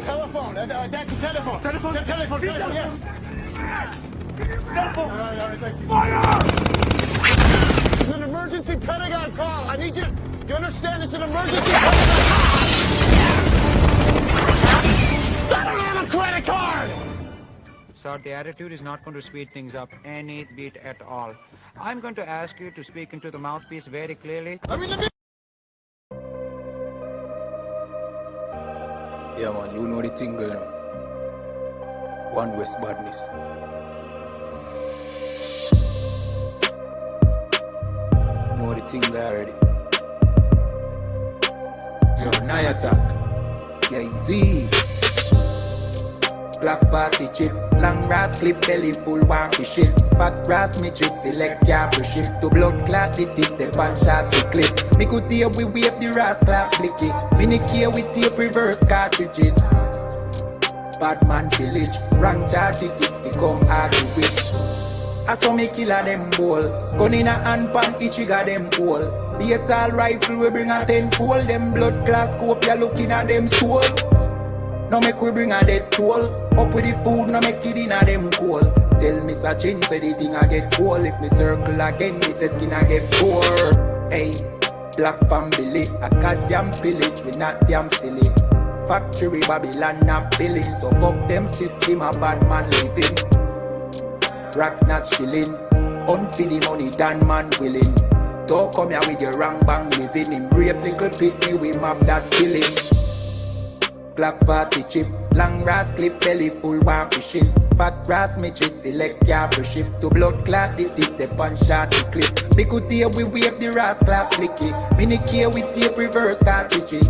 Telephone. That's the telephone. Telephone. Telephone. Telephone. Yes. Cell phone. All right, thank you. Fire! It's an emergency Pentagon call. I need you. Do you understand? It's an emergency Pentagon call. I don't have a credit card. Sir, the attitude is not going to speed things up any bit at all. I'm going to ask you to speak into the mouthpiece very clearly. Let me. Yeah, man, you know the thing going on. One West badness. You know the thing there already. Yo, night attack. Gang Z. Black party chip. Long brass clip, belly full, one for shit. Fat brass midget, select car for shift. To blood clot, the tip, the pan shot, the clip. Me could hear we wave the ras clap, blicky. Mini care with tape reverse cartridges. Batman village, rank charges, become argue with. I saw me kill a them ball. Gun in a hand pan, each got them hole. The tall rifle we bring a 10-fold. Them blood class scope, ya looking at them soul. Now make we bring a dead toll. Up with the food, now make it in a them cool. Tell me Sachin, say the thing I get cool. If me circle again, me say skin I get poor. Hey, black family, a goddamn village, we not damn silly. Factory Babylon not billing, so fuck them system, a bad man living. Racks not chilling, unfeed the money, Dan man willing. Don't come here with your wrong bang living. Him rape little pity, we map that killing. Black party chip, long brass clip, belly full, one for shit. Fat brass midget, select car for shift. To blood clot, the tip, the punch shot, the clip. Me could hear we wave the ras clap, blicky. Mini care with tape reverse cartridges.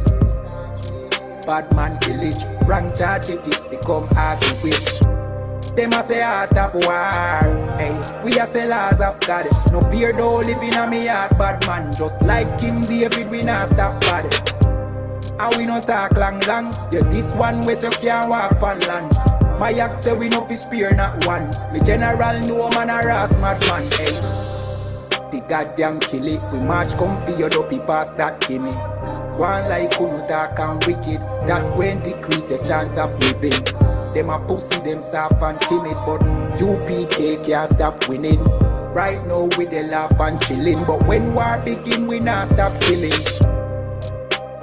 Badman village, rank charges, become argue with. Them a say heart of war. Hey, we a say laws of God. No fear though living on me heart, bad man. Just like King David, we not stop bad. And we no talk long. Yeah, this one way so can't walk on land. My act say we no fi spear not one. Me general no man a ras madman. Hey, the goddamn kill it. We march come for your dopey past that gimme. Go on like who no dark and wicked. That when decrease your chance of living. Them a pussy, them soft and timid, but UPK can't stop winning. Right now we dey laugh and chilling, but when war begin we not stop killing.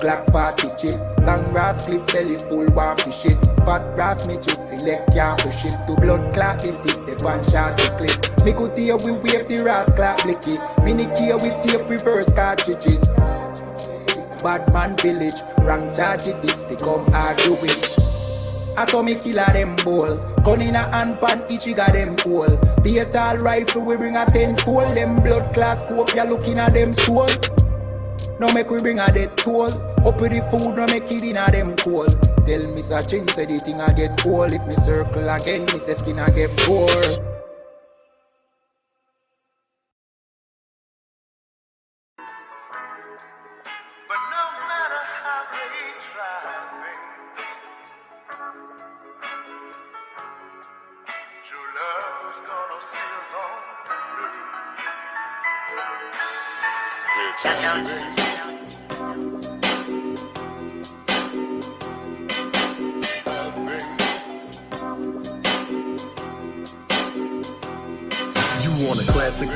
Black party chip, long brass clip, belly full, one for shit. Fat brass midget, select car for shift. To blood clot, the tip, the punch shot, the clip. Me could hear we wave the ras clap, blicky. Mini care with tape reverse cartridges. Badman village, rank charges, become argue with. I saw me kill a them ball. Gun in a hand pan, each got them hole. Be a tall rifle, we bring a 10-fold. Them blood class scope, ya looking at them soul. Now make we bring a dead toll. Up with the food, now make it in a them cool. Tell me Sachin, say the thing I get cool. If me circle again, me say skin I get poor.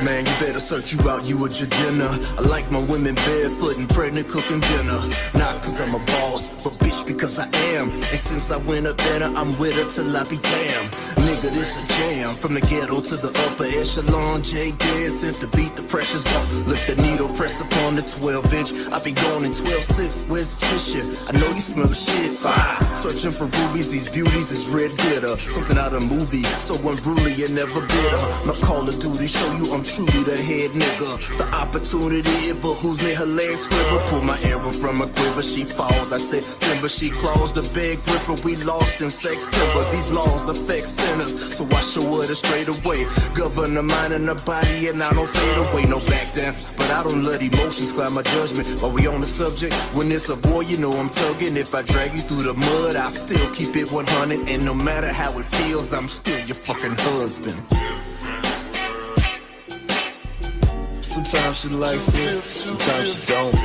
Man, you better search you out, you a dinner. I like my women barefoot and pregnant cooking dinner. Not cause I'm a boss, but bitch because I am. And since I went up better, I'm with her till I be damn. Nigga, this a jam. From the ghetto to the upper echelon. J dancing to beat the pressures up. Let the needle press upon the 12-inch. I be gone in 12 sips. Where's the tissue? I know you smell the shit. Fire. Searching for rubies, these beauties is red glitter. Something out of movie, so unruly and never bitter. My Call of Duty show you I'm truly the head nigga. The opportunity, but who's near her legs quiver? Pull my arrow from a quiver, she falls. I said timber, she claws. The big gripper, we lost in sex timber. These laws affect sinners, so I show her the straight away. Govern the mind and the body, and I don't fade away. No back down, but I don't let emotions cloud my judgment. While we on the subject, when it's a war, you know I'm tugging. If I drag you through the mud, I still keep it 100. And no matter how it feels, I'm still your fucking husband. Sometimes she likes it, sometimes she don't.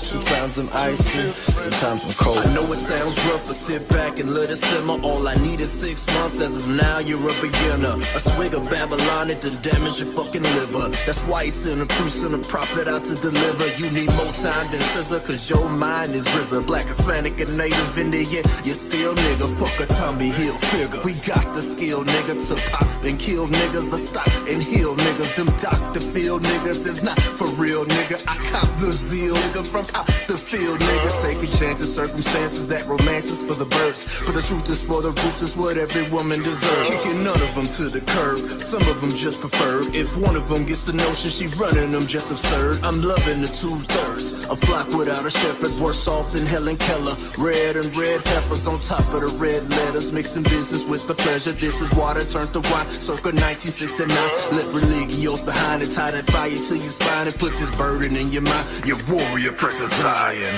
Sometimes I'm icy, sometimes I'm cold. I know it sounds rough, but sit back and let it simmer. All I need is 6 months, as of now you're a beginner. A swig of Babylon, it done damage your fucking liver. That's why he sent a priest and a prophet out to deliver. You need more time than scissor, cause your mind is RZA. Black, Hispanic, and Native Indian, you're still nigga. Fuck a Tommy Hill figure. We got the skill, nigga, to pop and kill niggas, to stop and heal niggas. Them Dr. Phil niggas is not for real, nigga. I cop the zeal, nigga, from out the field, nigga. Taking chances, circumstances that romances for the birds. But the truth is for the roof is what every woman deserves. Kicking none of them to the curb, some of them just prefer. If one of them gets the notion she running them just absurd. I'm loving the 2/3. A flock without a shepherd, worse off than Helen Keller. Red and red peppers on top of the red letters. Mixing business with the pleasure. This is water turned to wine, circa 1969. Left religios behind and tie that fire to your spine and put this burden in your mind. Your warrior, Princess Zion.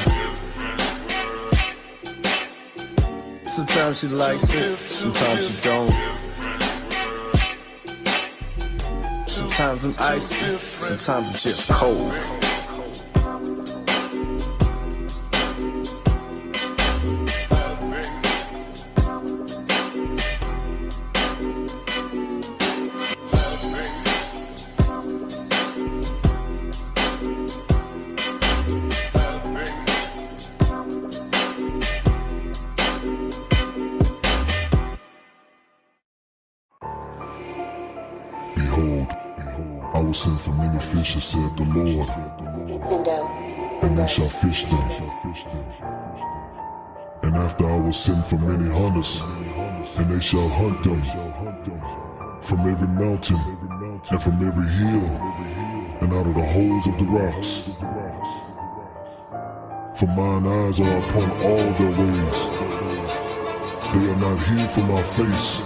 Sometimes she likes it, sometimes she don't. Sometimes I'm icy, sometimes I'm just cold. Behold, I will send for many fishes, said the Lord, and they shall fish them. And after I will send for many hunters, and they shall hunt them from every mountain and from every hill and out of the holes of the rocks. For mine eyes are upon all their ways. They are not hid from my face,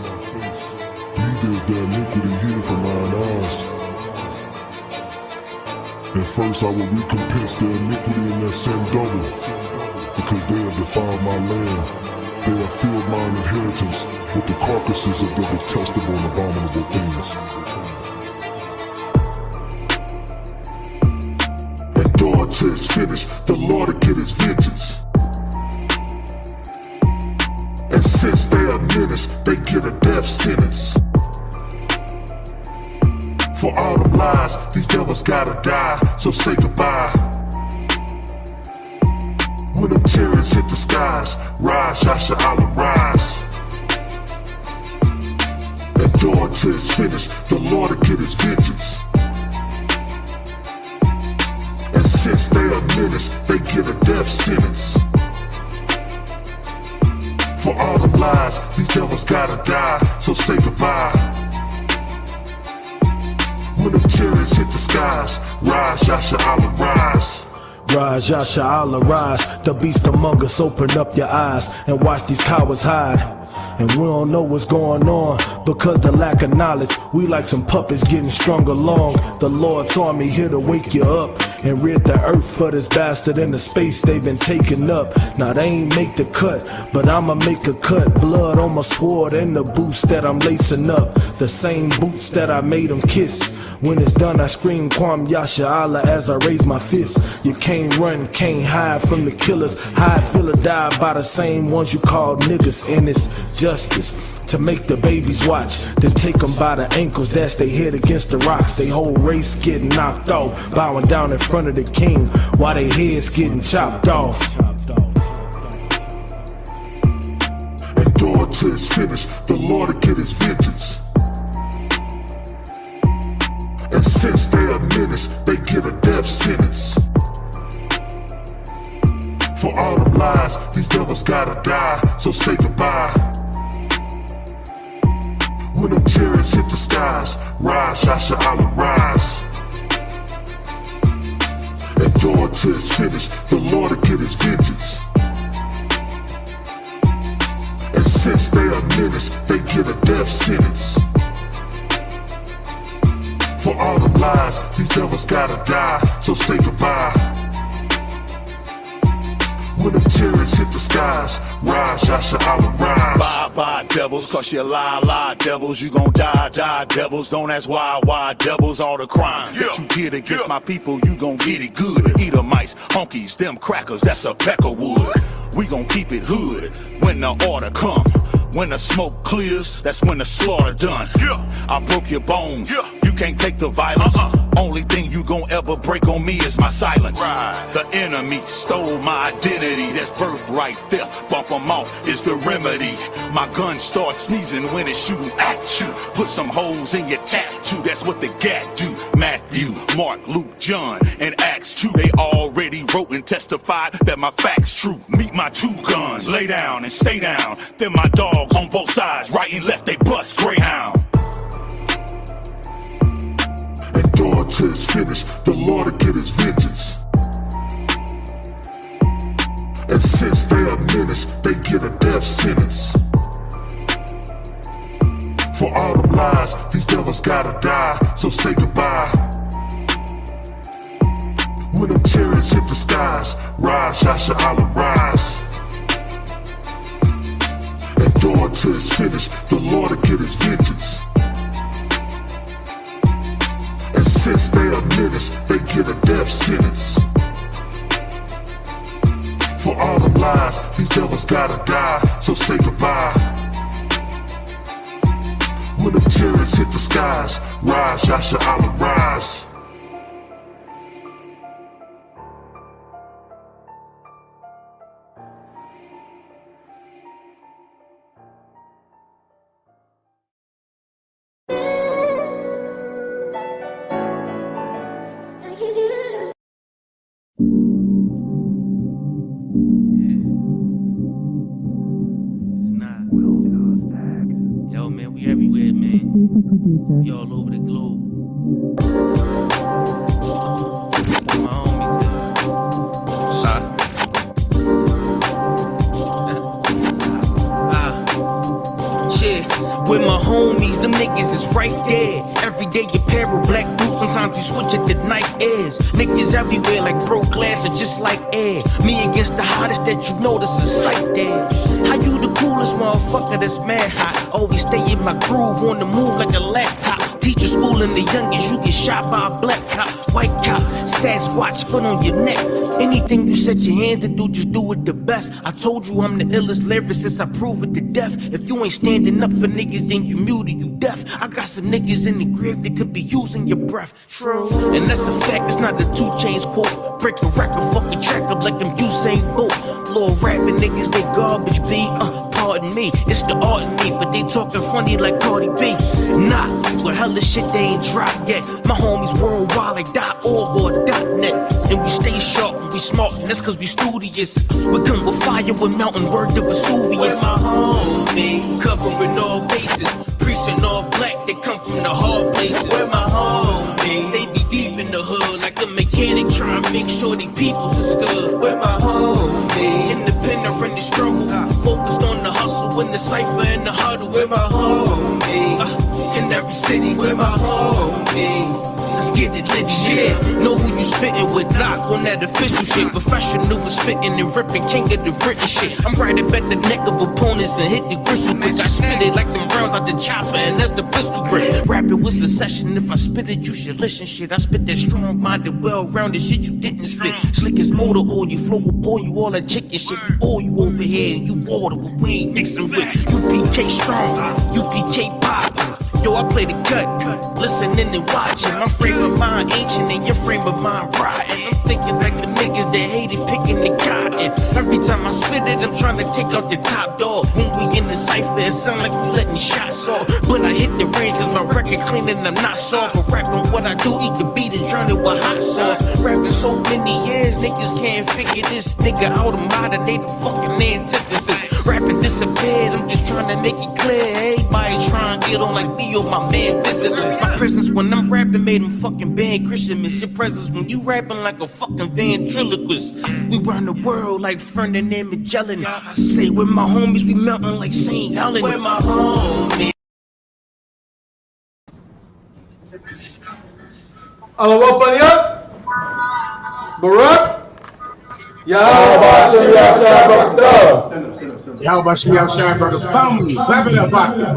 neither is their iniquity hid from mine eyes. And first I will recompense their iniquity and their sin double, because they have defiled my land. They have filled mine inheritance with the carcasses of their detestable and abominable things. And though until it's finished, the Lord will get his vengeance. And since they are menaced, they get a death sentence. For all them lies, these devils gotta die, so say goodbye. When them chariots hit the skies, rise, Yasha Allah, rise. And though until it's finished, the Lord will get his vengeance. And since they are menaced, they get a death sentence. For all them lies, these devils gotta die, so say goodbye. When the chariots hit the skies, rise, Yasha Allah, rise. Rise, Yasha Allah, rise. The beast among us, open up your eyes and watch these cowards hide. And we don't know what's going on because the lack of knowledge. We like some puppets getting strung along. The Lord's army here to wake you up and rid the earth for this bastard in the space they've been taking up. Now they ain't make the cut, but I'ma make a cut. Blood on my sword and the boots that I'm lacing up, the same boots that I made them kiss. When it's done, I scream Kwam Yasha Allah as I raise my fist. You can't run, can't hide from the killers. Hide, feel or die by the same ones you call niggas. And it's justice to make the babies watch, then take them by the ankles, dash their head against the rocks. They whole race getting knocked off, bowing down in front of the king while their heads getting chopped off. And though until it's finished, the Lord will get his vengeance. And since they are menaced, they get a death sentence. For all them lies, these devils gotta die, so say goodbye. When them chariots hit the skies, rise, Yasha Allah, rise. And though until it's finished, the Lord will get his vengeance. And since they are menaced, they get a death sentence. For all them lies, these devils gotta die, so say goodbye. When them chariots hit the skies, Rise, y'all should all rise. Bye bye devils, cause you lie devils. You gon' die devils. Don't ask why devils. All the crime that you did against my people, you gon' get it good. Edomites, honkies, them crackers, that's a peck of wood. We gon' keep it hood when the order come. When the smoke clears, that's when the slaughter done. I broke your bones, you can't take the violence. Only thing you gon' ever break on me is my silence. The enemy stole my identity, that's birthright theft. Bump 'em off is the remedy. My gun starts sneezing when it's shooting at you. Put some holes in your tattoo, that's what the gat do. Matthew, Mark, Luke, John, and Acts 2. They already wrote and testified that my facts true. Meet my two guns, lay down and stay down. Then my dogs on both sides, right and left, they bust Greyhound. Endure till it's finished, the Lord will get his vengeance. And since they are menaced, they get a death sentence. For all them lies, these devils gotta die, so say goodbye. When them chariots hit the skies, rise, y'all should all rise. Endure till it's finished, the Lord will get his vengeance. And since they are menaced, they get a death sentence. For all them lies, these devils gotta die, so say goodbye. When the chariots hit the skies, rise, y'all should all rise. Yo, man, we everywhere, man. We all over the globe. My homies here. With my homies, them niggas is right there. Every day you pair of black boots, sometimes you switch at the night airs. Niggas everywhere like broke glass or just like air. Me against the hottest that you know, this is sight there. How you the coolest motherfucker that's mad hot? Always stay in my groove, on the move like a laptop. Teacher schooling the youngest, you get shot by a black cop, white cop, Sasquatch, foot on your neck. Anything you set your hand to do, just do it the best. I told you I'm the illest lyricist, I prove it to death. If you ain't standing up for niggas, then you muted, you deaf. I got some niggas in the grave that could be using your breath. True, and that's a fact, it's not the 2 Chainz quote. Break a record, fucking track up like them Usain Bolt. Little rapping niggas, they garbage beat. Pardon me, it's the art in me, but they talking funny like Cardi B. Nah, well hella shit they ain't dropped yet. My homies worldwide like .org or .net. And we stay sharp and we smart, and that's cause we studious. We come with fire with mountain word to Vesuvius. Where my homie, covering all bases. Preaching all black, they come from the hard places. Where my homie, they be deep in the hood like a mechanic trying to make sure they peoples is good. Where my homie, independent in the struggle, focused on the hustle in the cipher and the huddle. Where my homie, in every city. Where my homie, let's get it lit, shit. Know who you spittin' with, lock on that official shit. Professional with spittin' and rippin', king of the British shit. I'm right up at the neck of opponents and hit the gristle quick. I spit it like them rounds out the chopper, and that's the pistol grip. Rapping with succession, if I spit it, you should listen, shit. I spit that strong-minded, well-rounded shit you didn't spit. Slick as motor oil, you flow with boy, you all that chicken shit. We all you over here, and you water what we ain't mixing with. UPK strong, UPK pop. Yo, I play the cut, listening and watching. My frame of mind ancient and your frame of mind rotten. I'm thinking like the niggas that hated picking the cotton. Every time I spit it, I'm trying to take out the top dog. When we in the cypher, it sound like we letting shots off. But I hit the range cause my record clean and I'm not soft. But rapping what I do, eat the beat and drown it with hot sauce. Rapping so many years, niggas can't figure this nigga out of modern, they the fucking antithesis. Rapping disappeared, I'm just trying to make it clear. Everybody trying to get on like me or my man visitors. My presence when I'm rapping made them fucking ban Christian. Miss your presence when you rapping like a fucking ventriloquist. We run the world like Ferdinand Magellan. I say with my homies we melting like St. Helen. Where my homies. Allah Akbar, Barak. Ya Bashir, Ya Shabbat. Stand up. Y'all about to be outside, brother. Come, clap it up, pocket.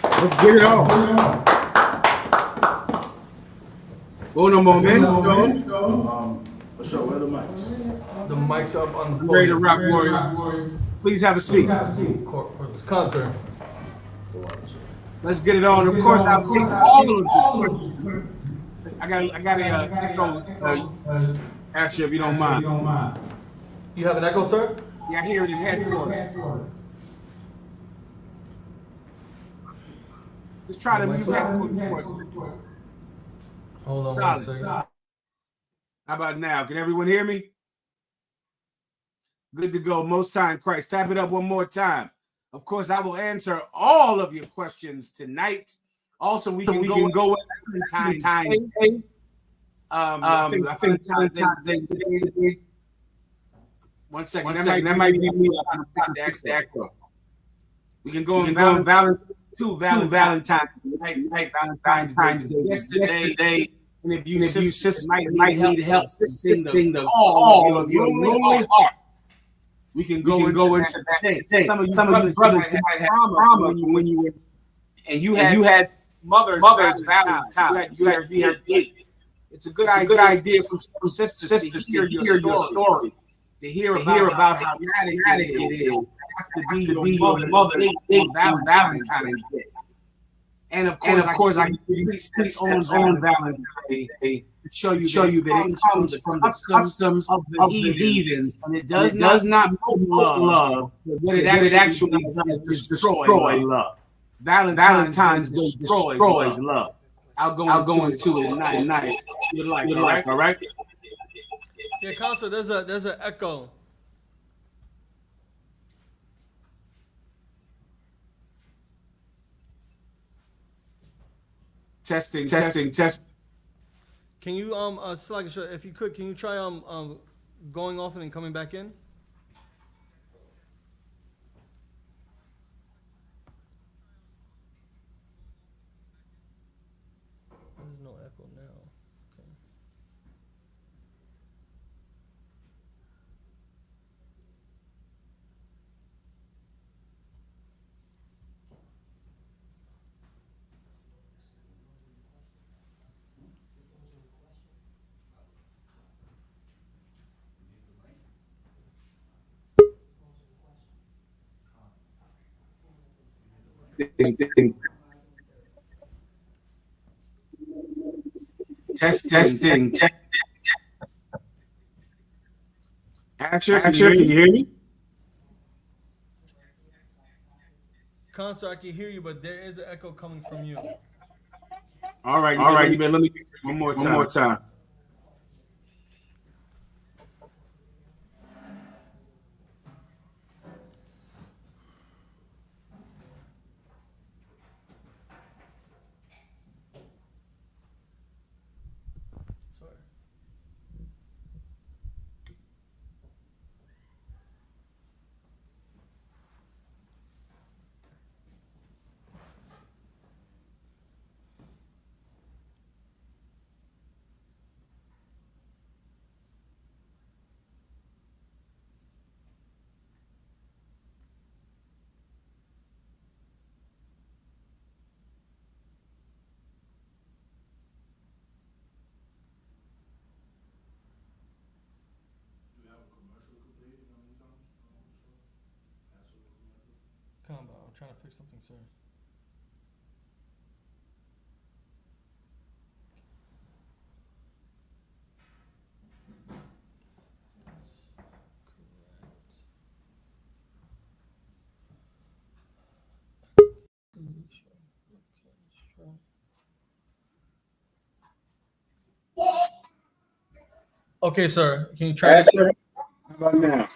Let's get it on. Uno momento. For sure, where are the mics? The mics up on the I'm ready to rock, Warriors. Please have a seat. Concert. Let's get it on. Of course, I'll take all of the questions. I got an echo, Asher, if you don't mind. You have an echo, sir? Yeah, I hear it in headquarters. Just try to mute headquarters for a second. Hold on Solid. 1 second. How about now? Can everyone hear me? Good to go. Most time, Christ. Tap it up one more time. Of course, I will answer all of your questions tonight. Also, we can go with Valentine's Day. I think Valentine's Day. 1 second. That might be me. The echo. We can go on Valentine's night. Valentine's Day. Yesterday. And if you sister might need help assisting the all of your lonely heart, we can go into that day. Some of you brothers might have trauma when you were, and you had mother's Valentine. You had VFD. It's a good idea for sisters to hear your story, to hear about how traumatic it is to be your mother on Valentine's Day. And of course, I can release his own Valentine's Day to show you that it comes from the customs of the heathens, and it does not promote love, but what it actually does is destroy love. Valentine's Day destroys love. I'll go into it tonight. You like, all right? Yeah, Counselor, there's an echo. Testing. Can you if you could, can you try going off and then coming back in? There's no echo now. Okay. Testing. Asher, can you hear me? Counselor, I can hear you, but there is an echo coming from you. All right. Let me get one more time. Sorry. Combo, I'm trying to fix something, sir. Okay, sir. Can you try Asher, how about now?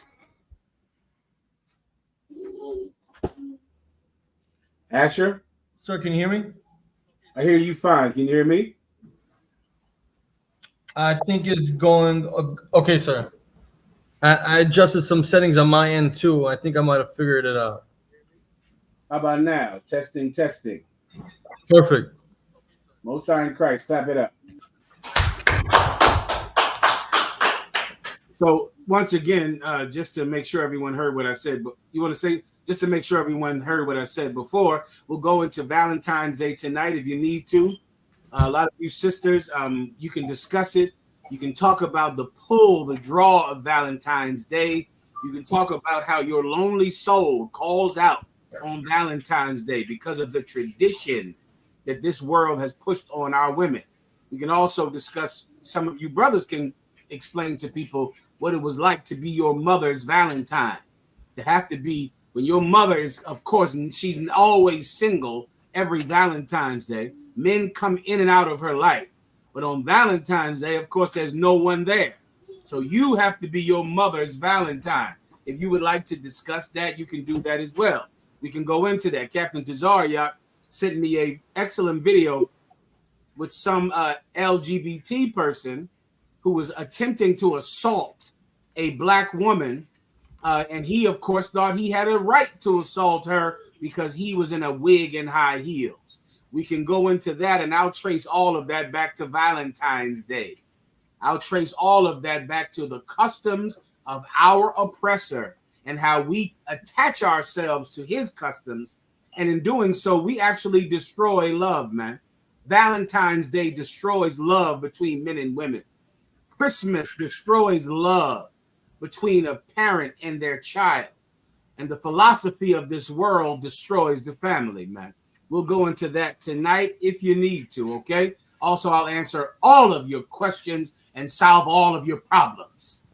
Asher, Sir, can you hear me? I hear you fine. Can you hear me? I think it's going. Okay, sir. I adjusted some settings on my end too. I think I might have figured it out. How about now? Testing. Perfect. Most High in Christ, clap it up. So once again, just to make sure everyone heard what I said, but you want to say, just to make sure everyone heard what I said before, we'll go into Valentine's Day tonight if you need to. A lot of you sisters, you can discuss it. You can talk about the pull, the draw of Valentine's Day. You can talk about how your lonely soul calls out on Valentine's Day because of the tradition that this world has pushed on our women. We can also discuss, some of you brothers can explain to people what it was like to be your mother's Valentine, to have to be, when your mother is, of course, she's always single every Valentine's Day. Men come in and out of her life. But on Valentine's Day, of course, there's no one there. So you have to be your mother's Valentine. If you would like to discuss that, you can do that as well. We can go into that. Captain Tazariak sent me an excellent video with some LGBT person who was attempting to assault a black woman. And he, of course, thought he had a right to assault her because he was in a wig and high heels. We can go into that, and I'll trace all of that back to Valentine's Day. I'll trace all of that back to the customs of our oppressor and how we attach ourselves to his customs. And in doing so, we actually destroy love, man. Valentine's Day destroys love between men and women. Christmas destroys love between a parent and their child. And the philosophy of this world destroys the family, man. We'll go into that tonight if you need to, okay? Also, I'll answer all of your questions and solve all of your problems.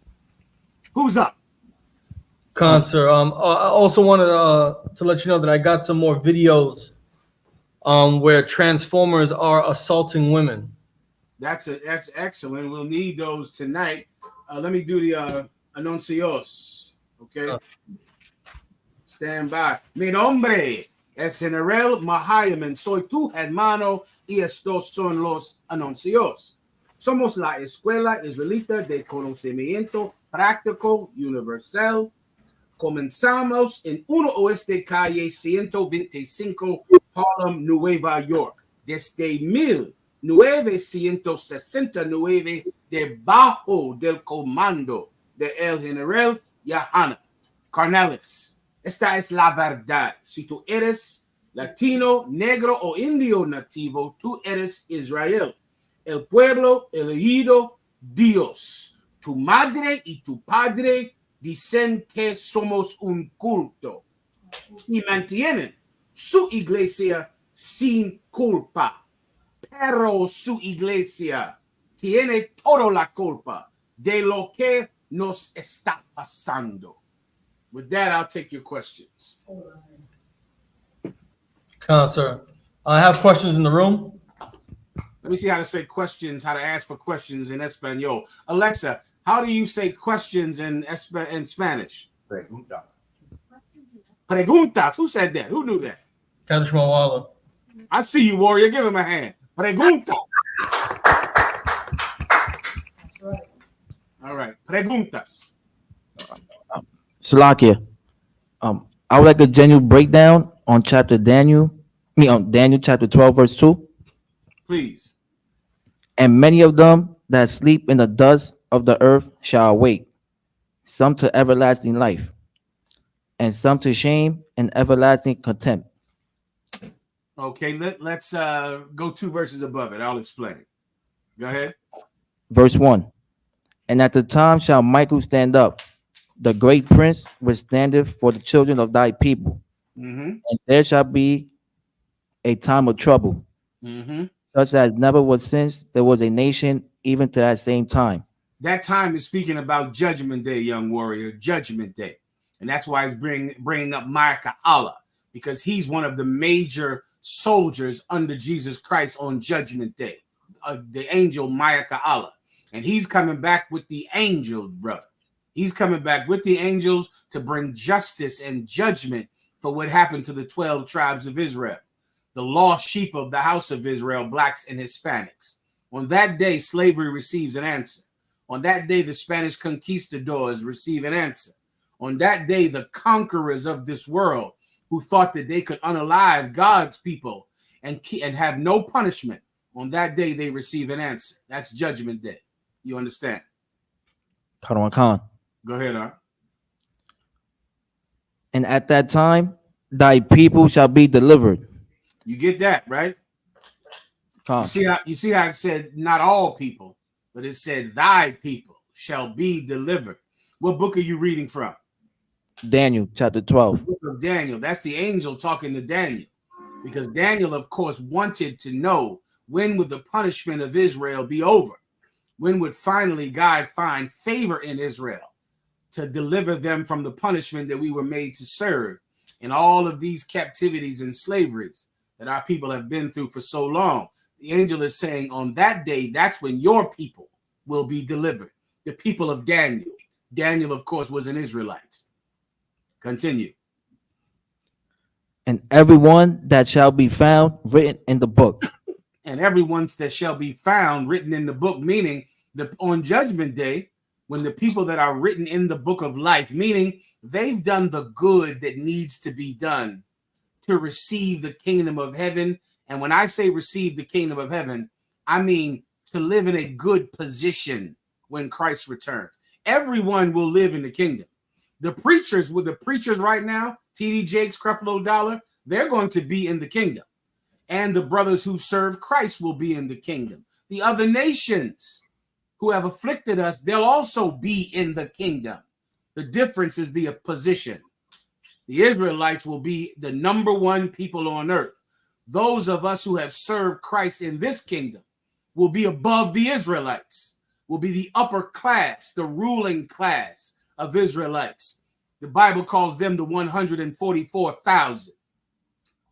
Who's up? Khan, sir. I also wanted to let you know that I got some more videos where Transformers are assaulting women. That's excellent. We'll need those tonight. Let me do the anuncios, okay? Stand by. Mi nombre es General Mahayaman. Soy tu hermano y estos son los anuncios. Somos la Escuela Israelita de Conocimiento Práctico Universal. Comenzamos en 1 Oeste Calle 125, Harlem, Nueva York. Desde 1969, debajo del comando de el general Yahana Carnales. Esta es la verdad. Si tú eres latino, negro o indio nativo, tú eres Israel. El pueblo elegido, Dios. Tu madre y tu padre dicen que somos un culto y mantienen su iglesia sin culpa. Pero su iglesia tiene toda la culpa de lo que nos está pasando. With that, I'll take your questions. Khan, sir. I have questions in the room. Let me see how to say questions, how to ask for questions in Espanol. Alexa, how do you say questions in Spanish? Pregunta. Preguntas. Who said that? Who knew that? Kaddish Mawala. I see you, warrior. Give him a hand. Pregunta. All right. Preguntas. Salakia, I would like a genuine breakdown on Daniel chapter 12, verse 2. Please. And many of them that sleep in the dust of the earth shall awake, some to everlasting life, and some to shame and everlasting contempt. Okay, let's go 2 verses above it. I'll explain it. Go ahead. Verse 1. And at the time shall Michael stand up, the great prince which standeth for the children of thy people. Mm-hmm. And there shall be a time of trouble, such as never was since there was a nation, even to that same time. That time is speaking about Judgment Day, young warrior, Judgment Day. And that's why it's bringing up Micah Allah, because he's one of the major soldiers under Jesus Christ on Judgment Day, the angel Micah Allah. And he's coming back with the angels, brother. He's coming back with the angels to bring justice and judgment for what happened to the 12 tribes of Israel, the lost sheep of the house of Israel, blacks and Hispanics. On that day, slavery receives an answer. On that day, the Spanish conquistadors receive an answer. On that day, the conquerors of this world who thought that they could unalive God's people and have no punishment, on that day, they receive an answer. That's Judgment Day. You understand? Khan. Go ahead, And at that time, thy people shall be delivered. You get that, right? Come. You see how it said not all people, but it said thy people shall be delivered. What book are you reading from? Daniel chapter 12. The book of Daniel. That's the angel talking to Daniel. Because Daniel, of course, wanted to know when would the punishment of Israel be over? When would finally God find favor in Israel to deliver them from the punishment that we were made to serve in all of these captivities and slaveries that our people have been through for so long? The angel is saying on that day, that's when your people will be delivered. The people of Daniel. Daniel, of course, was an Israelite. Continue. And everyone that shall be found written in the book. And everyone that shall be found written in the book, meaning on judgment day, when the people that are written in the book of life, meaning they've done the good that needs to be done to receive the kingdom of heaven. And when I say receive the kingdom of heaven, I mean to live in a good position when Christ returns. Everyone will live in the kingdom. The preachers right now, TD Jakes, Creflo Dollar, they're going to be in the kingdom. And the brothers who serve Christ will be in the kingdom. The other nations who have afflicted us, they'll also be in the kingdom. The difference is the position. The Israelites will be the number one people on earth. Those of us who have served Christ in this kingdom will be above the Israelites, will be the upper class, the ruling class of Israelites. The Bible calls them the 144,000.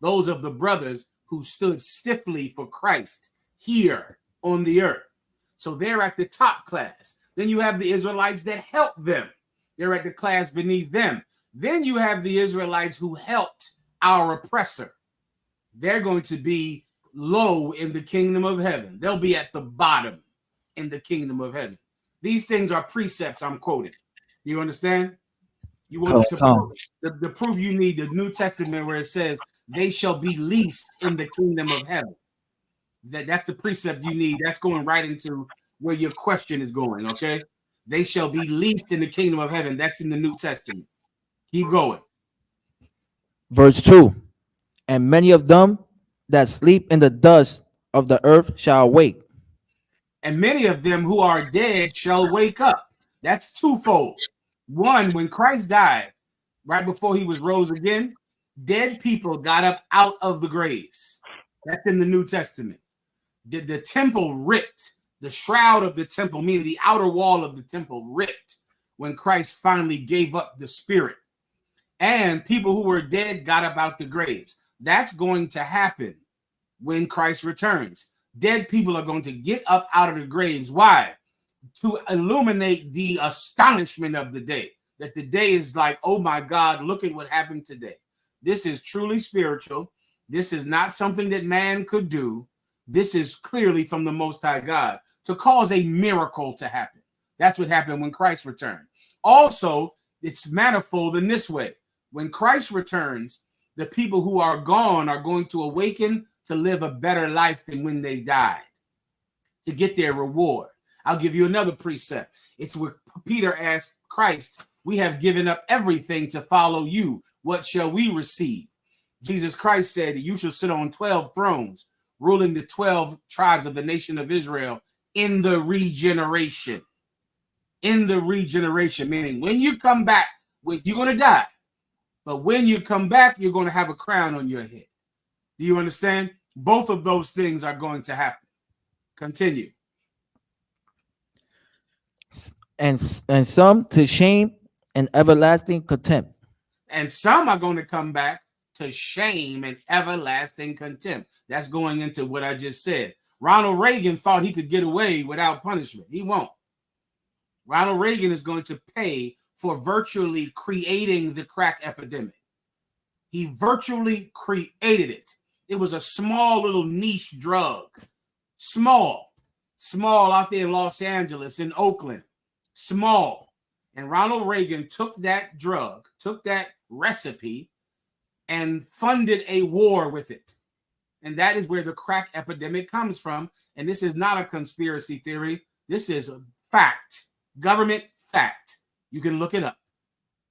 Those of the brothers who stood stiffly for Christ here on the earth. So they're at the top class. Then you have the Israelites that help them. They're at the class beneath them. Then you have the Israelites who helped our oppressor. They're going to be low in the kingdom of heaven. They'll be at the bottom in the kingdom of heaven. These things are precepts I'm quoting. You understand? You want to prove, the proof you need the New Testament where it says they shall be least in the kingdom of heaven. That's the precept you need. That's going right into where your question is going, okay? They shall be least in the kingdom of heaven. That's in the New Testament. Keep going. Verse 2. And many of them that sleep in the dust of the earth shall awake. And many of them who are dead shall wake up. That's twofold. One, when Christ died, right before he was rose again, dead people got up out of the graves. That's in the New Testament. The temple ripped, the shroud of the temple, meaning the outer wall of the temple, ripped when Christ finally gave up the spirit. And people who were dead got up out the graves. That's going to happen when Christ returns. Dead people are going to get up out of the graves. Why? To illuminate the astonishment of the day. That the day is like, oh my God, look at what happened today. This is truly spiritual. This is not something that man could do. This is clearly from the Most High God to cause a miracle to happen. That's what happened when Christ returned. Also, it's manifold in this way. When Christ returns, the people who are gone are going to awaken to live a better life than when they died, to get their reward. I'll give you another precept. It's where Peter asked Christ, we have given up everything to follow you. What shall we receive? Jesus Christ said, you shall sit on 12 thrones, ruling the 12 tribes of the nation of Israel in the regeneration. In the regeneration, meaning when you come back, you're going to die. But when you come back, you're going to have a crown on your head. Do you understand? Both of those things are going to happen. Continue. And some to shame and everlasting contempt. And some are going to come back to shame and everlasting contempt. That's going into what I just said. Ronald Reagan thought he could get away without punishment. He won't. Ronald Reagan is going to pay for virtually creating the crack epidemic. He virtually created it. It was a small little niche drug. Small out there in Los Angeles, in Oakland. Small. And Ronald Reagan took that drug, took that recipe, and funded a war with it. And that is where the crack epidemic comes from. And this is not a conspiracy theory. This is a fact. Government fact. You can look it up.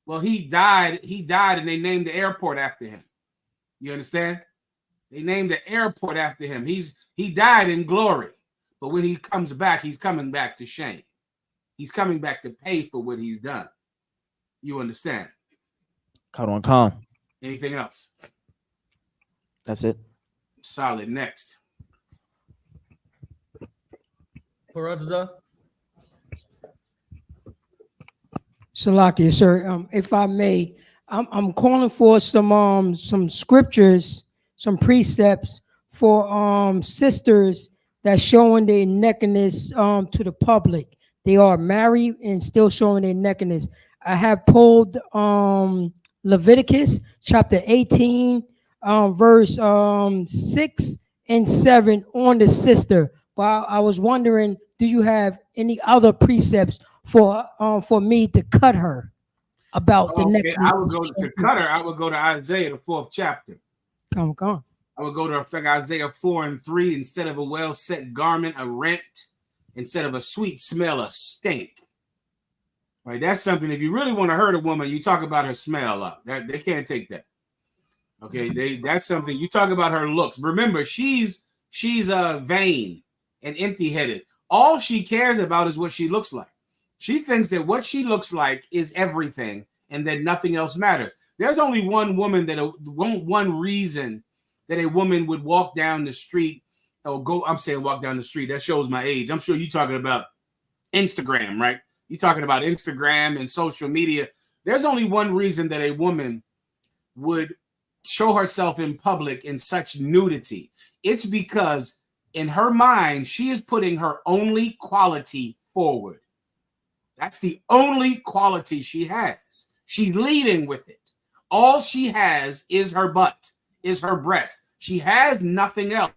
Well, he died, and they named the airport after him. You understand? They named the airport after him. He died in glory. But when he comes back, he's coming back to shame. He's coming back to pay for what he's done. You understand? Khan. Anything else? That's it. Solid. Next. Paradza. Salakia, sir. If I may, I'm calling for some scriptures, some precepts for sisters that's showing their nakedness to the public. They are married and still showing their nakedness. I have pulled Leviticus chapter 18, verse 6 and 7 on the sister. But I was wondering, do you have any other precepts for me to cut her about the nakedness? I would go to cut her. I would go to Isaiah, the 4th chapter. Come on. I would go to Isaiah 4 and 3. Instead of a well-set garment, a rent. Instead of a sweet smell, a stink. Right? That's something. If you really want to hurt a woman, you talk about her smell up. They can't take that. Okay, that's something. You talk about her looks. Remember, she's vain and empty-headed. All she cares about is what she looks like. She thinks that what she looks like is everything, and that nothing else matters. There's only one reason that a woman would walk down the street. I'm saying walk down the street. That shows my age. I'm sure you're talking about Instagram, right? You're talking about Instagram and social media. There's only one reason that a woman would show herself in public in such nudity. It's because in her mind, she is putting her only quality forward. That's the only quality she has. She's leading with it. All she has is her butt, is her breast. She has nothing else.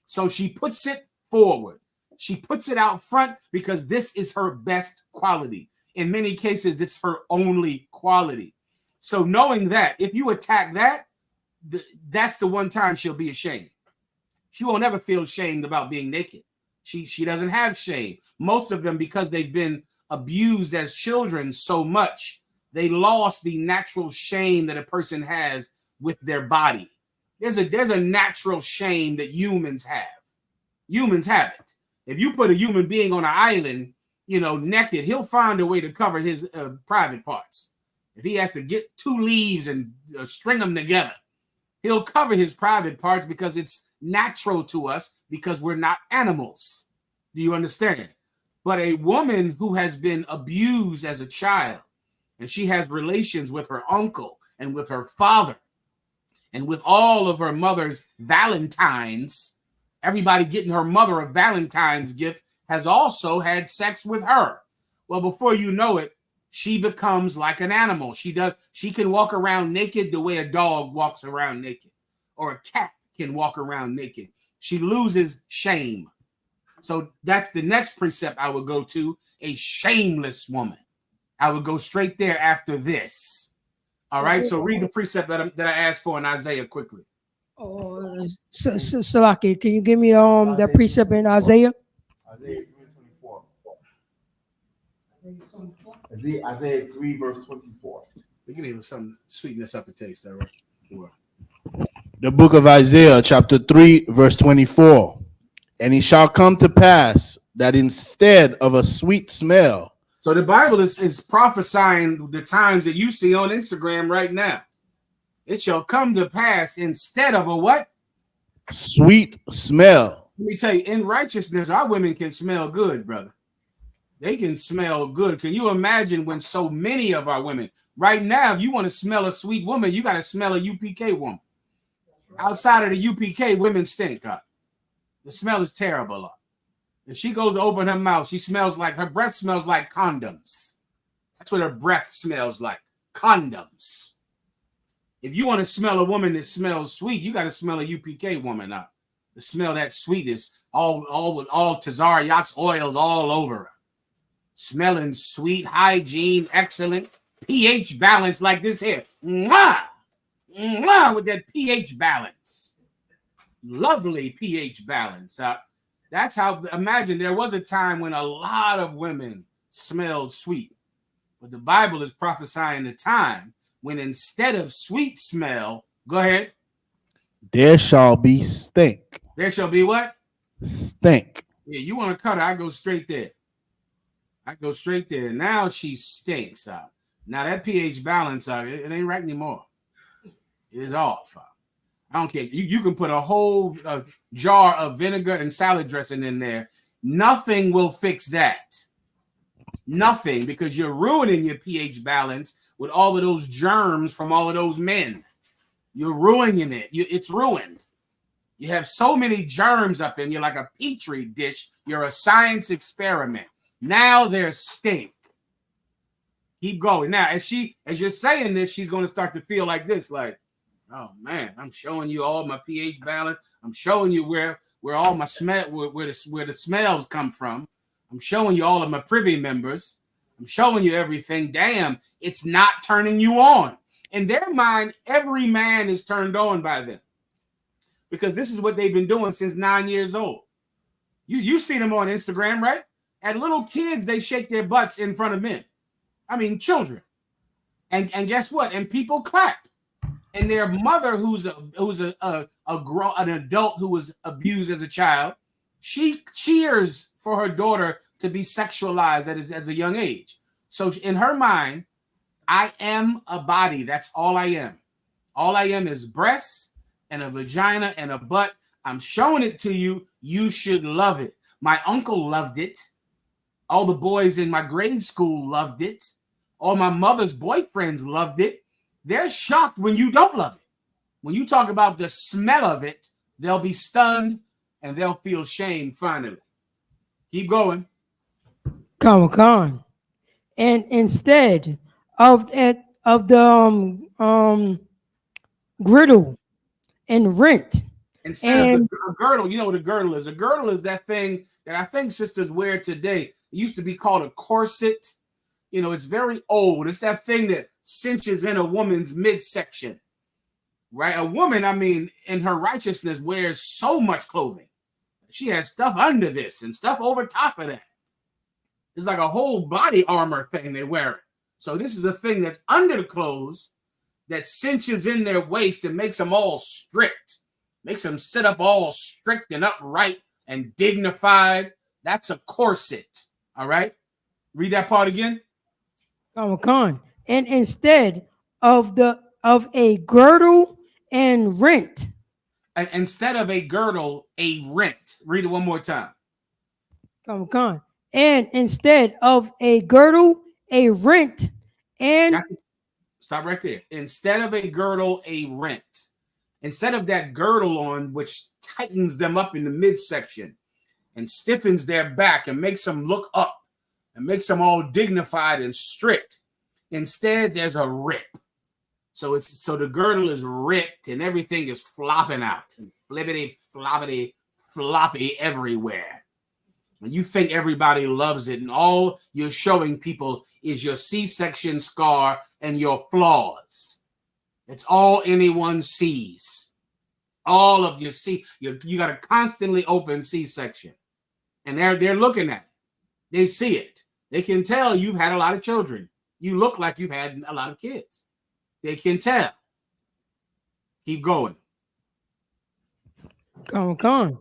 So she puts it forward. She puts it out front because this is her best quality. In many cases, it's her only quality. So knowing that, if you attack that, that's the one time she'll be ashamed. She won't ever feel ashamed about being naked. She doesn't have shame. Most of them, because they've been abused as children so much, they lost the natural shame that a person has with their body. There's a natural shame that humans have. Humans have it. If you put a human being on an island, naked, he'll find a way to cover his private parts. If he has to get 2 leaves and string them together, he'll cover his private parts because it's natural to us, because we're not animals. Do you understand? But a woman who has been abused as a child, and she has relations with her uncle and with her father and with all of her mother's Valentines, everybody getting her mother a Valentine's gift, has also had sex with her. Well, before you know it, she becomes like an animal. She can walk around naked the way a dog walks around naked, or a cat can walk around naked. She loses shame. So that's the next precept I would go to, a shameless woman. I would go straight there after this. All right, so read the precept that I asked for in Isaiah quickly. Salaki, can you give me that precept in Isaiah? Isaiah 3:24. Isaiah 3 verse 24. We can even some sweeten this up a taste, all right? The book of Isaiah, chapter 3, verse 24. And it shall come to pass that instead of a sweet smell. So the Bible is prophesying the times that you see on Instagram right now. It shall come to pass instead of a what? Sweet smell. Let me tell you, in righteousness, our women can smell good, brother. They can smell good. Can you imagine when so many of our women, right now, if you want to smell a sweet woman, you got to smell a UPK woman. Outside of the UPK, women stink up. The smell is terrible. If she goes to open her mouth, her breath smells like condoms. That's what her breath smells like, condoms. If you want to smell a woman that smells sweet, you got to smell a UPK woman up. The smell that sweet is all with all Tazariak's oils all over her. Smelling sweet, hygiene, excellent, pH balance like this here. Mwah! Mwah! With that pH balance. Lovely pH balance. That's how, imagine there was a time when a lot of women smelled sweet. But the Bible is prophesying the time when instead of sweet smell, go ahead. There shall be stink. There shall be what? Stink. Yeah, you want to cut her, I go straight there. I go straight there. Now she stinks. Now that pH balance, it ain't right anymore. It is off. I don't care. You can put a whole jar of vinegar and salad dressing in there. Nothing will fix that. Nothing, because you're ruining your pH balance with all of those germs from all of those men. You're ruining it. It's ruined. You have so many germs up in you, like a petri dish. You're a science experiment. Now there's stink. Keep going. Now, as you're saying this, she's going to start to feel like this, like, oh man, I'm showing you all my pH balance. I'm showing you where all my smell, where the smells come from. I'm showing you all of my privy members. I'm showing you everything. Damn, it's not turning you on. In their mind, every man is turned on by them, because this is what they've been doing since 9 years old. You see them on Instagram, right? At little kids, they shake their butts in front of men. I mean, children. And guess what? And people clap. And their mother, who's an adult who was abused as a child, she cheers for her daughter to be sexualized at a young age. So in her mind, I am a body. That's all I am. All I am is breasts and a vagina and a butt. I'm showing it to you. You should love it. My uncle loved it. All the boys in my grade school loved it. All my mother's boyfriends loved it. They're shocked when you don't love it. When you talk about the smell of it, they'll be stunned and they'll feel shame finally. Keep going. Come on. And instead of the griddle and rent. Instead of the girdle, you know what a girdle is? A girdle is that thing that I think sisters wear today. It used to be called a corset. You know, it's very old. It's that thing that cinches in a woman's midsection, right? A woman, I mean, in her righteousness, wears so much clothing. She has stuff under this and stuff over top of that. It's like a whole body armor thing they wear. So this is a thing that's under the clothes that cinches in their waist and makes them all strict, makes them sit up all strict and upright and dignified. That's a corset. All right. Read that part again. Come. And instead of a girdle and rent. And instead of a girdle, a rent. Read it one more time. Come. And instead of a girdle, a rent. And stop right there. Instead of a girdle, a rent. Instead of that girdle on, which tightens them up in the midsection and stiffens their back and makes them look up and makes them all dignified and strict. Instead, there's a rip. So the girdle is ripped and everything is flopping out and flippity, floppity, floppy everywhere. And you think everybody loves it, and all you're showing people is your C-section scar and your flaws. It's all anyone sees. All of your you got a constantly open C-section, and they're looking at it. They see it. They can tell you've had a lot of children. You look like you've had a lot of kids. They can tell. Keep going. Come on.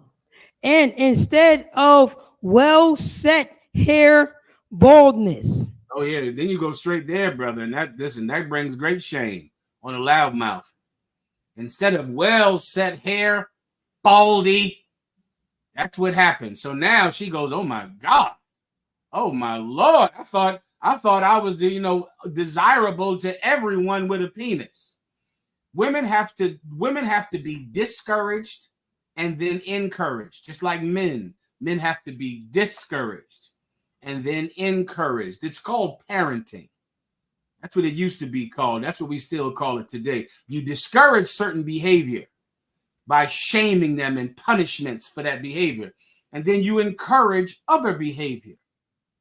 And instead of well-set hair, baldness. Oh yeah, then you go straight there, brother. And that brings great shame on a loudmouth. Instead of well-set hair, baldy. That's what happened. So now she goes, oh my God. Oh my Lord. I thought I was desirable to everyone with a penis. Women have to be discouraged and then encouraged, just like men. Men have to be discouraged and then encouraged. It's called parenting. That's what it used to be called. That's what we still call it today. You discourage certain behavior by shaming them and punishments for that behavior. And then you encourage other behavior.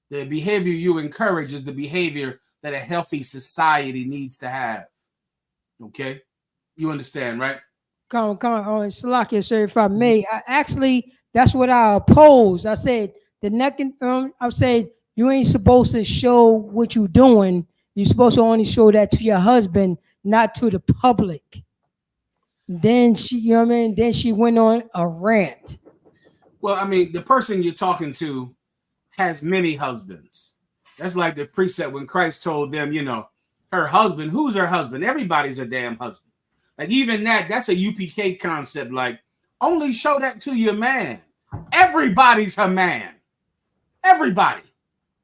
The behavior you encourage is the behavior that a healthy society needs to have. Okay? You understand, right? Come on, Salakia, sir, if I may. That's what I oppose. I said I said You ain't supposed to show what you're doing. You're supposed to only show that to your husband, not to the public. Then she, you know what I mean? Then she went on a rant. Well, I mean, the person you're talking to has many husbands. That's like the precept when Christ told them, you know, her husband. Who's her husband? Everybody's a damn husband. Like even that's a UPK concept. Like only show that to your man. Everybody's her man. Everybody.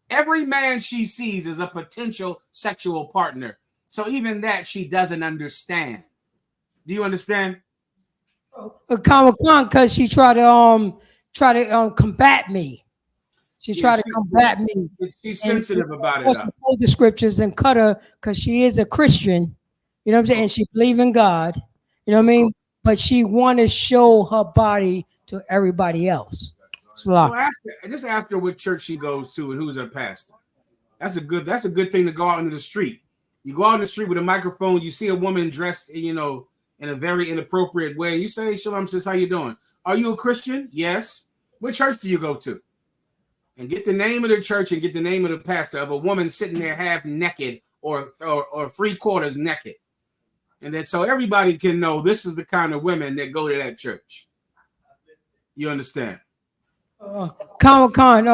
Every man she sees is a potential sexual partner. So even that she doesn't understand. Do you understand? Comic-Con, because she tried to combat me. She tried to combat me. She's sensitive about it. Pull the scriptures and cut her because she is a Christian. You know what I'm saying? And she believes in God. You know what I mean? But she want to show her body to everybody else. Well, just ask her what church she goes to and who's her pastor. That's a good thing to go out into the street. You go out in the street with a microphone, you see a woman dressed, you know, in a very inappropriate way. You say, "Shalom, sis, how you doing? Are you a Christian?" "Yes." "What church do you go to?" And get the name of the church and get the name of the pastor of a woman sitting there half naked or 3/4 naked. And then so everybody can know this is the kind of women that go to that church. You understand? Comic-Con,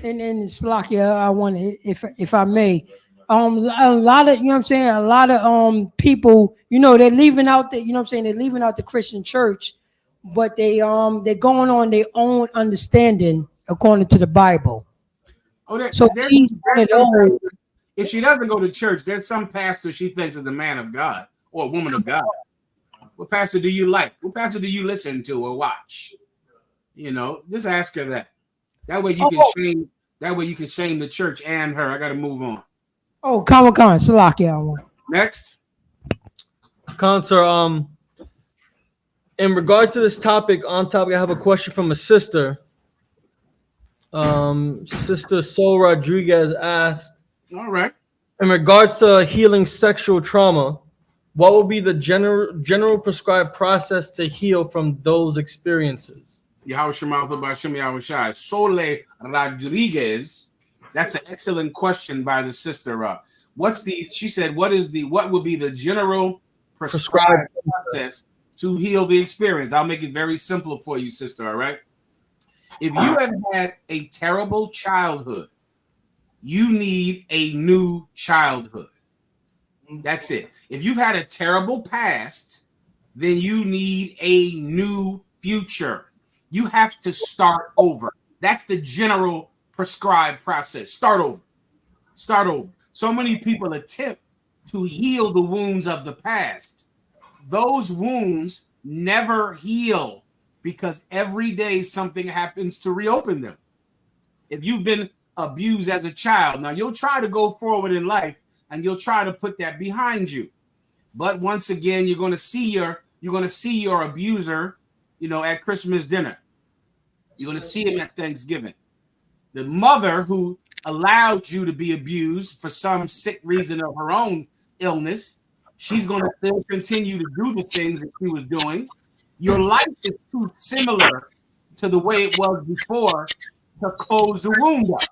in Slovakia, I want to, if I may, a lot of, you know what I'm saying, a lot of people, you know, they're leaving out the, you know what I'm saying, they're leaving out the Christian church, but they're going on their own understanding according to the Bible. So if she doesn't go to church, there's some pastor she thinks is a man of God or a woman of God. What pastor do you like? What pastor do you listen to or watch? You know, just ask her that. That way you can shame. That way you can shame the church and her. I got to move on. Oh, Comic-Con, Salakia. Next, Concert. In regards to this topic, I have a question from a sister. Sister Sol Rodriguez asked, all right, in regards to healing sexual trauma, what will be the general prescribed process to heal from those experiences? Sole Rodriguez. That's an excellent question by the sister. She said, what would be the general prescribed process to heal the experience? I'll make it very simple for you, sister. All right. If you have had a terrible childhood, you need a new childhood. That's it. If you've had a terrible past, then you need a new future. You have to start over. That's the general prescribed process. Start over. Start over. So many people attempt to heal the wounds of the past. Those wounds never heal because every day something happens to reopen them. If you've been abused as a child, now you'll try to go forward in life and you'll try to put that behind you. But once again, you're going to see your abuser, you know, at Christmas dinner. You're going to see him at Thanksgiving. The mother who allowed you to be abused for some sick reason of her own illness, she's going to still continue to do the things that she was doing. Your life is too similar to the way it was before to close the wound up.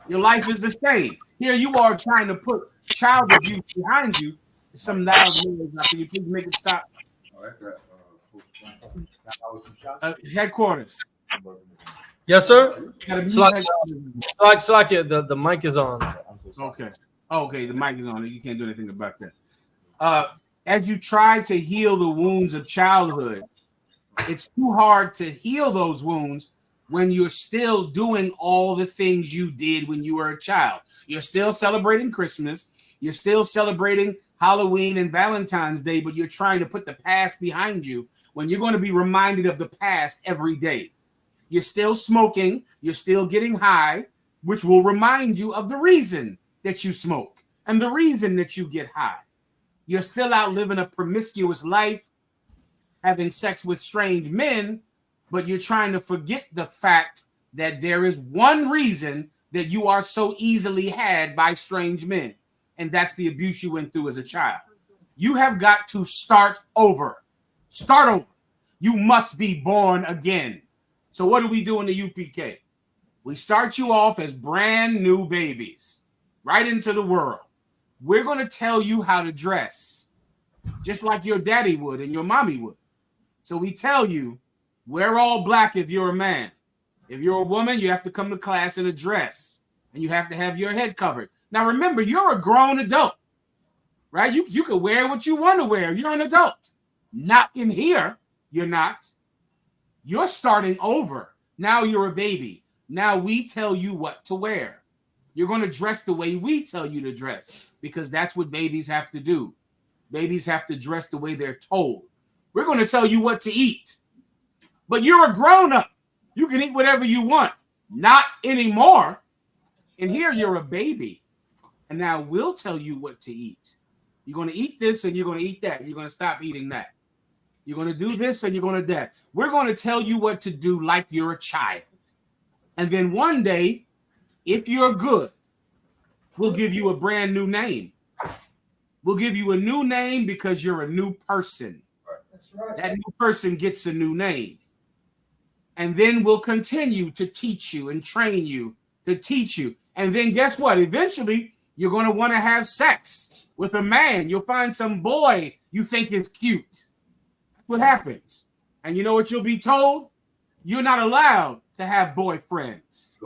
Your life is the same. Here you are trying to put child abuse behind you. Some loud noise. Can you please make it stop? Headquarters. Yes, sir. Slakia, the mic is on. Okay. Okay, the mic is on. You can't do anything about that. As you try to heal the wounds of childhood, it's too hard to heal those wounds when you're still doing all the things you did when you were a child. You're still celebrating Christmas. You're still celebrating Halloween and Valentine's Day, but you're trying to put the past behind you when you're going to be reminded of the past every day. You're still smoking. You're still getting high, which will remind you of the reason that you smoke and the reason that you get high. You're still out living a promiscuous life, having sex with strange men, but you're trying to forget the fact that there is one reason that you are so easily had by strange men, and that's the abuse you went through as a child. You have got to start over. Start over. You must be born again. So what do we do in the UPK? We start you off as brand new babies, right into the world. We're going to tell you how to dress, just like your daddy would and your mommy would. So we tell you, wear all black if you're a man. If you're a woman, you have to come to class in a dress, and you have to have your head covered. Now, remember, you're a grown adult, right? You can wear what you want to wear. You're an adult. Not in here, you're not. You're starting over. Now you're a baby. Now we tell you what to wear. You're going to dress the way we tell you to dress, because that's what babies have to do. Babies have to dress the way they're told. We're going to tell you what to eat. But you're a grown-up. You can eat whatever you want. Not anymore. And here you're a baby. And now we'll tell you what to eat. You're going to eat this and you're going to eat that. You're going to stop eating that. You're going to do this and you're going to that. We're going to tell you what to do like you're a child. And then one day, if you're good, we'll give you a brand new name. We'll give you a new name because you're a new person. That's right. That new person gets a new name. And then we'll continue to teach you and train you to teach you. And then guess what? Eventually, you're going to want to have sex with a man. You'll find some boy you think is cute. That's what happens. And you know what you'll be told? You're not allowed to have boyfriends.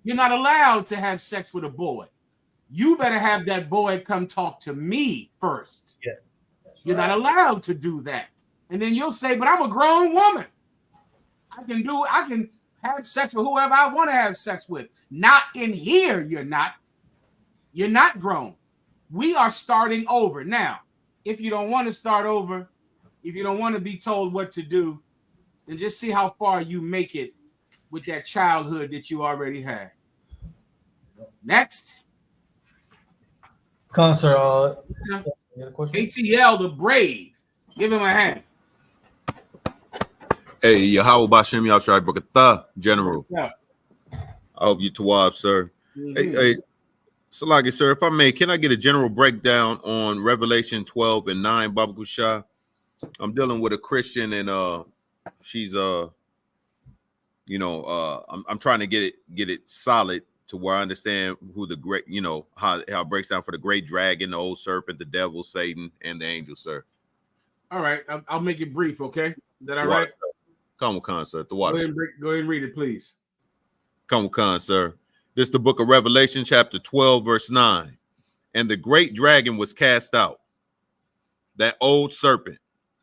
You're not allowed to have sex with a boy. You better have that boy come talk to me first. Yeah. You're not allowed to do that. And then you'll say, but I'm a grown woman. I can have sex with whoever I want to have sex with. Not in here, you're not. You're not grown. We are starting over. Now, if you don't want to start over, if you don't want to be told what to do, then just see how far you make it with that childhood that you already had. Next. Concert, ATL, the Brave. Give him a hand. Hey, Yahweh Bashem Yahshua Barakatah, General. Yeah. I hope you Tawab, sir. Hey, Salagi, sir, if I may, can I get a general breakdown on Revelation 12 and 9, Baba Kusha? I'm dealing with a Christian, and she's I'm trying to get it solid to where I understand who the great, how it breaks down for the great dragon, the old serpent, the devil, Satan, and the angel, sir. All right, I'll make it brief, okay? Is that all right? Come with Khan, sir. The water. Go ahead and read it, please. Come with Khan, sir. This is the book of Revelation, chapter 12, verse 9. And the great dragon was cast out, that old serpent.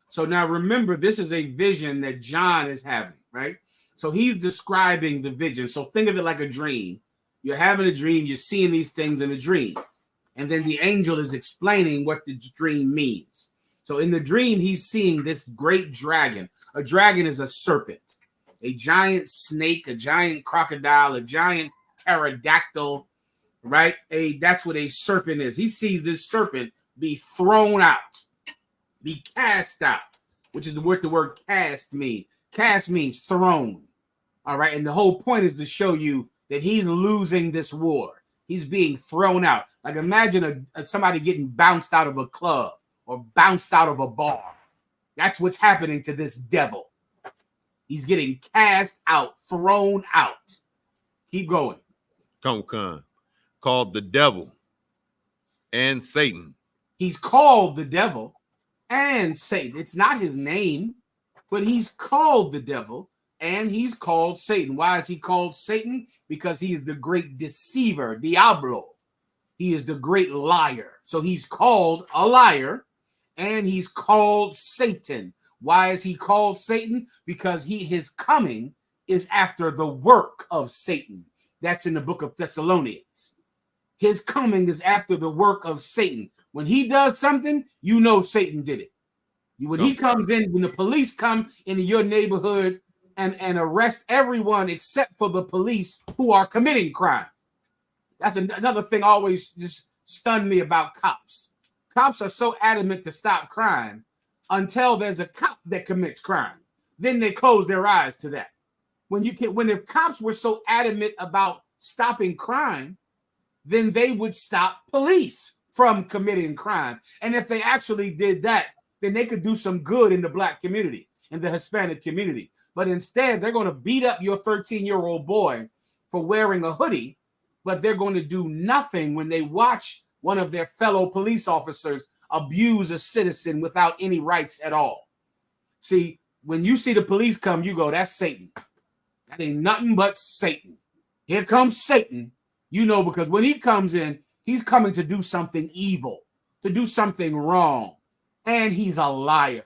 So now remember, this is a vision that John is having, right? So he's describing the vision. So think of it like a dream. You're having a dream, you're seeing these things in a dream. And then the angel is explaining what the dream means. So in the dream, he's seeing this great dragon. A dragon is a serpent, a giant snake, a giant crocodile, a giant pterodactyl, right? That's what a serpent is. He sees this serpent be thrown out, be cast out, which is what the word cast means. Cast means thrown, all right? And the whole point is to show you that he's losing this war. He's being thrown out. Like imagine somebody getting bounced out of a club or bounced out of a bar. That's what's happening to this devil. He's getting cast out, thrown out. Keep going. Khan, called the devil and Satan. He's called the devil and Satan. It's not his name, but he's called the devil and he's called Satan. Why is he called Satan? Because he is the great deceiver, Diablo. He is the great liar. So he's called a liar. And he's called Satan. Why is he called Satan? Because his coming is after the work of Satan. That's in the book of Thessalonians. His coming is after the work of Satan. When he does something, you know Satan did it. When he comes in, when the police come into your neighborhood and arrest everyone except for the police who are committing crime. That's another thing always just stunned me about cops. Cops are so adamant to stop crime until there's a cop that commits crime. Then they close their eyes to that. If cops were so adamant about stopping crime, then they would stop police from committing crime. And if they actually did that, then they could do some good in the black community, in the Hispanic community. But instead, they're going to beat up your 13-year-old boy for wearing a hoodie, but they're going to do nothing when they watch one of their fellow police officers abuse a citizen without any rights at all. See, when you see the police come, you go, that's Satan. That ain't nothing but Satan. Here comes Satan. You know, because when he comes in, he's coming to do something evil, to do something wrong. And he's a liar.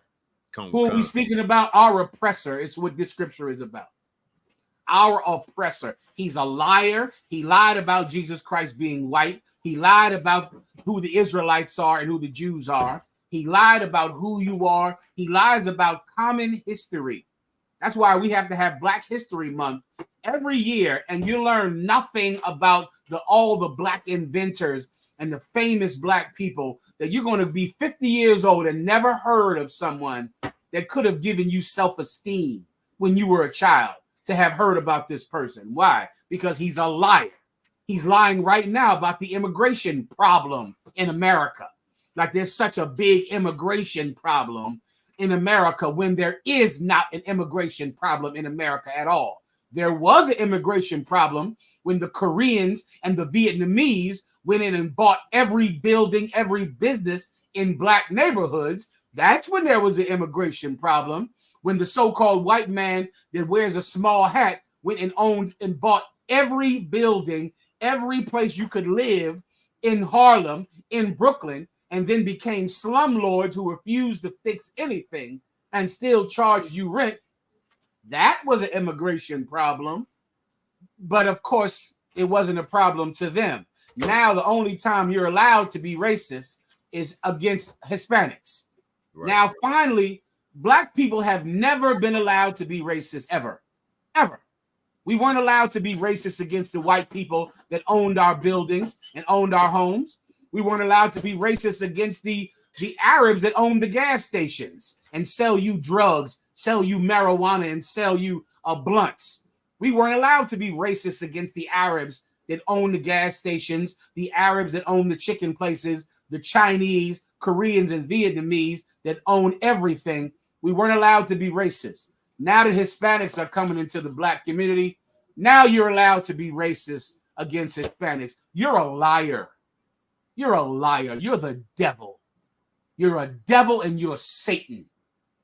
Who are we speaking about? Our oppressor is what this scripture is about. Our oppressor. He's a liar. He lied about Jesus Christ being white. He lied about who the Israelites are and who the Jews are. He lied about who you are. He lies about common history. That's why we have to have Black History Month every year, and you learn nothing about all the Black inventors and the famous Black people that you're going to be 50 years old and never heard of someone that could have given you self-esteem when you were a child to have heard about this person. Why? Because he's a liar. He's lying right now about the immigration problem in America. Like there's such a big immigration problem in America when there is not an immigration problem in America at all. There was an immigration problem when the Koreans and the Vietnamese went in and bought every building, every business in Black neighborhoods. That's when there was an immigration problem. When the so-called white man that wears a small hat went and owned and bought every building, every place you could live in Harlem, in Brooklyn, and then became slumlords who refused to fix anything and still charged you rent. That was an immigration problem. But of course, it wasn't a problem to them. Now, the only time you're allowed to be racist is against Hispanics. Right. Now, finally, Black people have never been allowed to be racist ever. Ever. We weren't allowed to be racist against the white people that owned our buildings and owned our homes. We weren't allowed to be racist against the Arabs that owned the gas stations and sell you drugs, sell you marijuana, and sell you blunts. We weren't allowed to be racist against the Arabs that own the gas stations, the Arabs that own the chicken places, the Chinese, Koreans, and Vietnamese that own everything. We weren't allowed to be racist. Now that Hispanics are coming into the Black community, now you're allowed to be racist against Hispanics. You're a liar. You're a liar. You're the devil. You're a devil and you're Satan.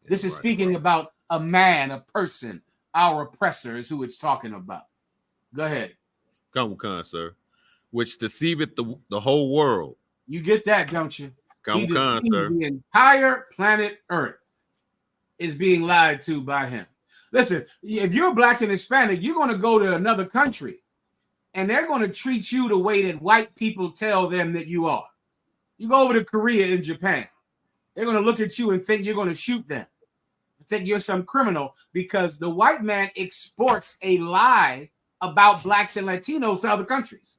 This is speaking about a man, a person. Our oppressor is who it's talking about. Go ahead. Come on, sir. Which deceiveth the whole world. You get that, don't you? Come on, sir. The entire planet Earth is being lied to by him. Listen, if you're Black and Hispanic, you're going to go to another country and they're going to treat you the way that white people tell them that you are. You go over to Korea and Japan, they're going to look at you and think you're going to shoot them, think you're some criminal, because the white man exports a lie about Blacks and Latinos to other countries,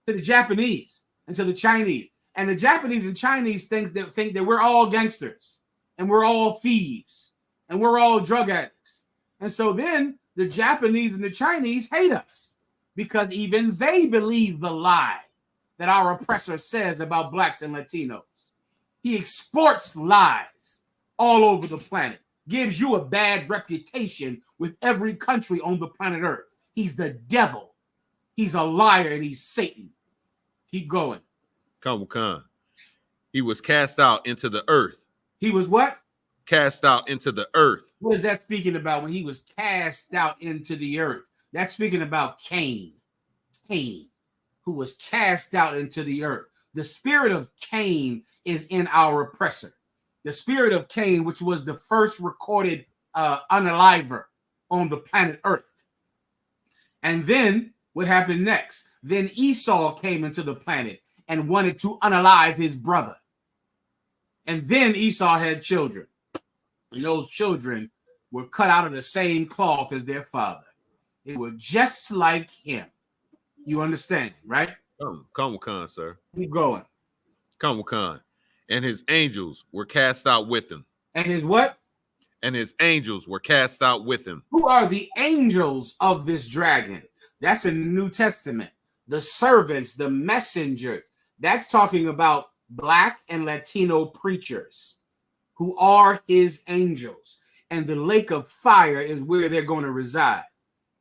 to the Japanese and to the Chinese. And the Japanese and Chinese think that we're all gangsters and we're all thieves and we're all drug addicts. And so then the Japanese and the Chinese hate us because even they believe the lie that our oppressor says about Blacks and Latinos. He exports lies all over the planet, gives you a bad reputation with every country on the planet Earth. He's the devil. He's a liar and he's Satan. Keep going. Come on. He was cast out into the earth. He was what? Cast out into the earth. What is that speaking about when he was cast out into the earth? That's speaking about Cain. Cain, who was cast out into the earth. The spirit of Cain is in our oppressor. The spirit of Cain, which was the first recorded unaliver on the planet Earth. And then what happened next? Then Esau came into the planet and wanted to unalive his brother. And then Esau had children. And those children were cut out of the same cloth as their father. They were just like him. You understand, right? Come on, sir. Keep going. Come on. And his angels were cast out with him. And his what? And his angels were cast out with him. Who are the angels of this dragon? That's in the New Testament. The servants, the messengers. That's talking about Black and Latino preachers who are his angels. And the lake of fire is where they're going to reside.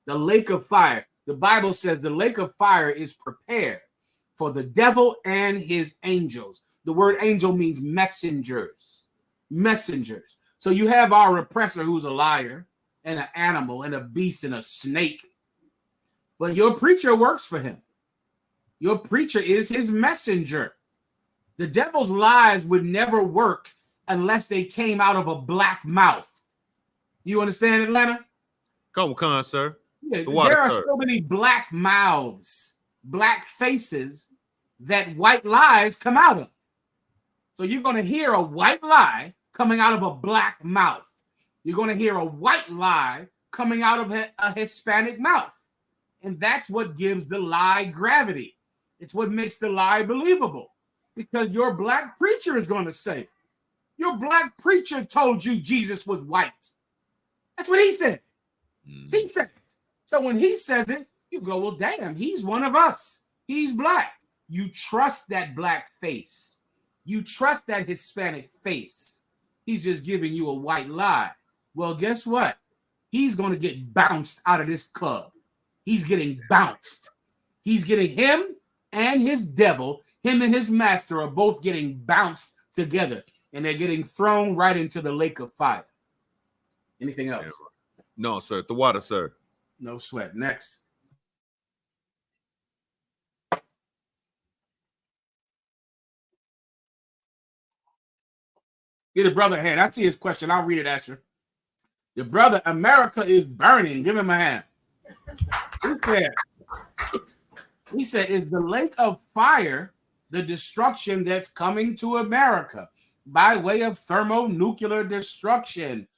The lake of fire. The Bible says the lake of fire is prepared for the devil and his angels. The word angel means messengers. Messengers. So you have our oppressor who's a liar and an animal and a beast and a snake. But your preacher works for him. Your preacher is his messenger. The devil's lies would never work unless they came out of a black mouth. You understand, Atlanta? Come on, sir. Yeah, there are so many black mouths, black faces that white lies come out of. So you're going to hear a white lie coming out of a black mouth. You're going to hear a white lie coming out of a Hispanic mouth. And that's what gives the lie gravity. It's what makes the lie believable. Because your black preacher is going to say it. Your black preacher told you Jesus was white. That's what he said. He said it. So when he says it, you go, well, damn, he's one of us. He's black. You trust that black face. You trust that Hispanic face. He's just giving you a white lie. Well, guess what? He's going to get bounced out of this club. He's getting bounced. He's getting him and his devil, him and his master are both getting bounced together. And they're getting thrown right into the lake of fire. Anything else? No, sir. The water, sir. No sweat. Next. Get a brother a hand. I see his question. I'll read it at you. The brother, America is burning. Give him a hand. He said, is the lake of fire the destruction that's coming to America by way of thermonuclear destruction?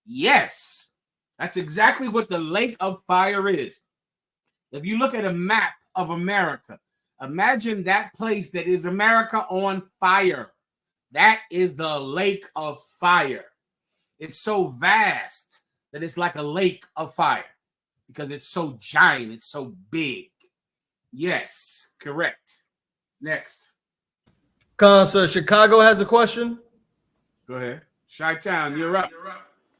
Yes. That's exactly what the lake of fire is. If you look at a map of America, imagine that place that is America on fire. That is the lake of fire. It's so vast that it's like a lake of fire because it's so giant, it's so big. Yes, correct. Next. Sir, Chicago has a question. Go ahead. Chi-Town, you're up.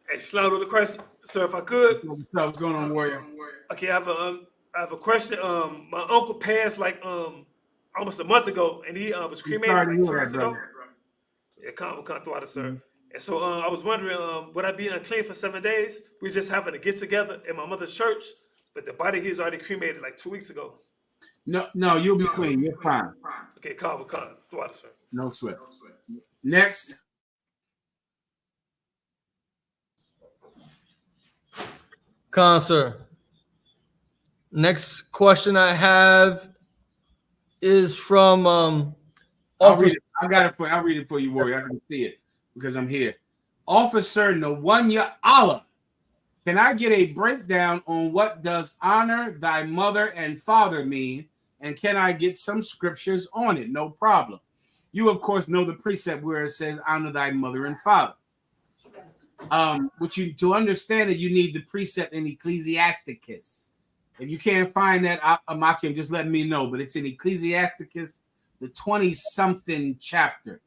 Hey, Shalom to the question, sir, if I could. What's going on, Warrior? Okay, I have a question. My uncle passed like almost a month ago, and he was cremated like 2 weeks ago. Yeah, come through it, sir. And so I was wondering, would I be unclean for 7 days? We just having to get together in my mother's church, but the body he's already cremated like 2 weeks ago. No, you'll be clean. You're fine. Okay, come through it, sir. No sweat. Next. Sir. Next question I have is from I'll read it. I got it for you. I'll read it for you, Warrior. I can see it because I'm here. Officer Nawanya Allah, can I get a breakdown on what does honor thy mother and father mean? And can I get some scriptures on it? No problem. You, of course, know the precept where it says honor thy mother and father. To understand it, you need the precept in Ecclesiasticus. If you can't find that, Amakim, just let me know. But it's in Ecclesiasticus, the 20-something chapter.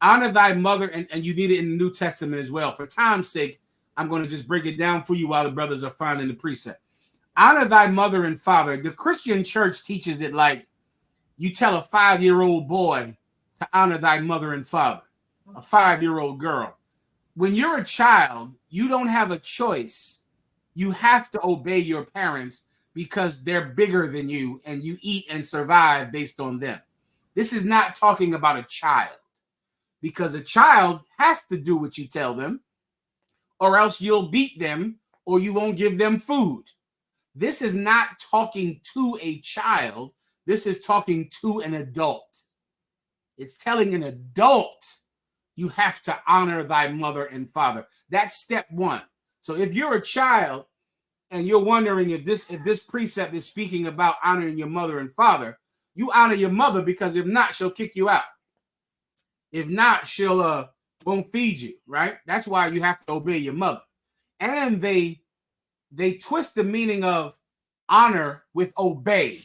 Honor thy mother, and you need it in the New Testament as well. For time's sake, I'm going to just break it down for you while the brothers are finding the precept. Honor thy mother and father. The Christian church teaches it like you tell a 5-year-old boy to honor thy mother and father, a 5-year-old girl. When you're a child, you don't have a choice. You have to obey your parents because they're bigger than you and you eat and survive based on them. This is not talking about a child because a child has to do what you tell them or else you'll beat them or you won't give them food. This is not talking to a child. This is talking to an adult. It's telling an adult you have to honor thy mother and father. That's step one. So if you're a child and you're wondering if this precept is speaking about honoring your mother and father, you honor your mother because if not, she'll kick you out. If not, she'll won't feed you, right? That's why you have to obey your mother. And they twist the meaning of honor with obey.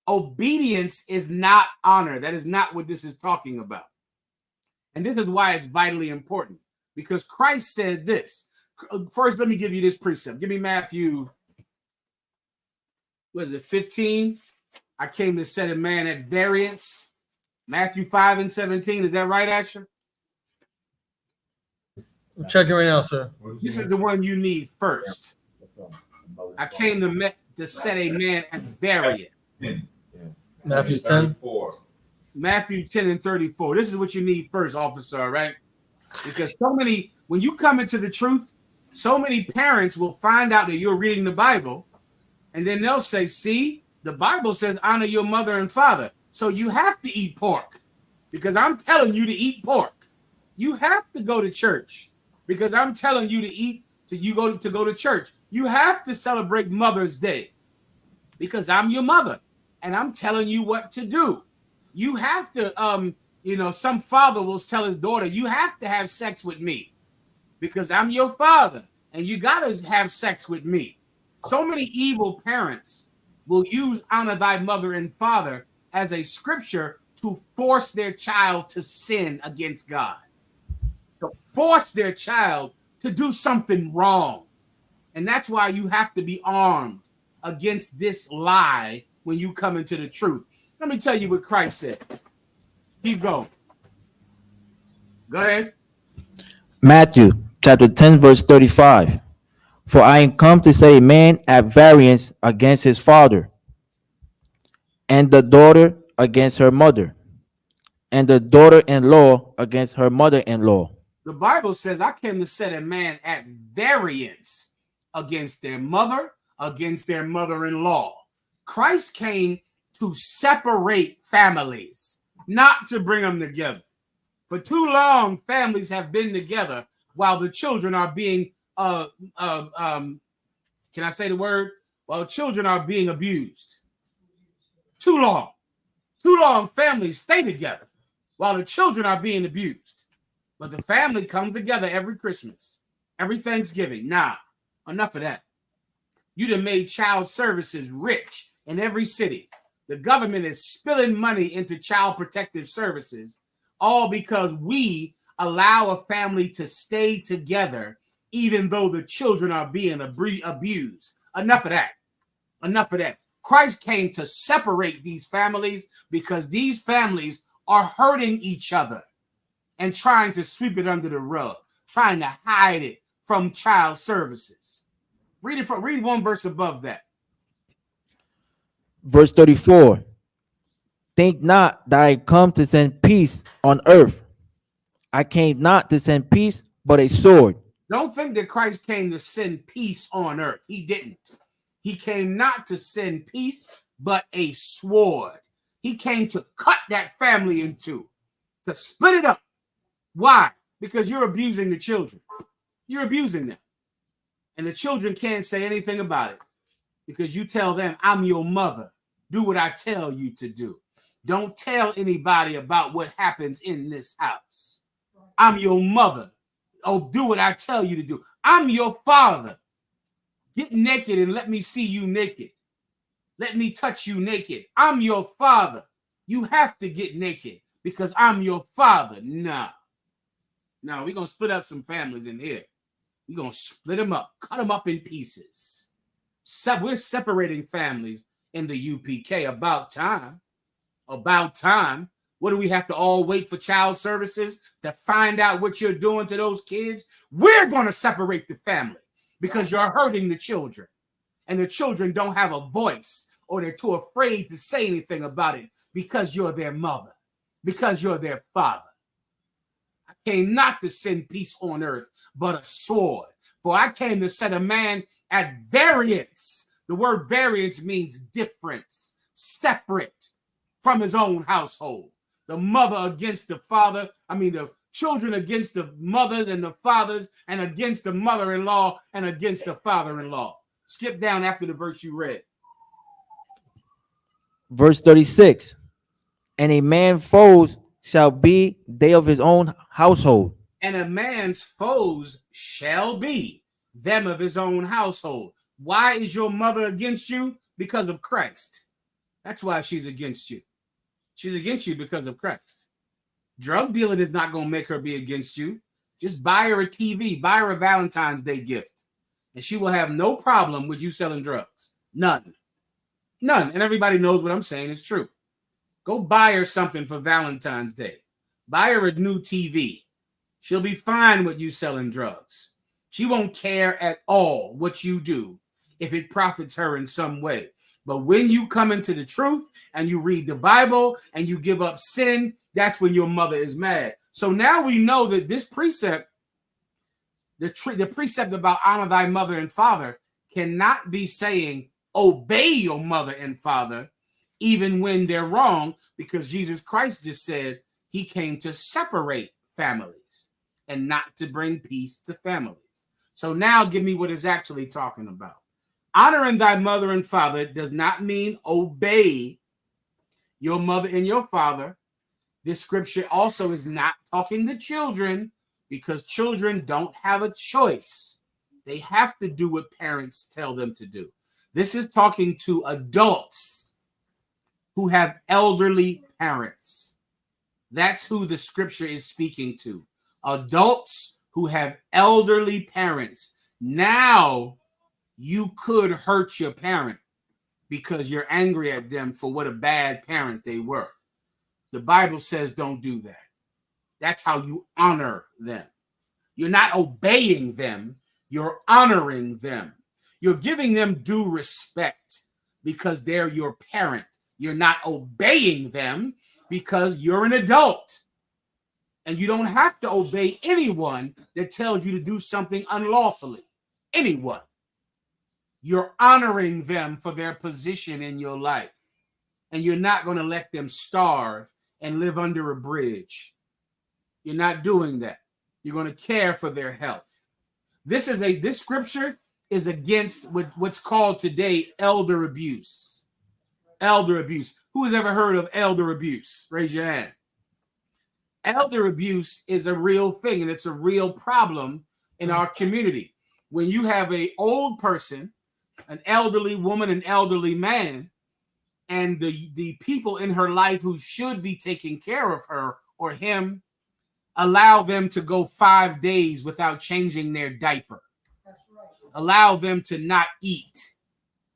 Obedience is not honor. That is not what this is talking about. And this is why it's vitally important, because Christ said this. First, let me give you this precept. Give me Matthew what is it, 15? I came to set a man at variance. Matthew 5 and 17. Is that right, Asher? I'm checking right now, sir. This is the one you need first. I came to set a man at variance. Matthew 10. Matthew 10 and 34. This is what you need first, officer, all right? Because when you come into the truth, so many parents will find out that you're reading the Bible, and then they'll say, see, the Bible says honor your mother and father. So you have to eat pork because I'm telling you to eat pork. You have to go to church because I'm telling you to go to church. You have to celebrate Mother's Day because I'm your mother and I'm telling you what to do. You have to, some father will tell his daughter, you have to have sex with me because I'm your father and you got to have sex with me. So many evil parents will use honor thy mother and father as a scripture to force their child to sin against God, to force their child to do something wrong. And that's why you have to be armed against this lie when you come into the truth. Let me tell you what Christ said. Keep going. Go ahead. Matthew chapter 10, verse 35. For I am come to set a man at variance against his father, and the daughter against her mother, and the daughter-in-law against her mother-in-law. The Bible says I came to set a man at variance against their mother, against their mother-in-law. Christ came to separate families, not to bring them together. For too long, families have been together while the children are being, can I say the word? While children are being abused. Too long families stay together while the children are being abused. But the family comes together every Christmas, every Thanksgiving. Now, enough of that. You done made child services rich in every city. The government is spilling money into child protective services, all because we allow a family to stay together even though the children are being abused. Enough of that. Enough of that. Christ came to separate these families because these families are hurting each other and trying to sweep it under the rug, trying to hide it from child services. Read one verse above that. Verse 34. Think not that I come to send peace on earth. I came not to send peace, but a sword. Don't think that Christ came to send peace on earth. He didn't. He came not to send peace, but a sword. He came to cut that family in two, to split it up. Why? Because you're abusing the children. You're abusing them. And the children can't say anything about it because you tell them, I'm your mother. Do what I tell you to do. Don't tell anybody about what happens in this house. I'm your mother. Oh, do what I tell you to do. I'm your father. Get naked and let me see you naked. Let me touch you naked. I'm your father. You have to get naked because I'm your father. No, we're going to split up some families in here. We're going to split them up, cut them up in pieces. We're separating families in the UPK. About time. About time. What do we have to all wait for child services to find out what you're doing to those kids? We're going to separate the family because you're hurting the children. And the children don't have a voice or they're too afraid to say anything about it because you're their mother, because you're their father. I came not to send peace on earth, but a sword. For I came to set a man at variance. The word variance means difference, separate from his own household. The mother against the father. The children against the mothers and the fathers, and against the mother-in-law and against the father-in-law. Skip down after the verse you read. Verse 36. And a man's foes shall be they of his own household. And a man's foes shall be them of his own household. Why is your mother against you? Because of Christ. That's why she's against you. She's against you because of Christ. Drug dealing is not going to make her be against you. Just buy her a TV, buy her a Valentine's Day gift, and she will have no problem with you selling drugs. None. None. And everybody knows what I'm saying is true. Go buy her something for Valentine's Day. Buy her a new TV. She'll be fine with you selling drugs. She won't care at all what you do if it profits her in some way. But when you come into the truth and you read the Bible and you give up sin, that's when your mother is mad. So now we know that this precept, the precept about honor thy mother and father, cannot be saying obey your mother and father even when they're wrong, because Jesus Christ just said he came to separate families and not to bring peace to families. So now give me what it's actually talking about. Honoring thy mother and father does not mean obey your mother and your father. This scripture also is not talking to children, because children don't have a choice. They have to do what parents tell them to do. This is talking to adults who have elderly parents. That's who the scripture is speaking to. Adults who have elderly parents. Now you could hurt your parent because you're angry at them for what a bad parent they were. The Bible says don't do that. That's how you honor them. You're not obeying them, you're honoring them. You're giving them due respect because they're your parent. You're not obeying them because you're an adult. And you don't have to obey anyone that tells you to do something unlawfully. Anyone. You're honoring them for their position in your life. And you're not going to let them starve and live under a bridge. You're not doing that. You're going to care for their health. This scripture is against what's called today elder abuse. Elder abuse. Who has ever heard of elder abuse? Raise your hand. Elder abuse is a real thing, and it's a real problem in our community. When you have an old person, an elderly woman, an elderly man, and the people in her life who should be taking care of her or him allow them to go 5 days without changing their diaper. Allow them to not eat.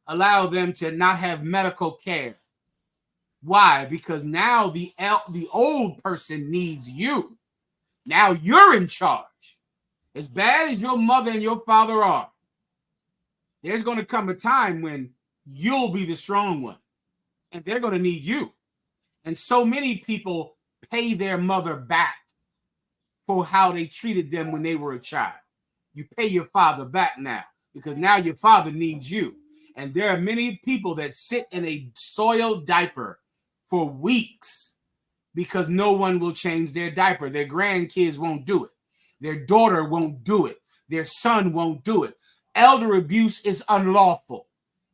Allow them to not have medical care. Why? Because now the old person needs you. Now you're in charge. As bad as your mother and your father are, there's going to come a time when you'll be the strong one, and they're going to need you. And so many people pay their mother back for how they treated them when they were a child. You pay your father back now because now your father needs you. And there are many people that sit in a soiled diaper for weeks because no one will change their diaper. Their grandkids won't do it. Their daughter won't do it. Their son won't do it. Elder abuse is unlawful.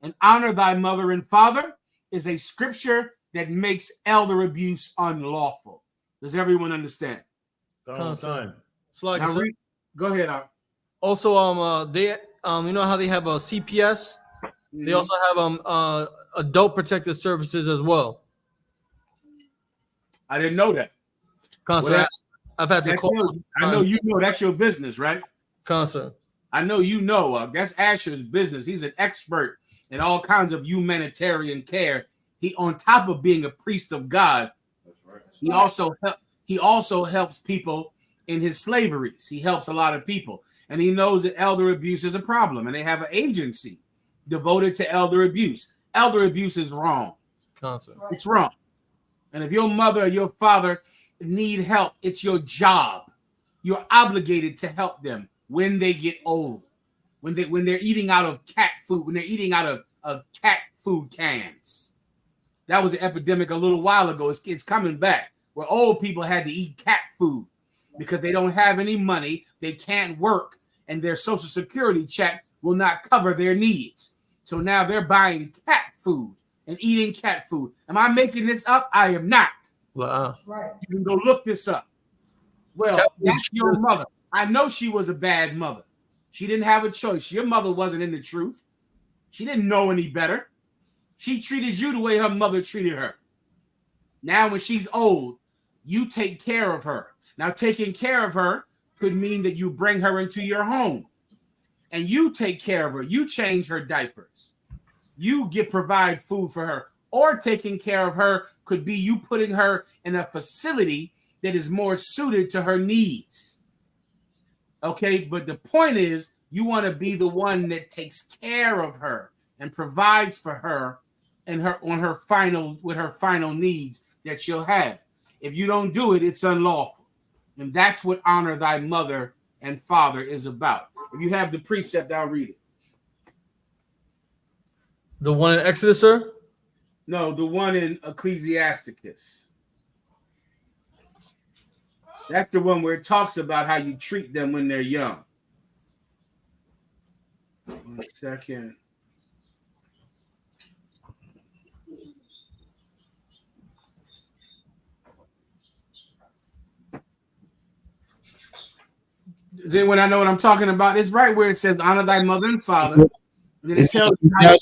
And honor thy mother and father is a scripture that makes elder abuse unlawful. Does everyone understand? Time. Go ahead. Also, they you know how they have a CPS? They also have adult protective services as well. I didn't know that. Well, I've had to call. I know you know that's your business, right? Concert. I know you know. That's Asher's business. He's an expert in all kinds of humanitarian care. He, on top of being a priest of God, he also helps people in his slaveries. He helps a lot of people, and he knows that elder abuse is a problem, and they have an agency devoted to elder abuse. Elder abuse is wrong. Concert. It's wrong. And if your mother or your father need help, it's your job. You're obligated to help them when they get old, when they're eating out of cat food, when they're eating out of cat food cans. That was an epidemic a little while ago. It's coming back, where old people had to eat cat food because they don't have any money, they can't work, and their Social Security check will not cover their needs. So now they're buying cat food and eating cat food. Am I making this up? I am not. Wow. You can go look this up. Well, that's your mother. I know she was a bad mother. She didn't have a choice. Your mother wasn't in the truth. She didn't know any better. She treated you the way her mother treated her. Now, when she's old, you take care of her. Now, taking care of her could mean that you bring her into your home and you take care of her. You change her diapers. You provide food for her, or taking care of her could be you putting her in a facility that is more suited to her needs. Okay, but the point is you want to be the one that takes care of her and provides for her and her final needs that she'll have. If you don't do it, it's unlawful. And that's what honor thy mother and father is about. If you have the precept, I'll read it. The one in Exodus, sir? No, the one in Ecclesiasticus. That's the one where it talks about how you treat them when they're young. 1 second. Does anyone know what I'm talking about? It's right where it says, honor thy mother and father. And then it tells you how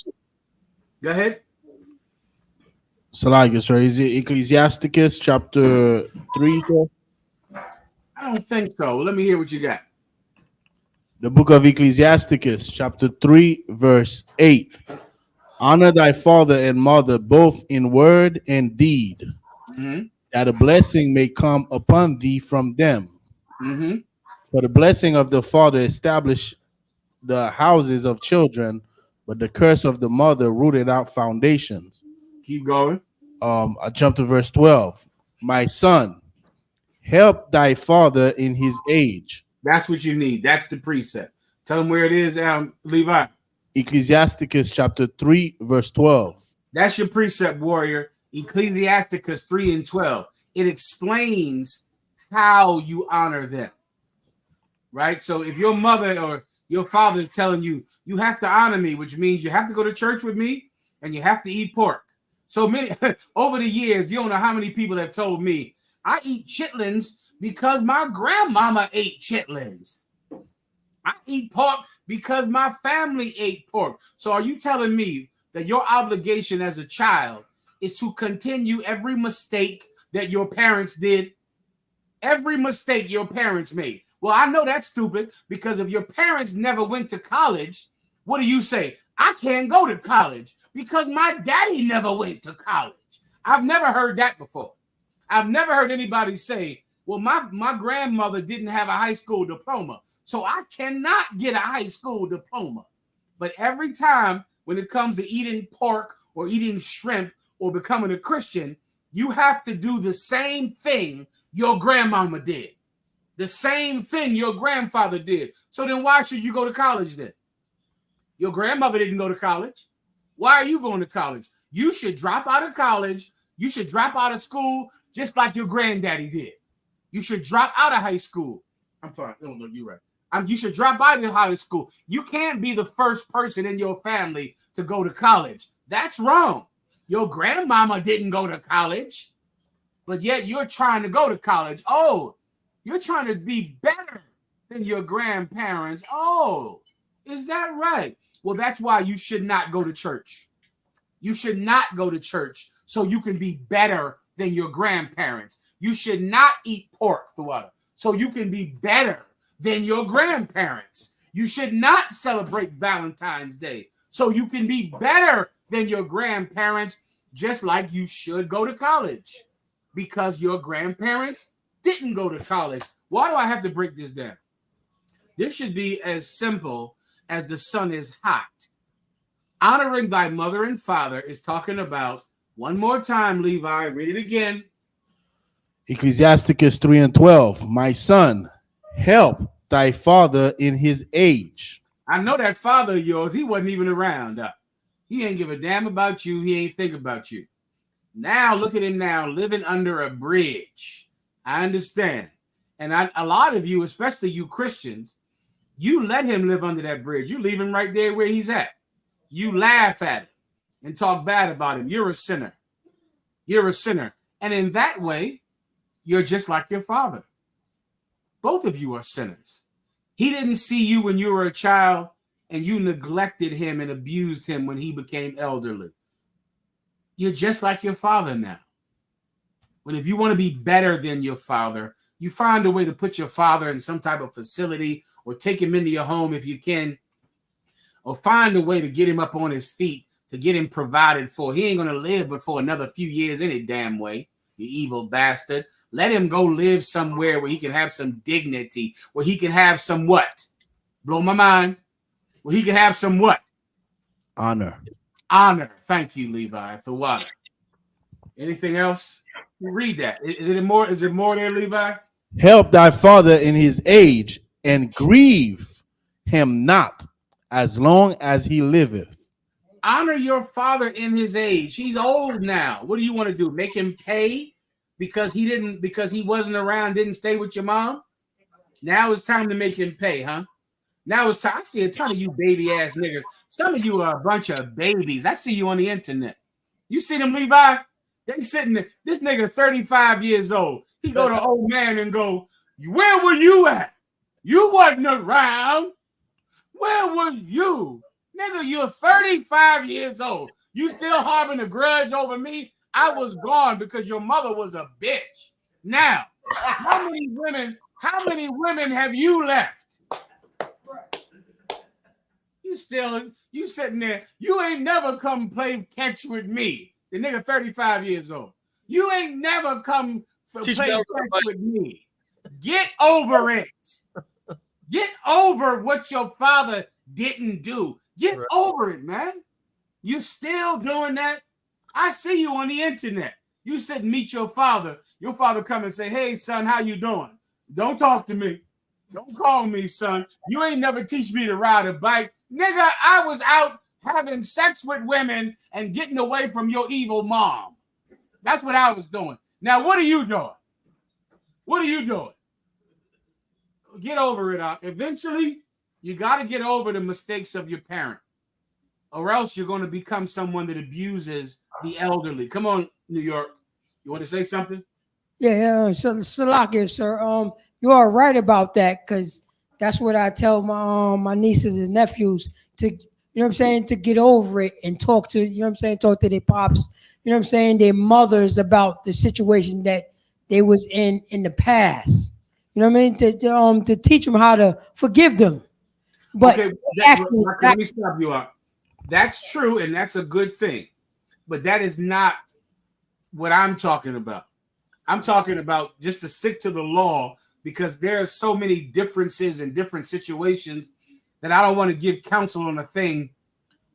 go ahead. Salakia, sir. Is it Ecclesiasticus chapter 3, sir? I don't think so. Let me hear what you got. The book of Ecclesiasticus, chapter 3, verse 8. Honor thy father and mother both in word and deed, that a blessing may come upon thee from them. For the blessing of the father establish the houses of children, but the curse of the mother rooted out foundations. Keep going. I jump to verse 12. My son, help thy father in his age. That's what you need. That's the precept. Tell him where it is, Levi. Ecclesiasticus chapter 3, verse 12. That's your precept, warrior. Ecclesiasticus 3 and 12. It explains how you honor them. Right? So if your mother or your father is telling you, you have to honor me, which means you have to go to church with me and you have to eat pork. So many over the years, you don't know how many people have told me, I eat chitlins because my grandmama ate chitlins. I eat pork because my family ate pork. So are you telling me that your obligation as a child is to continue every mistake that your parents did? Every mistake your parents made. Well, I know that's stupid because if your parents never went to college, what do you say? I can't go to college because my daddy never went to college. I've never heard that before. I've never heard anybody say, well, my grandmother didn't have a high school diploma, so I cannot get a high school diploma. But every time when it comes to eating pork or eating shrimp or becoming a Christian, you have to do the same thing your grandmama did. The same thing your grandfather did. So then why should you go to college then? Your grandmother didn't go to college. Why are you going to college? You should drop out of college. You should drop out of school just like your granddaddy did. You should drop out of high school. I'm sorry. No, you're right. You should drop out of high school. You can't be the first person in your family to go to college. That's wrong. Your grandmama didn't go to college, but yet you're trying to go to college. Oh, you're trying to be better than your grandparents. Oh, is that right? Well, that's why you should not go to church. You should not go to church so you can be better than your grandparents. You should not eat pork throughout it so you can be better than your grandparents. You should not celebrate Valentine's Day so you can be better than your grandparents, just like you should go to college because your grandparents didn't go to college. Why do I have to break this down? This should be as simple as the sun is hot. Honoring thy mother and father is talking about, one more time, Levi, read it again. Ecclesiasticus 3 and 12. My son, help thy father in his age. I know that father of yours, he wasn't even around. He ain't give a damn about you. He ain't think about you. Now, look at him now, living under a bridge. I understand. And a lot of you, especially you Christians, you let him live under that bridge. You leave him right there where he's at. You laugh at him and talk bad about him. You're a sinner. You're a sinner. And in that way, you're just like your father. Both of you are sinners. He didn't see you when you were a child and you neglected him and abused him when he became elderly. You're just like your father now. But if you want to be better than your father, you find a way to put your father in some type of facility or take him into your home if you can, or find a way to get him up on his feet to get him provided for. He ain't gonna live but for another few years any damn way, you evil bastard. Let him go live somewhere where he can have some dignity, where he can have some what? Blow my mind. Where he can have some what? Honor. Honor. Thank you, Levi, for what? Anything else? Read that. Is it more? Is it more there, Levi? Help thy father in his age, and grieve him not as long as he liveth. Honor your father in his age. He's old now. What do you want to do? Make him pay because he wasn't around, didn't stay with your mom? Now it's time to make him pay, huh? Now it's time. I see a ton of you baby ass niggas. Some of you are a bunch of babies. I see you on the internet. You see them, Levi? They sitting there. This nigga 35 years old. He go to old man and go, where were you at? You wasn't around. Where were you? Nigga, you're 35 years old. You still harboring a grudge over me? I was gone because your mother was a bitch. Now, how many women have you left? You sitting there, you ain't never come play catch with me. The nigga 35 years old. You ain't never come play catch with me. Get over it. Get over what your father didn't do. Get over it, man. You still doing that? I see you on the internet. You said meet your father. Your father come and say, hey, son, how you doing? Don't talk to me. Don't call me, son. You ain't never teach me to ride a bike. Nigga, I was out having sex with women and getting away from your evil mom. That's what I was doing. Now, what are you doing? What are you doing? Get over it. Eventually, you got to get over the mistakes of your parent, or else you're going to become someone that abuses the elderly. Come on, New York. You want to say something? Yeah, so Salakia, sir. You are right about that, because that's what I tell my nieces and nephews to, you know what I'm saying, to get over it and talk to, you know what I'm saying, talk to their pops, you know what I'm saying, their mothers about the situation that they was in the past. You know what I mean? To teach them how to forgive them. But okay, let me stop you up. That's true, and that's a good thing. But that is not what I'm talking about. I'm talking about just to stick to the law, because there are so many differences in different situations that I don't want to give counsel on a thing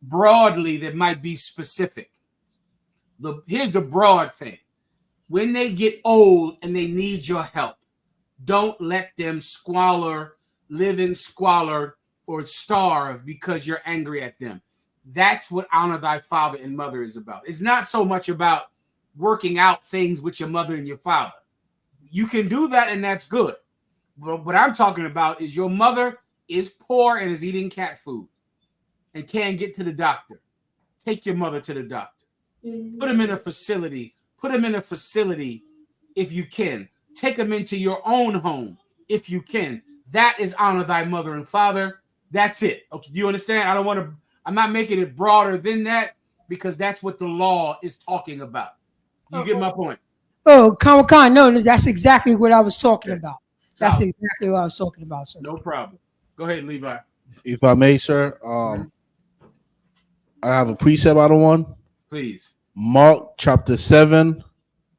broadly that might be specific. Here's the broad thing. When they get old and they need your help, don't let them squalor, live in squalor, or starve because you're angry at them. That's what honor thy father and mother is about. It's not so much about working out things with your mother and your father. You can do that, and that's good. But what I'm talking about is your mother is poor and is eating cat food and can't get to the doctor. Take your mother to the doctor. Put them in a facility. Put them in a facility if you can. Take them into your own home if you can. That is honor thy mother and father. That's it. Okay, do you understand? I'm not making it broader than that, because that's what the law is talking about. You get my point? Oh, Khan, no, that's exactly what I was talking about. That's exactly what I was talking about, sir. No problem. Go ahead, Levi. If I may, sir, I have a precept out of one. Please. Mark chapter 7,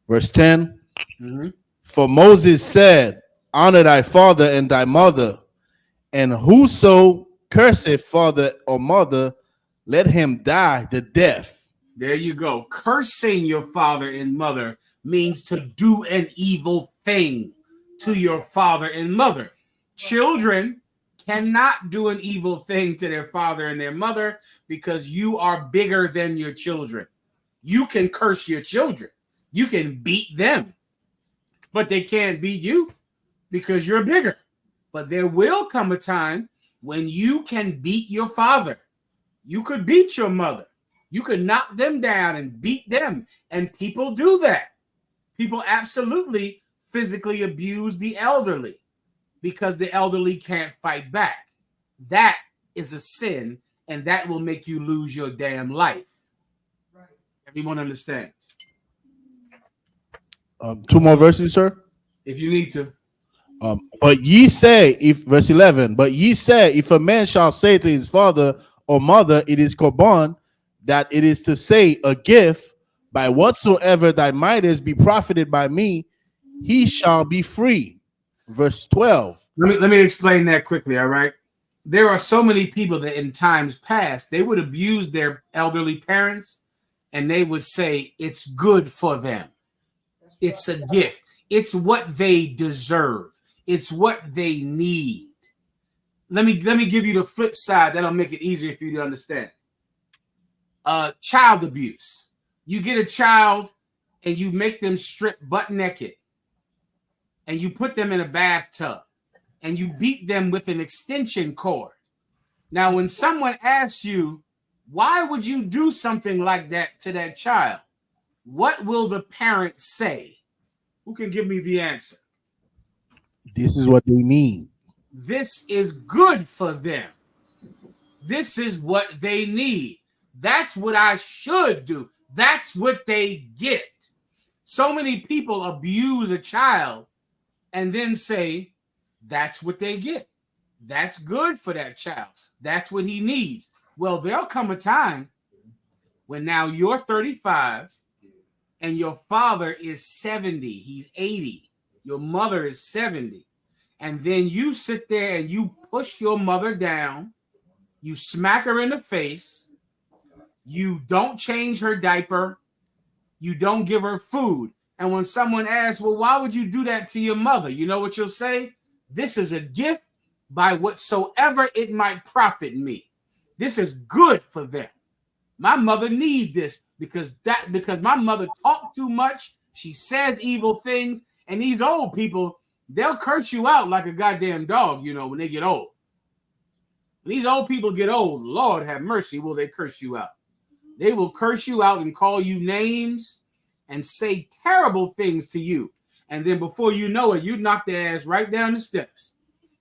verse 10. Mm-hmm. For Moses said, honor thy father and thy mother, and whoso curseth father or mother, let him die the death. There you go. Cursing your father and mother means to do an evil thing to your father and mother. Children cannot do an evil thing to their father and their mother because you are bigger than your children. You can curse your children. You can beat them, but they can't beat you because you're bigger. But there will come a time when you can beat your father. You could beat your mother. You could knock them down and beat them. And people do that. People absolutely physically abuse the elderly because the elderly can't fight back. That is a sin, and that will make you lose your damn life. Right. Everyone understands? 2 more verses, sir. If you need to. But ye say, if verse 11, but ye say, if a man shall say to his father or mother, it is korban, that it is to say a gift, by whatsoever thy might is be profited by me, he shall be free. Verse 12. Let me explain that quickly, all right? There are so many people that in times past, they would abuse their elderly parents and they would say it's good for them. It's a gift. It's what they deserve. It's what they need. Let me give you the flip side. That'll make it easier for you to understand. Child abuse. You get a child and you make them strip butt naked and you put them in a bathtub and you beat them with an extension cord. Now, when someone asks you, why would you do something like that to that child? What will the parent say? Who can give me the answer? This is what they need. This is good for them. This is what they need. That's what I should do. That's what they get. So many people abuse a child and then say, that's what they get. That's good for that child. That's what he needs. Well, there'll come a time when now you're 35 and your father is 70. He's 80. Your mother is 70. And then you sit there and you push your mother down. You smack her in the face. You don't change her diaper. You don't give her food. And when someone asks, well, why would you do that to your mother? You know what you'll say? This is a gift by whatsoever it might profit me. This is good for them. My mother needs this because my mother talked too much. She says evil things. And these old people, they'll curse you out like a goddamn dog, you know, when they get old. When these old people get old, Lord have mercy, will they curse you out? They will curse you out and call you names and say terrible things to you. And then before you know it, you knock their ass right down the steps.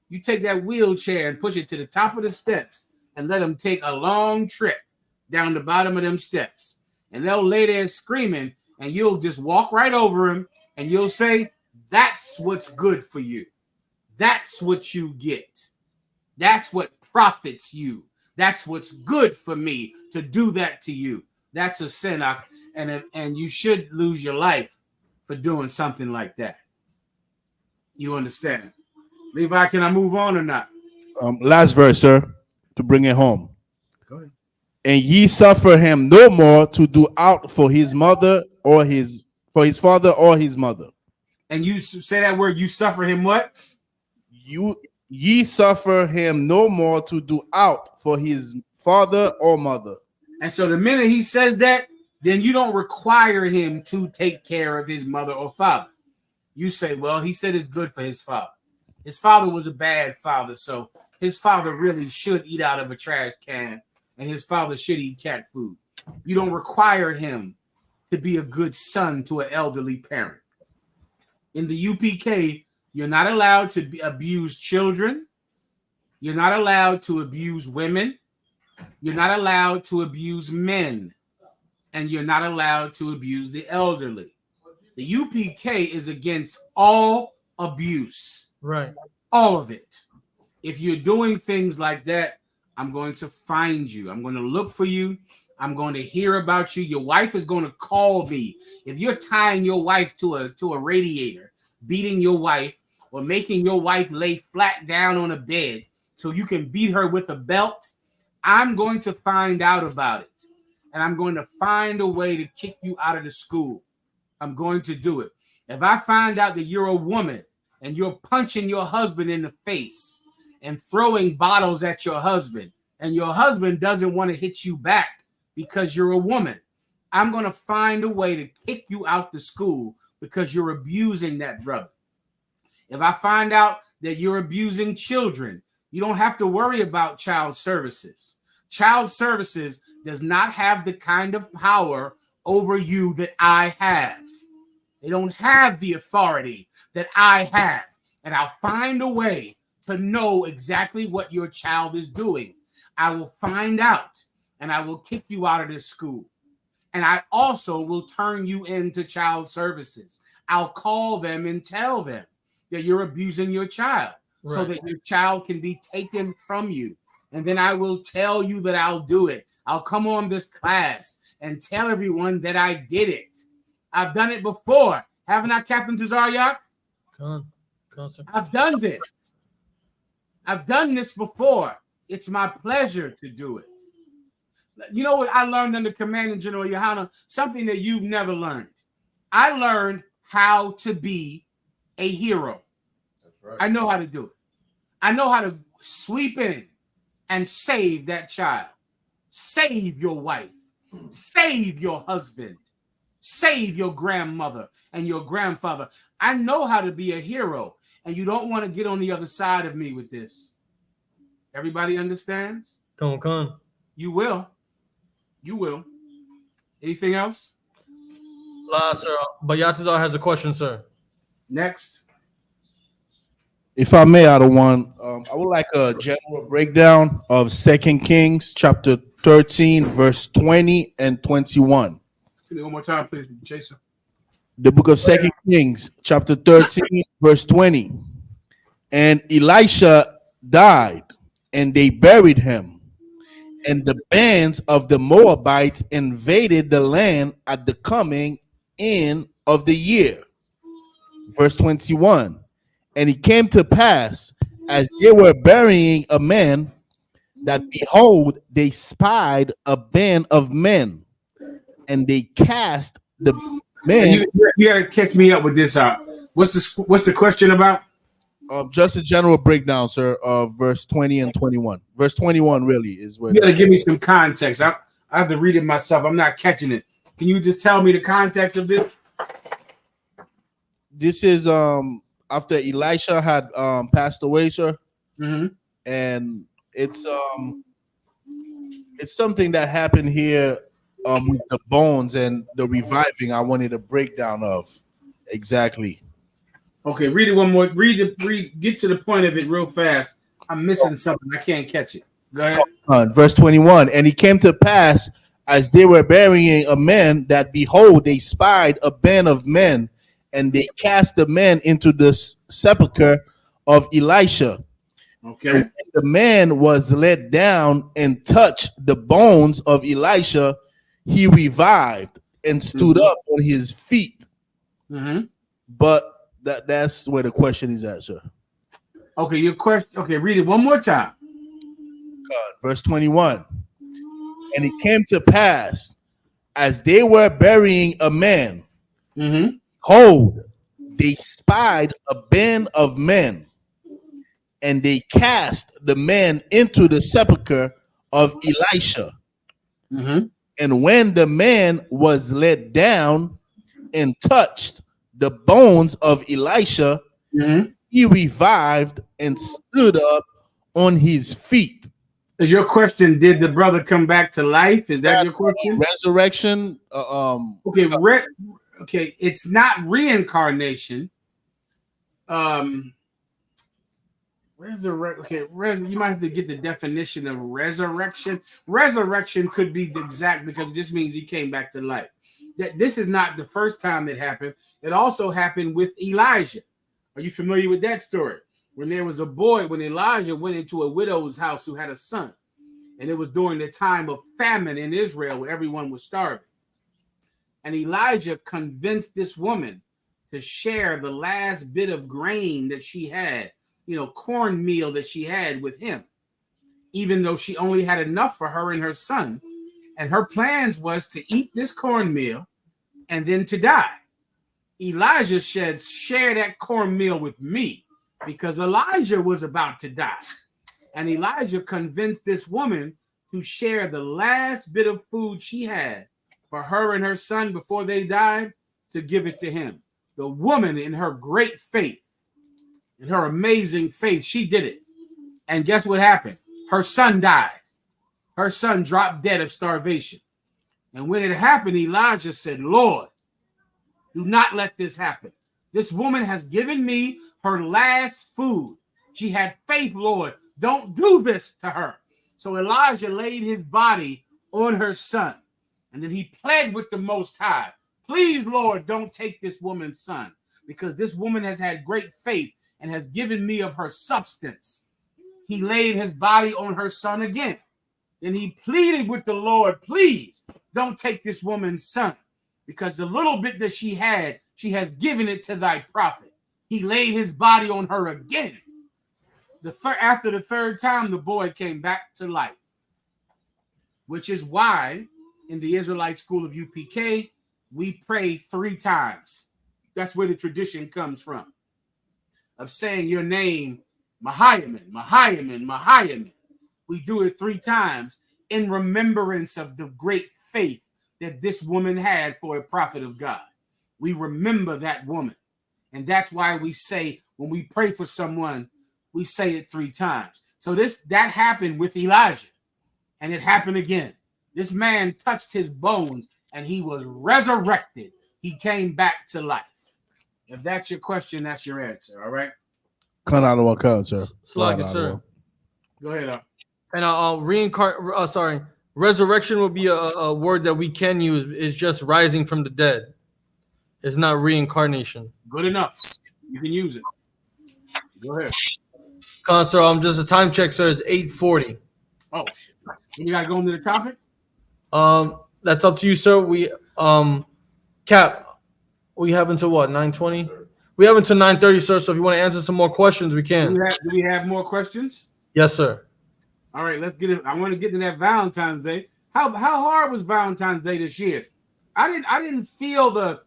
You take that wheelchair and push it to the top of the steps and let them take a long trip down the bottom of them steps. And they'll lay there screaming and you'll just walk right over them and you'll say, that's what's good for you. That's what you get. That's what profits you. That's what's good for me to do that to you. That's a sin, and you should lose your life for doing something like that. You understand? Levi, can I move on or not? Last verse, sir, to bring it home. Go ahead. And ye suffer him no more to do out for his mother or his father or his mother. And you say that word, you suffer him what? Ye suffer him no more to do out for his father or mother. And so the minute he says that, then you don't require him to take care of his mother or father. You say, well, he said it's good for his father. His father was a bad father, so his father really should eat out of a trash can, and his father should eat cat food. You don't require him to be a good son to an elderly parent. In the UPK, you're not allowed to abuse children. You're not allowed to abuse women. You're not allowed to abuse men. And you're not allowed to abuse the elderly. The UPK is against all abuse. Right. All of it. If you're doing things like that, I'm going to find you. I'm going to look for you. I'm going to hear about you. Your wife is going to call me. If you're tying your wife to a radiator, beating your wife, or making your wife lay flat down on a bed so you can beat her with a belt, I'm going to find out about it. And I'm going to find a way to kick you out of the school. I'm going to do it. If I find out that you're a woman and you're punching your husband in the face and throwing bottles at your husband, and your husband doesn't want to hit you back because you're a woman, I'm going to find a way to kick you out the school because you're abusing that brother. If I find out that you're abusing children, you don't have to worry about child services. Child services does not have the kind of power over you that I have. They don't have the authority that I have. And I'll find a way to know exactly what your child is doing. I will find out and I will kick you out of this school. And I also will turn you into child services. I'll call them and tell them that you're abusing your child so that your child can be taken from you. And then I will tell you that I'll do it. I'll come on this class and tell everyone that I did it. I've done it before. Haven't I, Captain Tazaryak? I've done this. I've done this before. It's my pleasure to do it. You know what I learned under Commanding General Yohana? Something that you've never learned. I learned how to be a hero. That's right. I know how to do it. I know how to sweep in and save that child. Save your wife. Save your husband. Save your grandmother and your grandfather. I know how to be a hero, and you don't want to get on the other side of me with this. Everybody understands? Come on. You will. You will. Anything else? Sir. Bayatazar has a question, sir. Next. If I may, I would like a general breakdown of 2 Kings chapter 13, verse 20 and 21. Say it one more time, please, Jason. The book of 2 Kings chapter 13, verse 20. And Elisha died, and they buried him. And the bands of the Moabites invaded the land at the coming in of the year. Verse 21. And it came to pass, as they were burying a man, that behold, they spied a band of men, and they cast the men. You gotta catch me up with this. What's the question about? Just a general breakdown, sir, of verse 20 and 21. Verse 21 really is where you gotta give me some context. I have to read it myself. I'm not catching it. Can you just tell me the context of this? This is after Elisha had passed away, sir. Mm-hmm. And it's something that happened here with the bones and the reviving. I wanted a breakdown of exactly. Okay, read it one more. Get to the point of it real fast. I'm missing something. I can't catch it. Go ahead. Verse 21. And it came to pass, as they were burying a man, that behold, they spied a band of men, and they cast the men into the sepulchre of Elisha. Okay. And when the man was let down and touched the bones of Elisha, he revived and stood up on his feet. Mm-hmm. But that's where the question is at, sir. Okay, your question. Okay, read it one more time. Verse 21. And it came to pass, as they were burying a man, behold, they spied a band of men, and they cast the man into the sepulchre of Elisha. And when the man was let down and touched the bones of Elisha, he revived and stood up on his feet. Is your question, did the brother come back to life? Is that your question? Resurrection. Okay, okay, it's not reincarnation. You might have to get the definition of resurrection. Resurrection could be exact because it just means he came back to life. This is not the first time it happened. It also happened with Elijah. Are you familiar with that story? When there was a boy, when Elijah went into a widow's house who had a son, and it was during the time of famine in Israel where everyone was starving. And Elijah convinced this woman to share the last bit of grain that she had, cornmeal that she had with him, even though she only had enough for her and her son. And her plans was to eat this cornmeal and then to die. Elijah said, share that cornmeal with me, because Elijah was about to die. And Elijah convinced this woman to share the last bit of food she had for her and her son before they died, to give it to him. The woman, in her great faith, in her amazing faith, she did it. And guess what happened? Her son died. Her son dropped dead of starvation. And when it happened, Elijah said, Lord, do not let this happen. This woman has given me her last food. She had faith, Lord. Don't do this to her. So Elijah laid his body on her son. And then he pled with the Most High. Please, Lord, don't take this woman's son, because this woman has had great faith and has given me of her substance. He laid his body on her son again. And he pleaded with the Lord, please don't take this woman's son, because the little bit that she has given it to thy prophet. He laid his body on her again. After the third time, the boy came back to life, which is why in the Israelite school of UPK, we pray 3 times. That's where the tradition comes from, of saying your name, Mahayaman, Mahayaman, Mahayaman. We do it 3 times in remembrance of the great faith that this woman had for a prophet of God. We remember that woman. And that's why we say, when we pray for someone, we say it 3 times. So that happened with Elijah, and it happened again. This man touched his bones, and he was resurrected. He came back to life. If that's your question, that's your answer. All right. Cut out of what count, sir? Slug it, sir. Go ahead. And resurrection would be a word that we can use. Is just rising from the dead. It's not reincarnation. Good enough. You can use it. Go ahead. Sir, just a time check, sir. It's 8:40. Oh shit! You gotta go into the topic. That's up to you, sir. We Cap. We have until what? 9:20. We have until 9:30, sir. So if you want to answer some more questions, we can. Do we have more questions? Yes, sir. All right, let's get it. I want to get to that Valentine's Day. How hard was Valentine's Day this year? I didn't feel the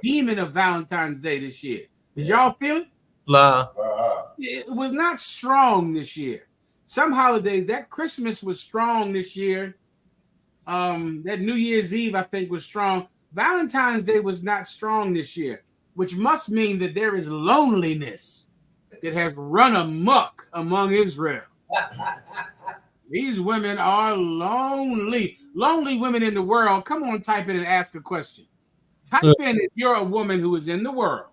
demon of Valentine's Day this year. Did y'all feel it? La. It was not strong this year. Some holidays, that Christmas was strong this year. That New Year's Eve, I think, was strong. Valentine's Day was not strong this year, which must mean that there is loneliness that has run amok among Israel. These women are lonely. Lonely women in the world. Come on, type in and ask a question. Type in if you're a woman who is in the world,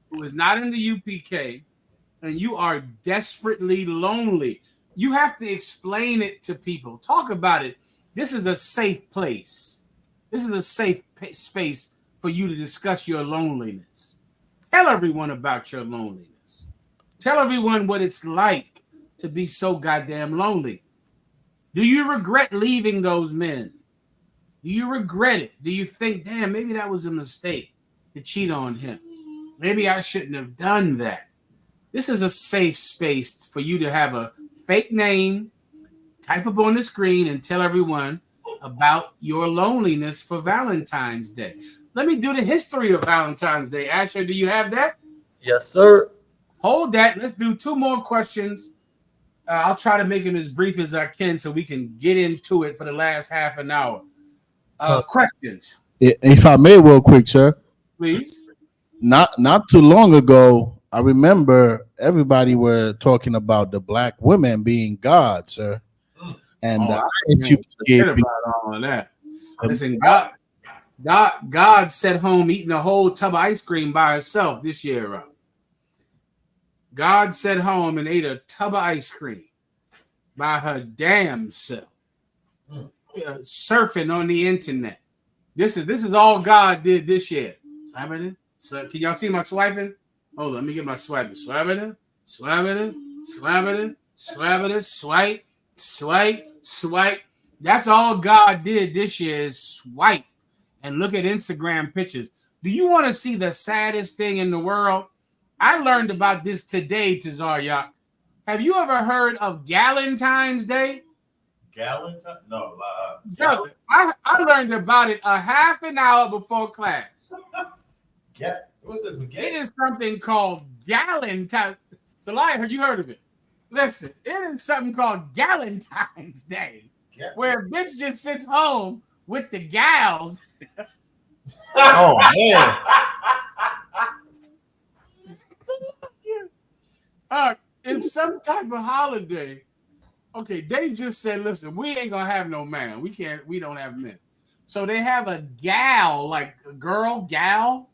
who is not in the UPK, and you are desperately lonely. You have to explain it to people. Talk about it. This is a safe place. This is a safe space for you to discuss your loneliness. Tell everyone about your loneliness. Tell everyone what it's like to be so goddamn lonely. Do you regret leaving those men? Do you regret it? Do you think, damn, maybe that was a mistake to cheat on him? Maybe I shouldn't have done that. This is a safe space for you to have a fake name, type up on the screen, and tell everyone about your loneliness for Valentine's Day. Let me do the history of Valentine's Day. Asher, do you have that? Yes, sir. Hold that. Let's do 2 more questions. I'll try to make them as brief as I can so we can get into it for the last half an hour. Questions? If I may, real quick, sir. Please. Not too long ago, I remember everybody were talking about the black women being God, sir. And you forget about all of that. Listen, God sat home eating a whole tub of ice cream by herself this year. God sat home and ate a tub of ice cream by her damn self, surfing on the internet. This is all God did this year. So can y'all see my swiping? Hold on, let me get my swiping. Swipe, swipe. That's all God did this year is swipe and look at Instagram pictures. Do you want to see the saddest thing in the world? I learned about this today, Tazaryak. Have you ever heard of Valentine's Day? Galentine? No. No, I learned about it a half an hour before class. It is something called Valentine. The liar, have you heard of it? Listen, it is something called Valentine's Day, where a bitch just sits home with the gals. Oh, man. It's some type of holiday. Okay, they just said, listen, we ain't gonna have no man. We don't have men. So they have a gal, like a girl, gals,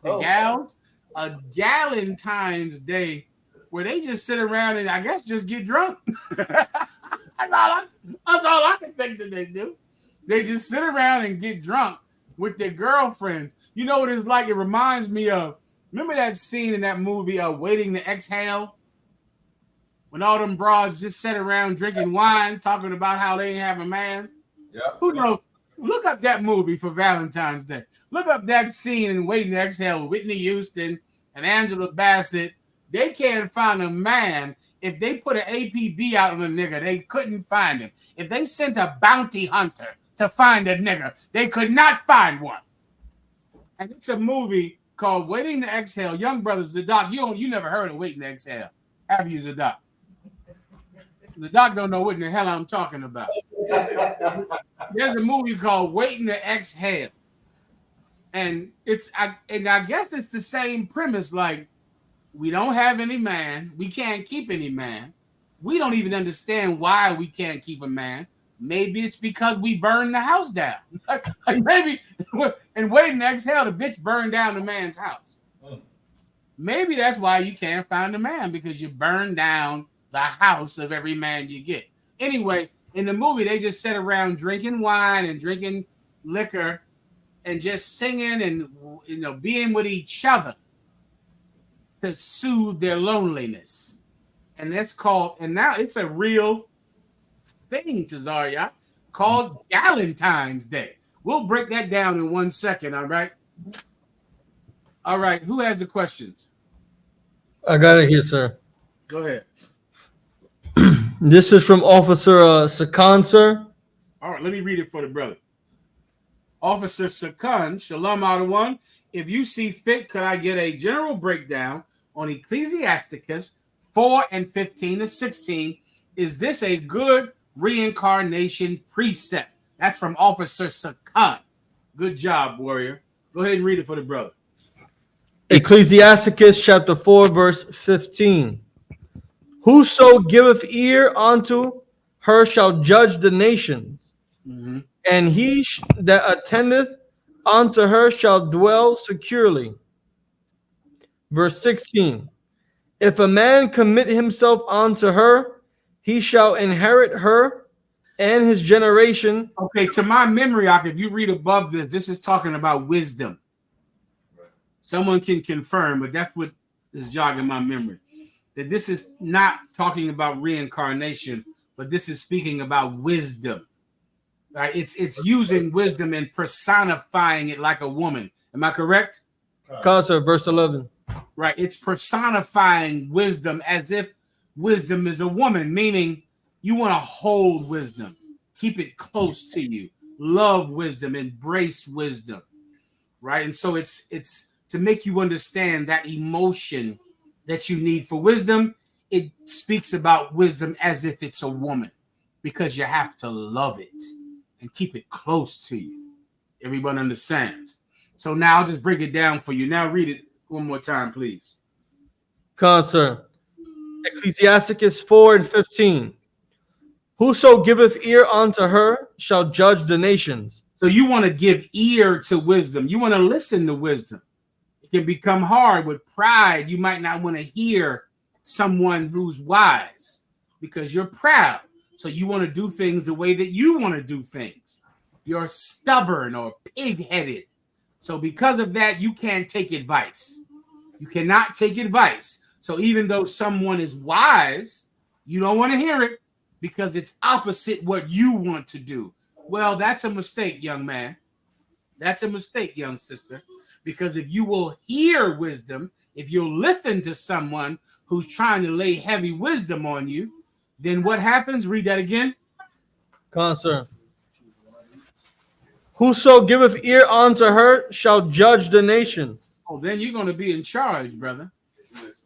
a Valentine's Day where they just sit around and I guess just get drunk. That's all I can think that they do. They just sit around and get drunk with their girlfriends. You know what it's like? It reminds me of, remember that scene in that movie, Waiting to Exhale? when all them broads just sat around drinking wine, talking about how they ain't have a man. Yeah. Who knows? Look up that movie for Valentine's Day. Look up that scene in Waiting to Exhale with Whitney Houston and Angela Bassett. They can't find a man. If they put an APB out on a nigga, they couldn't find him. If they sent a bounty hunter to find a nigga, they could not find one. And it's a movie called Waiting to Exhale. Young brothers, Zadok, you never heard of Waiting to Exhale, have you, Zadok? Zadok don't know what in the hell I'm talking about. There's a movie called Waiting to Exhale, and I guess it's the same premise. Like, we don't have any man, we can't keep any man. We don't even understand why we can't keep a man. Maybe it's because we burned the house down. Like maybe, and Waiting to Exhale, the bitch burned down the man's house. Maybe that's why you can't find a man, because you burned down the house of every man you get. Anyway, in the movie, they just sat around drinking wine and drinking liquor and just singing and being with each other to soothe their loneliness. And that's called, and now it's a real thing, Tazaria, called Valentines Day. We'll break that down in 1 second, all right? All right, who has the questions? I got it here, sir. Go ahead. This is from Officer Sakan, sir. All right, let me read it for the brother. Officer Sakan, Shalom Adawan. If you see fit, could I get a general breakdown on Ecclesiasticus 4 and 15 to 16? Is this a good reincarnation precept? That's from Officer Sakan. Good job, warrior. Go ahead and read it for the brother. Ecclesiasticus chapter 4, verse 15. Whoso giveth ear unto her shall judge the nations, and he that attendeth unto her shall dwell securely. Verse 16. If a man commit himself unto her, he shall inherit her and his generation. Okay, to my memory, if you read above this, this is talking about wisdom. Someone can confirm, but that's what is jogging my memory. That this is not talking about reincarnation, but this is speaking about wisdom. Right? It's using wisdom and personifying it like a woman. Am I correct? Sir, verse 11. Right. It's personifying wisdom as if wisdom is a woman, meaning you want to hold wisdom, keep it close to you, love wisdom, embrace wisdom. Right. And so it's to make you understand that emotion that you need for wisdom. It speaks about wisdom as if it's a woman, because you have to love it and keep it close to you. Everyone understands. So now I'll just break it down for you. Now read it one more time, please. Sir. Ecclesiasticus 4 and 15. Whoso giveth ear unto her shall judge the nations. So you want to give ear to wisdom. You want to listen to wisdom. It can become hard with pride. You might not want to hear someone who's wise because you're proud. So you want to do things the way that you want to do things. You're stubborn or pig-headed. So because of that, you can't take advice. You cannot take advice. So even though someone is wise, you don't want to hear it because it's opposite what you want to do. Well, that's a mistake, young man. That's a mistake, young sister. Because if you will hear wisdom, if you'll listen to someone who's trying to lay heavy wisdom on you, then what happens? Read that again. Sir. Whoso giveth ear unto her shall judge the nation. Oh, then you're going to be in charge, brother.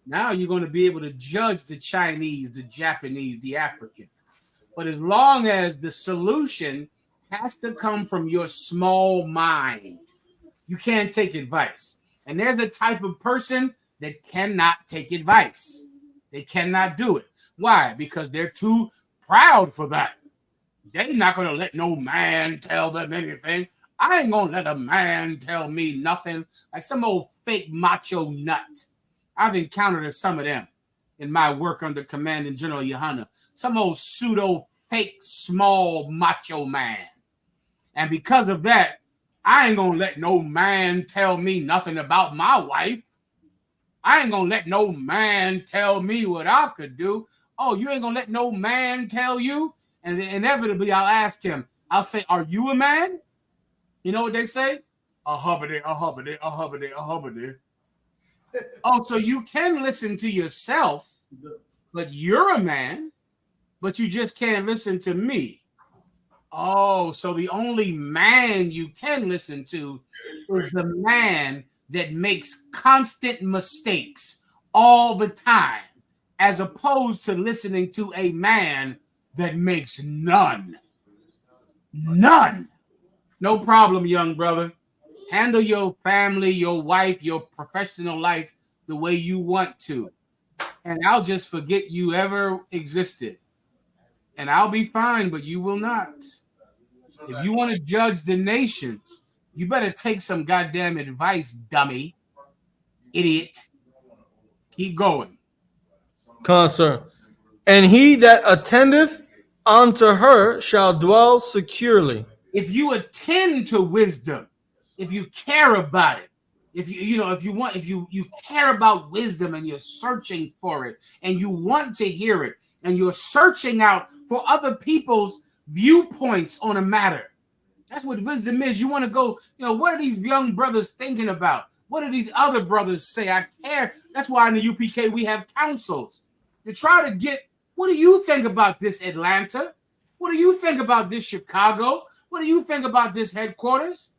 Now you're going to be able to judge the Chinese, the Japanese, the Africans. But as long as the solution has to come from your small mind, you can't take advice. And there's a type of person that cannot take advice. They cannot do it. Why? Because they're too proud for that. They're not going to let no man tell them anything. I ain't going to let a man tell me nothing. Like some old fake macho nut. I've encountered some of them in my work under Commanding General Yohana. Some old pseudo fake small macho man. And because of that, I ain't gonna let no man tell me nothing about my wife. I ain't gonna let no man tell me what I could do. oh, you ain't gonna let no man tell you? And then inevitably I'll ask him, I'll say, are you a man? You know what they say? A hubbity, a hubbity, a hubbity, a hubbity. Oh, so you can listen to yourself, but you're a man, but you just can't listen to me. Oh, so the only man you can listen to is the man that makes constant mistakes all the time, as opposed to listening to a man that makes none. None. No problem, young brother. Handle your family, your wife, your professional life the way you want to. And I'll just forget you ever existed. And I'll be fine, but you will not. If you want to judge the nations, you better take some goddamn advice, dummy. Idiot. Keep going. Concern. And he that attendeth unto her shall dwell securely. If you attend to wisdom, if you care about it, if you care about wisdom and you're searching for it and you want to hear it and you're searching out for other people's viewpoints on a matter. That's what wisdom is. You want to go, what are these young brothers thinking about? What do these other brothers say? I care. That's why in the UPK we have councils to try to get, what do you think about this Atlanta? What do you think about this Chicago? What do you think about this headquarters?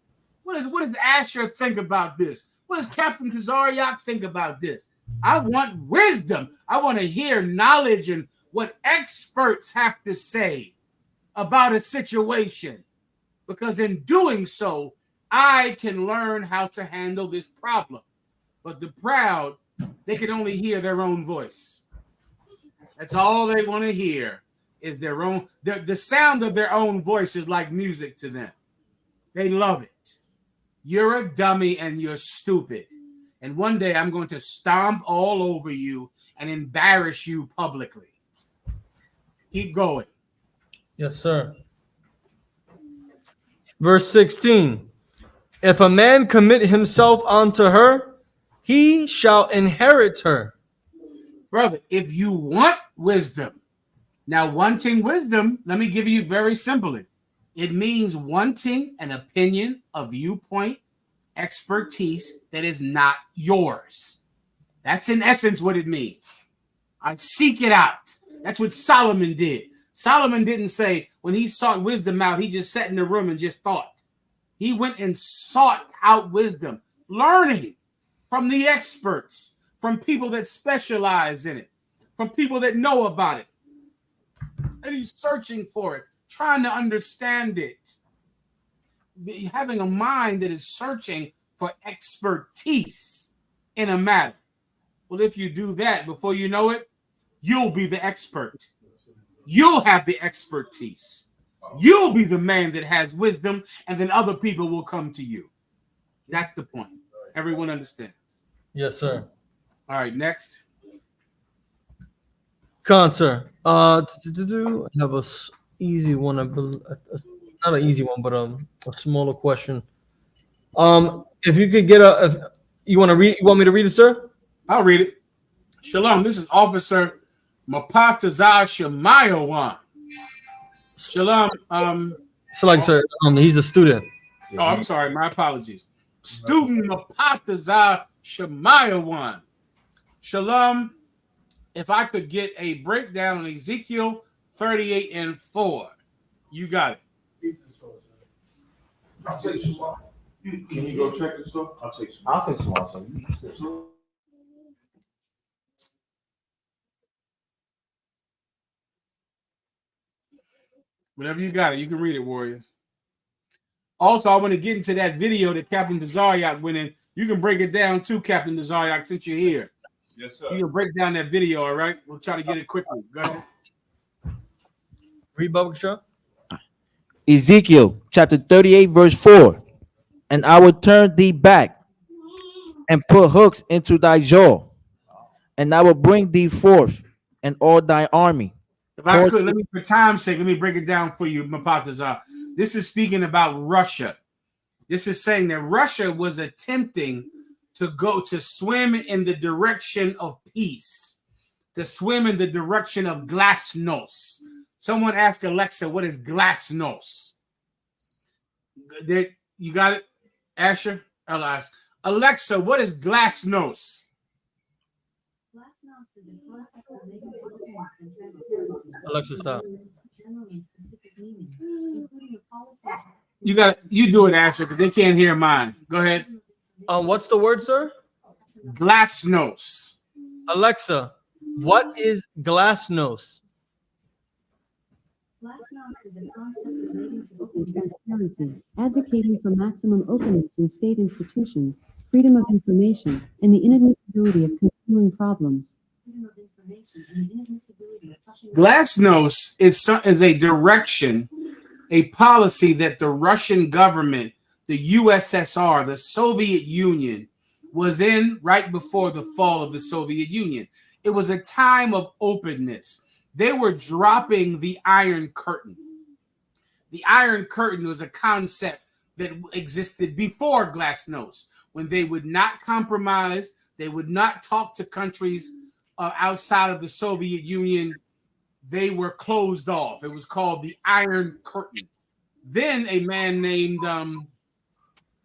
What does Asher think about this? What does Captain Kazariak think about this? I want wisdom. I want to hear knowledge and what experts have to say about a situation. Because in doing so, I can learn how to handle this problem. But the proud, they can only hear their own voice. That's all they want to hear is their own. The sound of their own voice is like music to them. They love it. You're a dummy and you're stupid. And one day I'm going to stomp all over you and embarrass you publicly. Keep going. Yes, sir. Verse 16. If a man commit himself unto her, he shall inherit her. Brother, if you want wisdom, now wanting wisdom, let me give you very simply. It means wanting an opinion, a viewpoint, expertise that is not yours. That's in essence what it means. I seek it out. That's what Solomon did. Solomon didn't say when he sought wisdom out, he just sat in the room and just thought. He went and sought out wisdom, learning from the experts, from people that specialize in it, from people that know about it. And he's searching for it, trying to understand it. Having a mind that is searching for expertise in a matter. Well, if you do that, before you know it, you'll be the expert. You'll have the expertise. You'll be the man that has wisdom, and then other people will come to you. That's the point. Everyone understands. Yes, sir. All right, next. Concert. I have a easy one. Not an easy one, but a smaller question. If you could get you want to read? You want me to read it, sir? I'll read it. Shalom. This is Officer Mapatazar Shemayawan. Shalom. So, like, sir, he's a student. Oh, I'm sorry. My apologies. Student Mapatazar Shemayawan. Shalom. If I could get a breakdown on Ezekiel 38 and 4. You got it. I'll take some more. Can you go check this stuff? I'll take some more. Whenever you got it, you can read it, Warriors. Also, I want to get into that video that Captain Desariak went in. You can break it down too, Captain Desariak, since you're here. Yes, sir. You can break down that video, all right? We'll try to get it quickly. Go ahead. Read Bubba Shaw. Ezekiel chapter 38, verse 4. And I will turn thee back and put hooks into thy jaw, and I will bring thee forth and all thy army. If I could, for time's sake, let me break it down for you, Mapatazar. This is speaking about Russia. This is saying that Russia was attempting to swim in the direction of peace, to swim in the direction of glasnost. Someone ask Alexa, what is glasnost? You got it, Asher? I'll ask. Alexa, what is glasnost? Alexa, stop. You do it, Asher, because they can't hear mine. Go ahead. What's the word, sir? Glasnost. Alexa, what is glasnost? Glasnost is a concept relating to open transparency, advocating for maximum openness in state institutions, freedom of information, and the inadmissibility of concealing problems. Glasnost is a direction, a policy that the Russian government, the USSR, the Soviet Union, was in right before the fall of the Soviet Union. It was a time of openness. They were dropping the Iron Curtain. The Iron Curtain was a concept that existed before Glasnost, when they would not compromise, they would not talk to countries outside of the Soviet Union. They were closed off. It was called the Iron Curtain. Then a man named,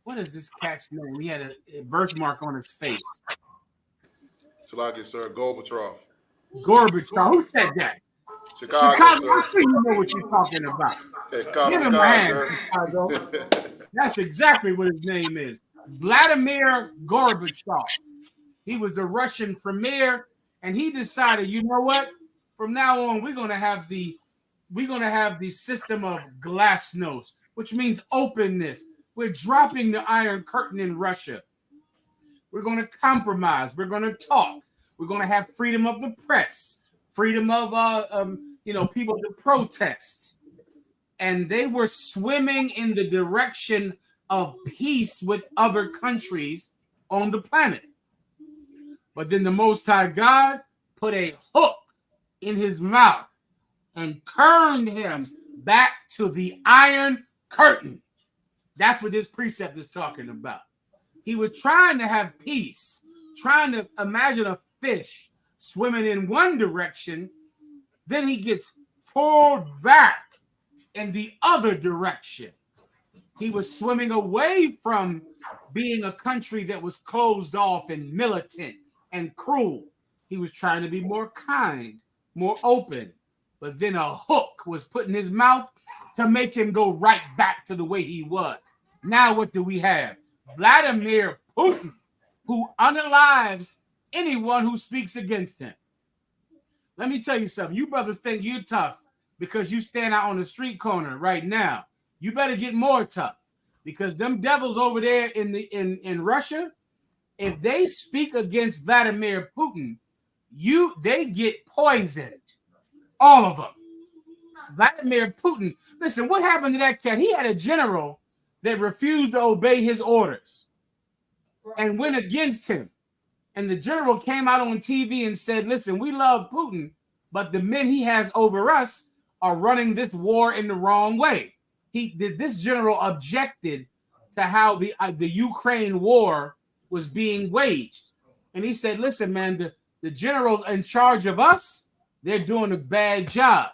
what is this cat's name? He had a birthmark on his face. Salaki, sir, Gorbachev. Gorbachev. Who said that? Chicago, I see you know what you're talking about. Okay, Give him a hand, Chicago. That's exactly what his name is. Vladimir Gorbachev. He was the Russian premier, and he decided, you know what? From now on, we're gonna have the system of glasnost, which means openness. We're dropping the Iron Curtain in Russia. We're going to compromise. We're going to talk. We're going to have freedom of the press, freedom of people to protest. And they were swimming in the direction of peace with other countries on the planet. But then the Most High God put a hook in his mouth and turned him back to the Iron Curtain. That's what this precept is talking about. He was trying to have peace, trying to imagine a fish swimming in one direction. Then he gets pulled back in the other direction. He was swimming away from being a country that was closed off and militant and cruel. He was trying to be more kind, more open. But then a hook was put in his mouth to make him go right back to the way he was. Now what do we have? Vladimir Putin, who unalives anyone who speaks against him. Let me tell you something. You brothers think you're tough because you stand out on the street corner right now. You better get more tough, because them devils over there in Russia, if they speak against Vladimir Putin, they get poisoned. All of them. Vladimir Putin. Listen, what happened to that cat? He had a general that refused to obey his orders and went against him. And the general came out on TV and said, listen, we love Putin, but the men he has over us are running this war in the wrong way. This general objected to how the Ukraine war was being waged. And he said, listen, man, the generals in charge of us, they're doing a bad job.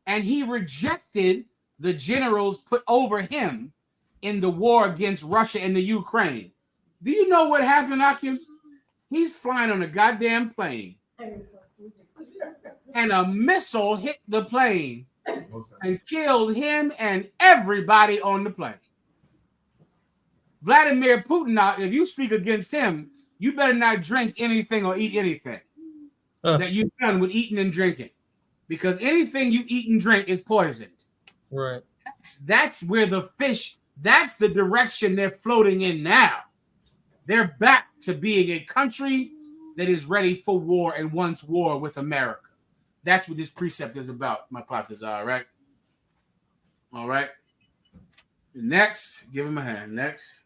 And he rejected the generals put over him in the war against Russia and the Ukraine. Do you know what happened, Akim? He's flying on a goddamn plane, and a missile hit the plane and killed him and everybody on the plane. Vladimir Putin, now, if you speak against him, you better not drink anything or eat anything that you've done with eating and drinking, because anything you eat and drink is poisoned. Right. That's where the fish, that's the direction they're floating in now. They're back to being a country that is ready for war and wants war with America. That's what this precept is about, my partners. All right. All right. Next, give him a hand. Next.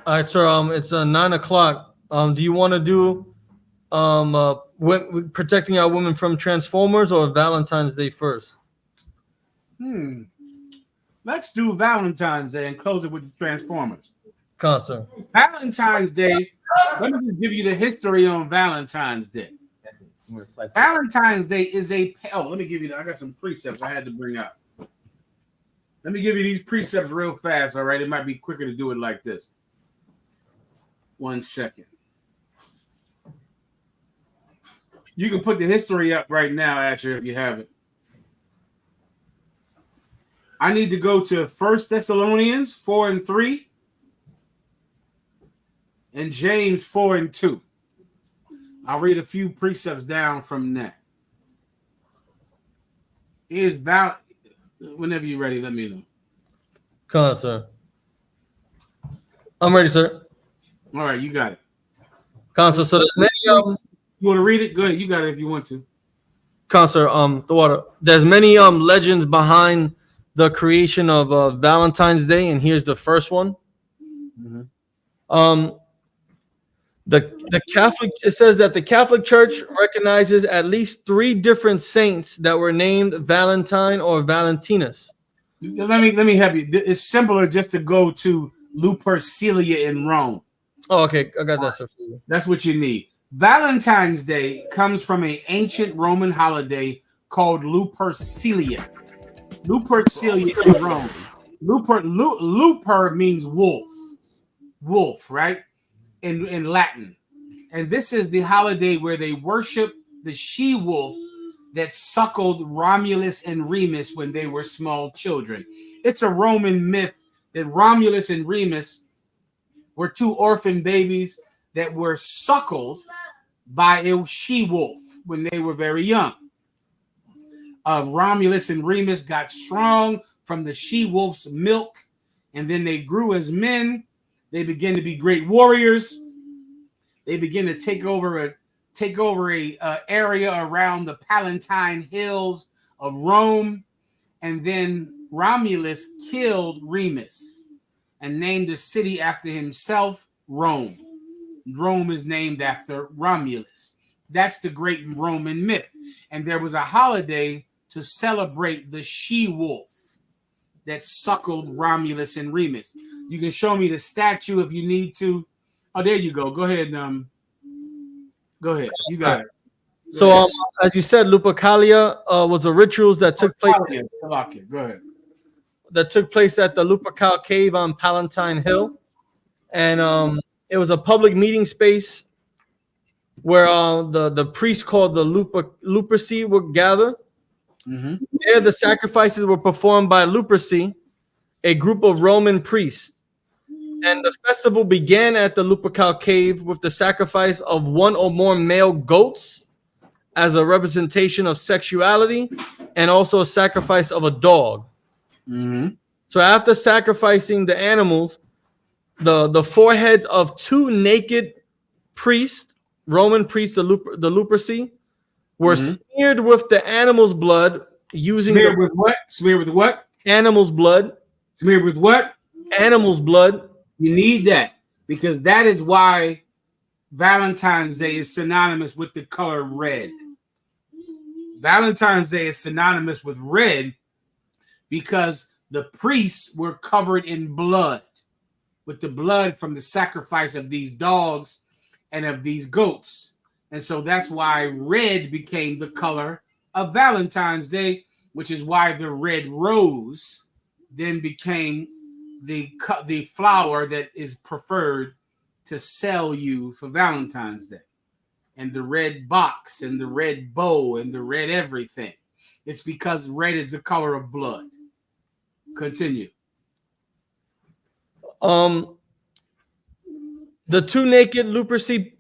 All right, sir. It's 9 o'clock. Do you want to do protecting our women from Transformers or Valentine's Day first? Let's do Valentine's Day and close it with the Transformers. Sir. Valentine's Day. Let me just give you the history on Valentine's Day. Valentine's Day is a. Oh, let me give you. I got some precepts I had to bring up. Let me give you these precepts real fast. All right, it might be quicker to do it like this. 1 second. You can put the history up right now, actually, if you have it. I need to go to 1 Thessalonians 4:3 and James 4:2. I'll read a few precepts down from that. Here's about whenever you're ready, let me know. Come on, sir. I'm ready, sir. All right, you got it. Council, so there's many you want to read it? Go ahead, you got it if you want to. Council, the water. There's many legends behind the creation of Valentine's Day, and here's the first one. The Catholic, it says that the Catholic Church recognizes at least 3 different saints that were named Valentine or Valentinus. Let me help you. It's simpler just to go to Lupercalia in Rome. Oh, okay, I got that, sir. That's what you need. Valentine's Day comes from an ancient Roman holiday called Lupercalia. Lupercalia in Rome. Luper means wolf. Wolf, right? In Latin. And this is the holiday where they worship the she-wolf that suckled Romulus and Remus when they were small children. It's a Roman myth that Romulus and Remus were 2 orphan babies that were suckled by a she-wolf when they were very young. Romulus and Remus got strong from the she-wolf's milk, and then they grew as men. They began to be great warriors. They began to take over a area around the Palatine Hills of Rome, and then Romulus killed Remus and named the city after himself, Rome. Rome is named after Romulus. That's the great Roman myth. And there was a holiday to celebrate the she-wolf that suckled Romulus and Remus. You can show me the statue if you need to. Oh, there you go. Go ahead. Go ahead. You got it. So, as you said, Lupercalia was a rituals that took place. Go ahead. That took place at the Lupercal Cave on Palatine Hill, and it was a public meeting space where the priests called the Luperci would gather. There, the sacrifices were performed by Luperci, a group of Roman priests. And the festival began at the Lupercal Cave with the sacrifice of 1 or more male goats as a representation of sexuality, and also a sacrifice of a dog. So after sacrificing the animals, the foreheads of 2 naked priests, Roman priests, the Luperci, were smeared with the animal's blood using Smeared with what? Smeared with what? Animal's blood. Smeared with what? Animal's blood. You need that because that is why Valentine's Day is synonymous with the color red. Valentine's Day is synonymous with red because the priests were covered in blood, with the blood from the sacrifice of these dogs and of these goats. And so that's why red became the color of Valentine's Day, which is why the red rose then became the flower that is preferred to sell you for Valentine's Day. And the red box and the red bow and the red everything. It's because red is the color of blood. Continue. The 2 naked Luperci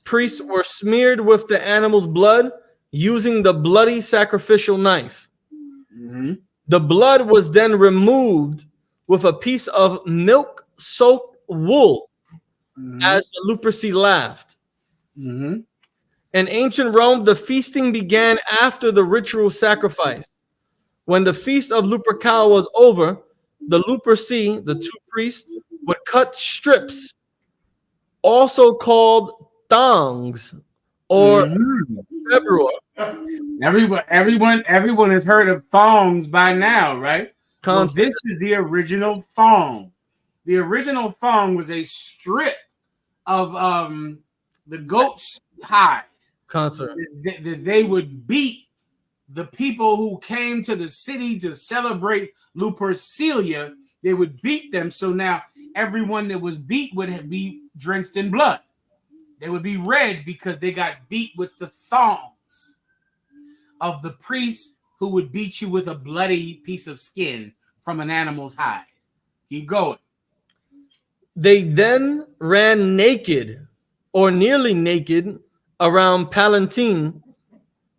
priests were smeared with the animal's blood using the bloody sacrificial knife. The blood was then removed with a piece of milk-soaked wool as the Luperci laughed. In ancient Rome, the feasting began after the ritual sacrifice. When the feast of Lupercal was over, the Luperci, the 2 priests, would cut strips, also called thongs or februar. Everyone has heard of thongs by now, right? Well, this is the original thong. The original thong was a strip of the goat's hide, Concert. That they would beat the people who came to the city to celebrate Lupercalia. They would beat them. So now everyone that was beat would be drenched in blood. They would be red because they got beat with the thongs of the priests who would beat you with a bloody piece of skin from an animal's hide. Keep going. They then ran naked or nearly naked around Palatine,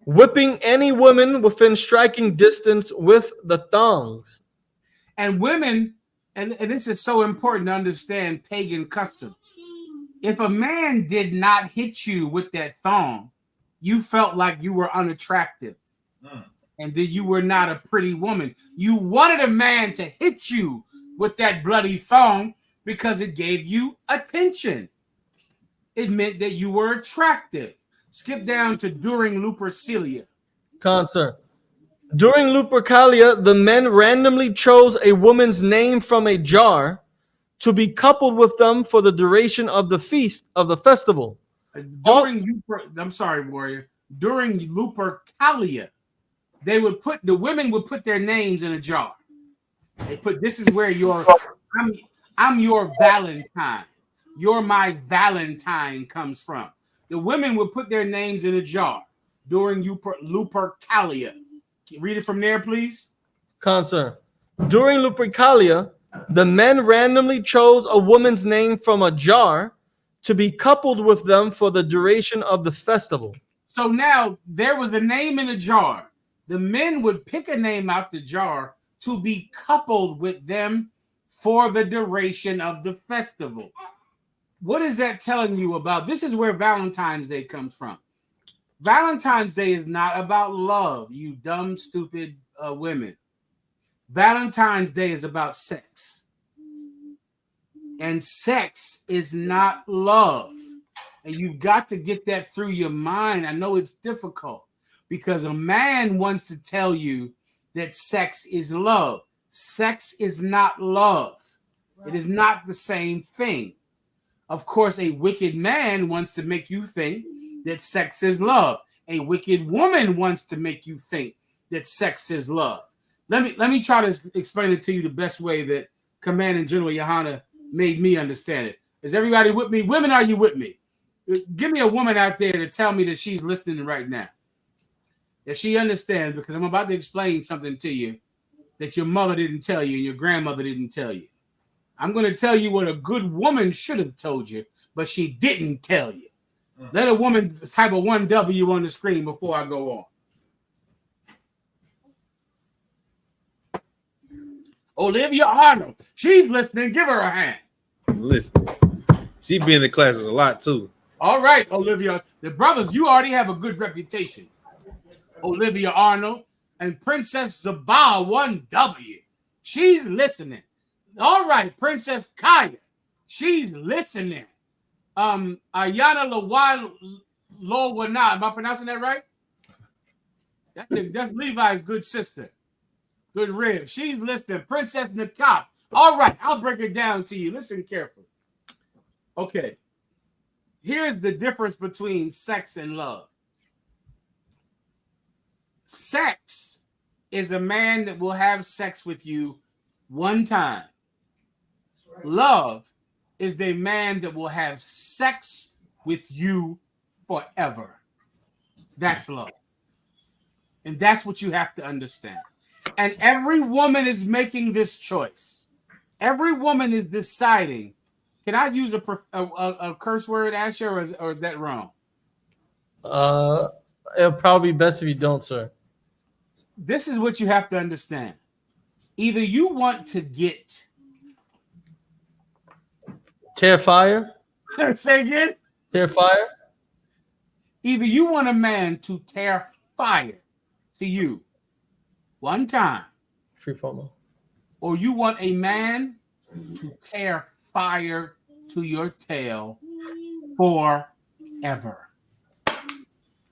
whipping any woman within striking distance with the thongs. And women, and this is so important to understand pagan customs. If a man did not hit you with that thong, you felt like you were unattractive and that you were not a pretty woman. You wanted a man to hit you with that bloody thong because it gave you attention. It meant that you were attractive. Skip down to during Lupercalia. Concert. During Lupercalia, the men randomly chose a woman's name from a jar to be coupled with them for the duration of the feast of the festival. I'm sorry, warrior. During Lupercalia, the women would put their names in a jar. They put, this is where I'm your Valentine. You're my Valentine comes from. The women would put their names in a jar during Lupercalia. Read it from there, please. Concert. During Lupercalia, the men randomly chose a woman's name from a jar to be coupled with them for the duration of the festival. So now there was a name in a jar. The men would pick a name out the jar to be coupled with them for the duration of the festival. What is that telling you about? This is where Valentine's Day comes from. Valentine's Day is not about love, you dumb, stupid women. Valentine's Day is about sex. And sex is not love. And you've got to get that through your mind. I know it's difficult because a man wants to tell you that sex is love. Sex is not love. It is not the same thing. Of course, a wicked man wants to make you think that sex is love. A wicked woman wants to make you think that sex is love. Let me try to explain it to you the best way that Commanding General Yohana made me understand it. Is everybody with me? Women, are you with me? Give me a woman out there to tell me that she's listening right now. That she understands, because I'm about to explain something to you that your mother didn't tell you and your grandmother didn't tell you. I'm going to tell you what a good woman should have told you, but she didn't tell you. Let a woman type a 1W on the screen before I go on. Olivia Arnold. She's listening. Give her a hand. Listen. She be in the classes a lot too. All right, Olivia. The brothers, you already have a good reputation. Olivia Arnold and Princess Zabal 1W. She's listening. All right, Princess Kaya. She's listening. Ayana Lowana. Am I pronouncing that right? That's Levi's good sister. Good rib. She's listening. Princess Nakaf. All right, I'll break it down to you. Listen carefully. Okay. Here's the difference between sex and love. Sex is a man that will have sex with you one time. Love is the man that will have sex with you forever. That's love. And that's what you have to understand. And every woman is making this choice. Every woman is deciding. Can I use a curse word, Asher, or is that wrong? It'll probably be best if you don't, sir. This is what you have to understand. Either you want to get tear fire. Say again. Tear fire. Either you want a man to tear fire to you one time, free promo, or you want a man to tear fire to your tail forever.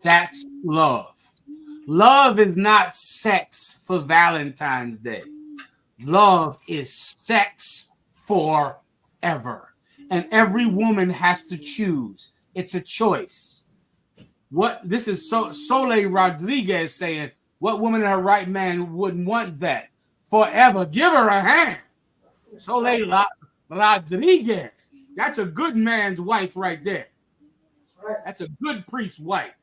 That's love. Love is not sex for Valentine's Day. Love is sex forever. And every woman has to choose. It's a choice. What this is Soleil Rodriguez saying, what woman in her right man wouldn't want that forever? Give her a hand. Soleil Rodriguez. That's a good man's wife right there. That's a good priest's wife.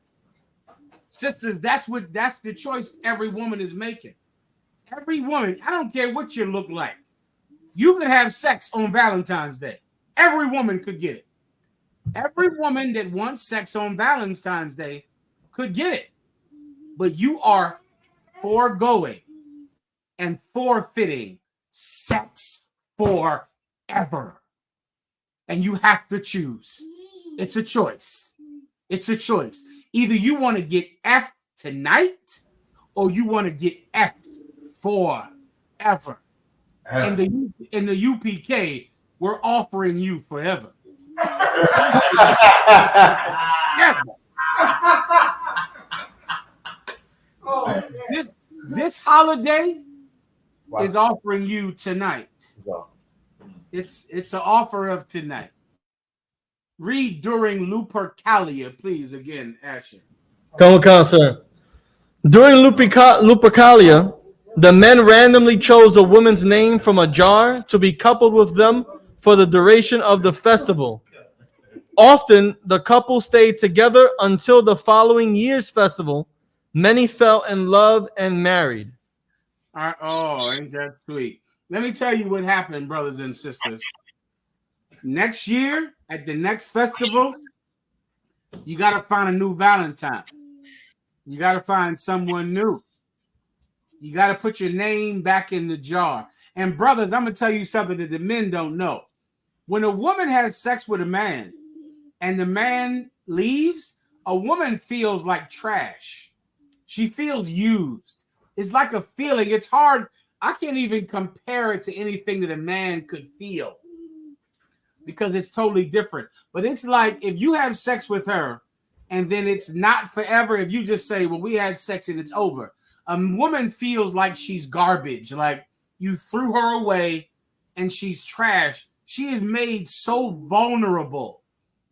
Sisters, that's the choice every woman is making. Every woman, I don't care what you look like. You could have sex on Valentine's Day. Every woman could get it. Every woman that wants sex on Valentine's Day could get it. But you are foregoing and forfeiting sex forever. And you have to choose. It's a choice. It's a choice. Either you want to get F tonight or you want to get F forever. In the UPK, we're offering you forever. This holiday is offering you tonight. It's an offer of tonight. Read during Lupercalia, please, again, Asher. Come on, sir. During Lupercalia, the men randomly chose a woman's name from a jar to be coupled with them for the duration of the festival. Often, the couple stayed together until the following year's festival. Many fell in love and married. Oh, ain't that sweet? Let me tell you what happened, brothers and sisters. Next year, at the next festival, you got to find a new Valentine. You got to find someone new. You got to put your name back in the jar. And brothers, I'm going to tell you something that the men don't know. When a woman has sex with a man and the man leaves, a woman feels like trash. She feels used. It's like a feeling. It's hard. I can't even compare it to anything that a man could feel because it's totally different. But it's like if you have sex with her and then it's not forever, if you just say, well, we had sex and it's over, a woman feels like she's garbage, like you threw her away and she's trash. She is made so vulnerable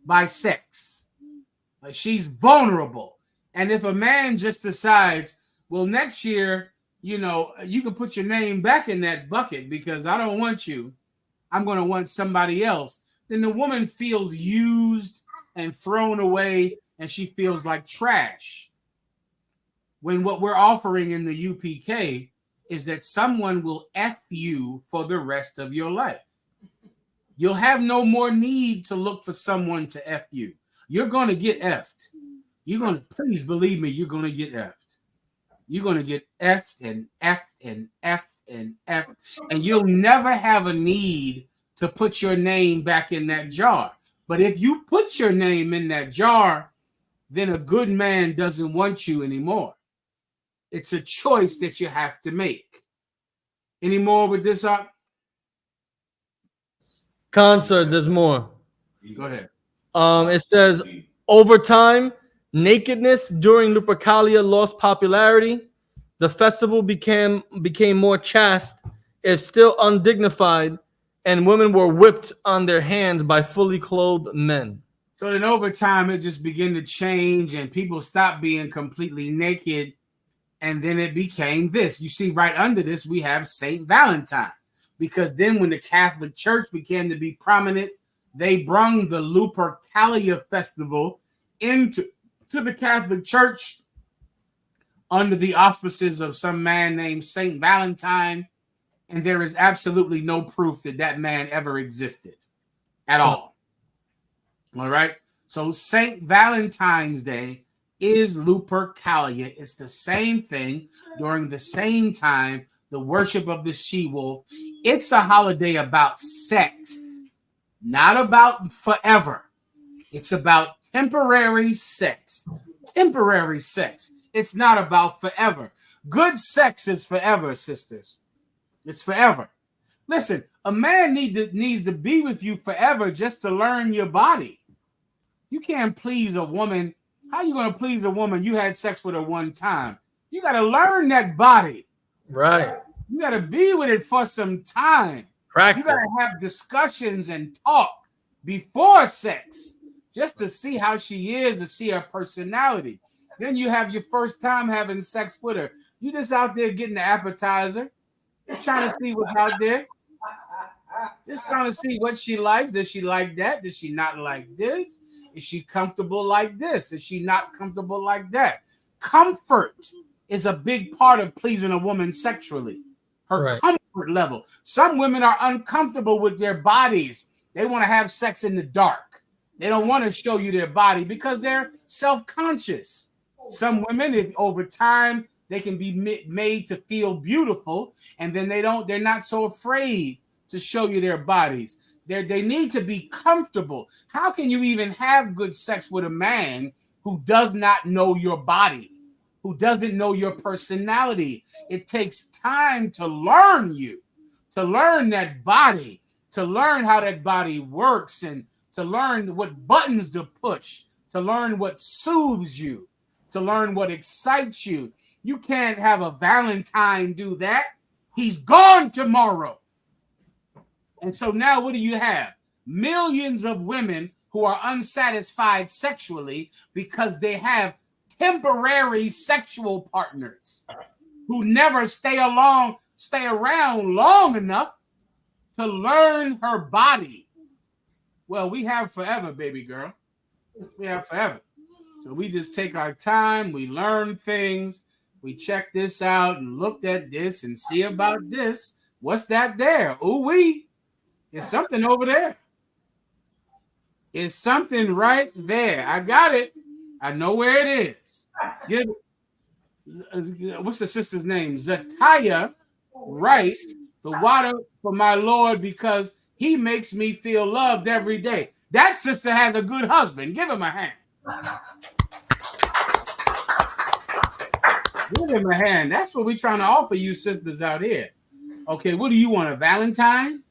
by sex. Like she's vulnerable. And if a man just decides, well, next year, you know, you can put your name back in that bucket because I don't want you. I'm going to want somebody else. Then the woman feels used and thrown away and she feels like trash. When what we're offering in the UPK is that someone will F you for the rest of your life. You'll have no more need to look for someone to F you. You're going to get F'd. You're going to, please believe me, you're going to get F'd. You're going to get F'd and F'd and F'd and F'd. And you'll never have a need to put your name back in that jar. But if you put your name in that jar, then a good man doesn't want you anymore. It's a choice that you have to make. Any more with this up? Concert, there's more. Go ahead. It says, over time, nakedness during Lupercalia lost popularity. The festival became more chaste, if still undignified, and women were whipped on their hands by fully clothed men. So then over time, it just began to change and people stopped being completely naked. And then it became this. You see, right under this, we have St. Valentine. Because then when the Catholic Church began to be prominent, they brung the Lupercalia festival into the Catholic Church under the auspices of some man named St. Valentine. And there is absolutely no proof that that man ever existed at all. All right. So St. Valentine's Day is Lupercalia. It's the same thing during the same time, the worship of the she-wolf. It's a holiday about sex, not about forever. It's about temporary sex. Temporary sex. It's not about forever. Good sex is forever, sisters. It's forever. Listen, a man needs to be with you forever just to learn your body. You can't please a woman. How are you going to please a woman? You had sex with her one time. You got to learn that body. Right. You got to be with it for some time. Practice. You got to have discussions and talk before sex. just to see how she is, to see her personality. Then you have your first time having sex with her. You just out there getting the appetizer, just trying to see what's out there. Just trying to see what she likes. Does she like that? Does she not like this? Is she comfortable like this? Is she not comfortable like that? Comfort is a big part of pleasing a woman sexually. Her comfort level. Some women are uncomfortable with their bodies. They want to have sex in the dark. They don't want to show you their body because they're self-conscious. Some women, if over time, they can be made to feel beautiful, and then they're not so afraid to show you their bodies. They need to be comfortable. How can you even have good sex with a man who does not know your body, who doesn't know your personality? It takes time to learn you, to learn that body, to learn how that body works, and to learn what buttons to push, to learn what soothes you, to learn what excites you. You can't have a Valentine do that. He's gone tomorrow. And so now what do you have? Millions of women who are unsatisfied sexually because they have temporary sexual partners who never stay around long enough to learn her body. Well, we have forever, baby girl. We have forever. So we just take our time, we learn things, we check this out and looked at this and see about this. What's that there? Ooh-wee. There's something over there. It's something right there. I got it. I know where it is. What's the sister's name? Zataya Rice, the water for my Lord, because he makes me feel loved every day. That sister has a good husband. Give him a hand. Give him a hand. That's what we're trying to offer you sisters out here. Okay, what do you want, a Valentine?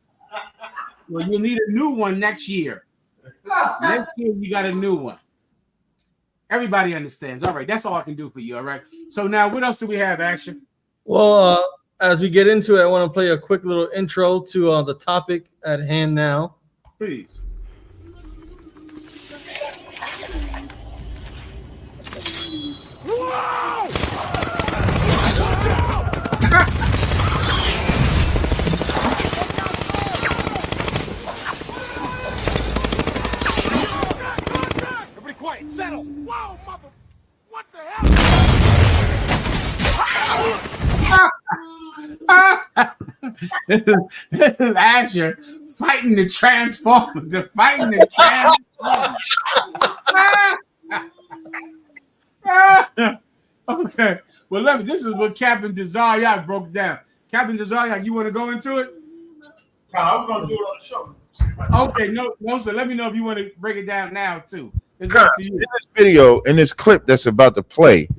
Well, you'll need a new one next year. Next year, you got a new one. Everybody understands. All right, that's all I can do for you, all right? So now, what else do we have, Action? Well, as we get into it, I want to play a quick little intro to the topic at hand now. Please. Everybody quiet, settle. Whoa, mother. What the hell? This is Asher fighting the Transformer. Okay. Well, this is what Captain Desaryak broke down. Captain Desaryak, you want to go into it? No, I was going to do it on the show. Okay, no, so let me know if you want to break it down now, too. It's up to you. In this video, in this clip that's about to play,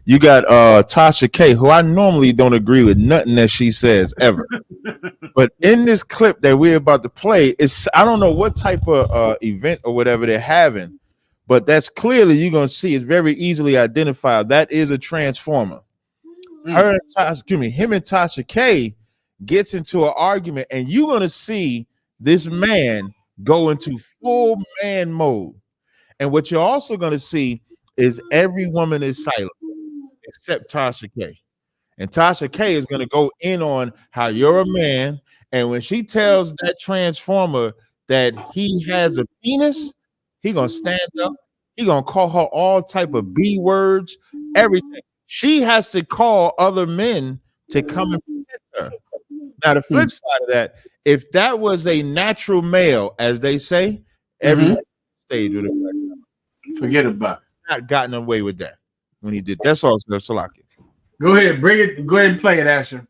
you got Tasha K, who I normally don't agree with nothing that she says ever. But in this clip that we're about to play, I don't know what type of event or whatever they're having, but that's clearly, you're going to see, it's very easily identified. That is a Transformer. Him and Tasha K gets into an argument, and you're going to see this man go into full man mode. And what you're also going to see is every woman is silent except Tasha K. And Tasha K is going to go in on how you're a man. And when she tells that Transformer that he has a penis, he going to stand up. He going to call her all type of B words, everything. She has to call other men to come and protect her. Now, the flip side of that, if that was a natural male, as they say, every stage would have forget about it. Not gotten away with that when he did. That's all, Salaki. Go ahead, bring it. Go ahead and play it, Asher.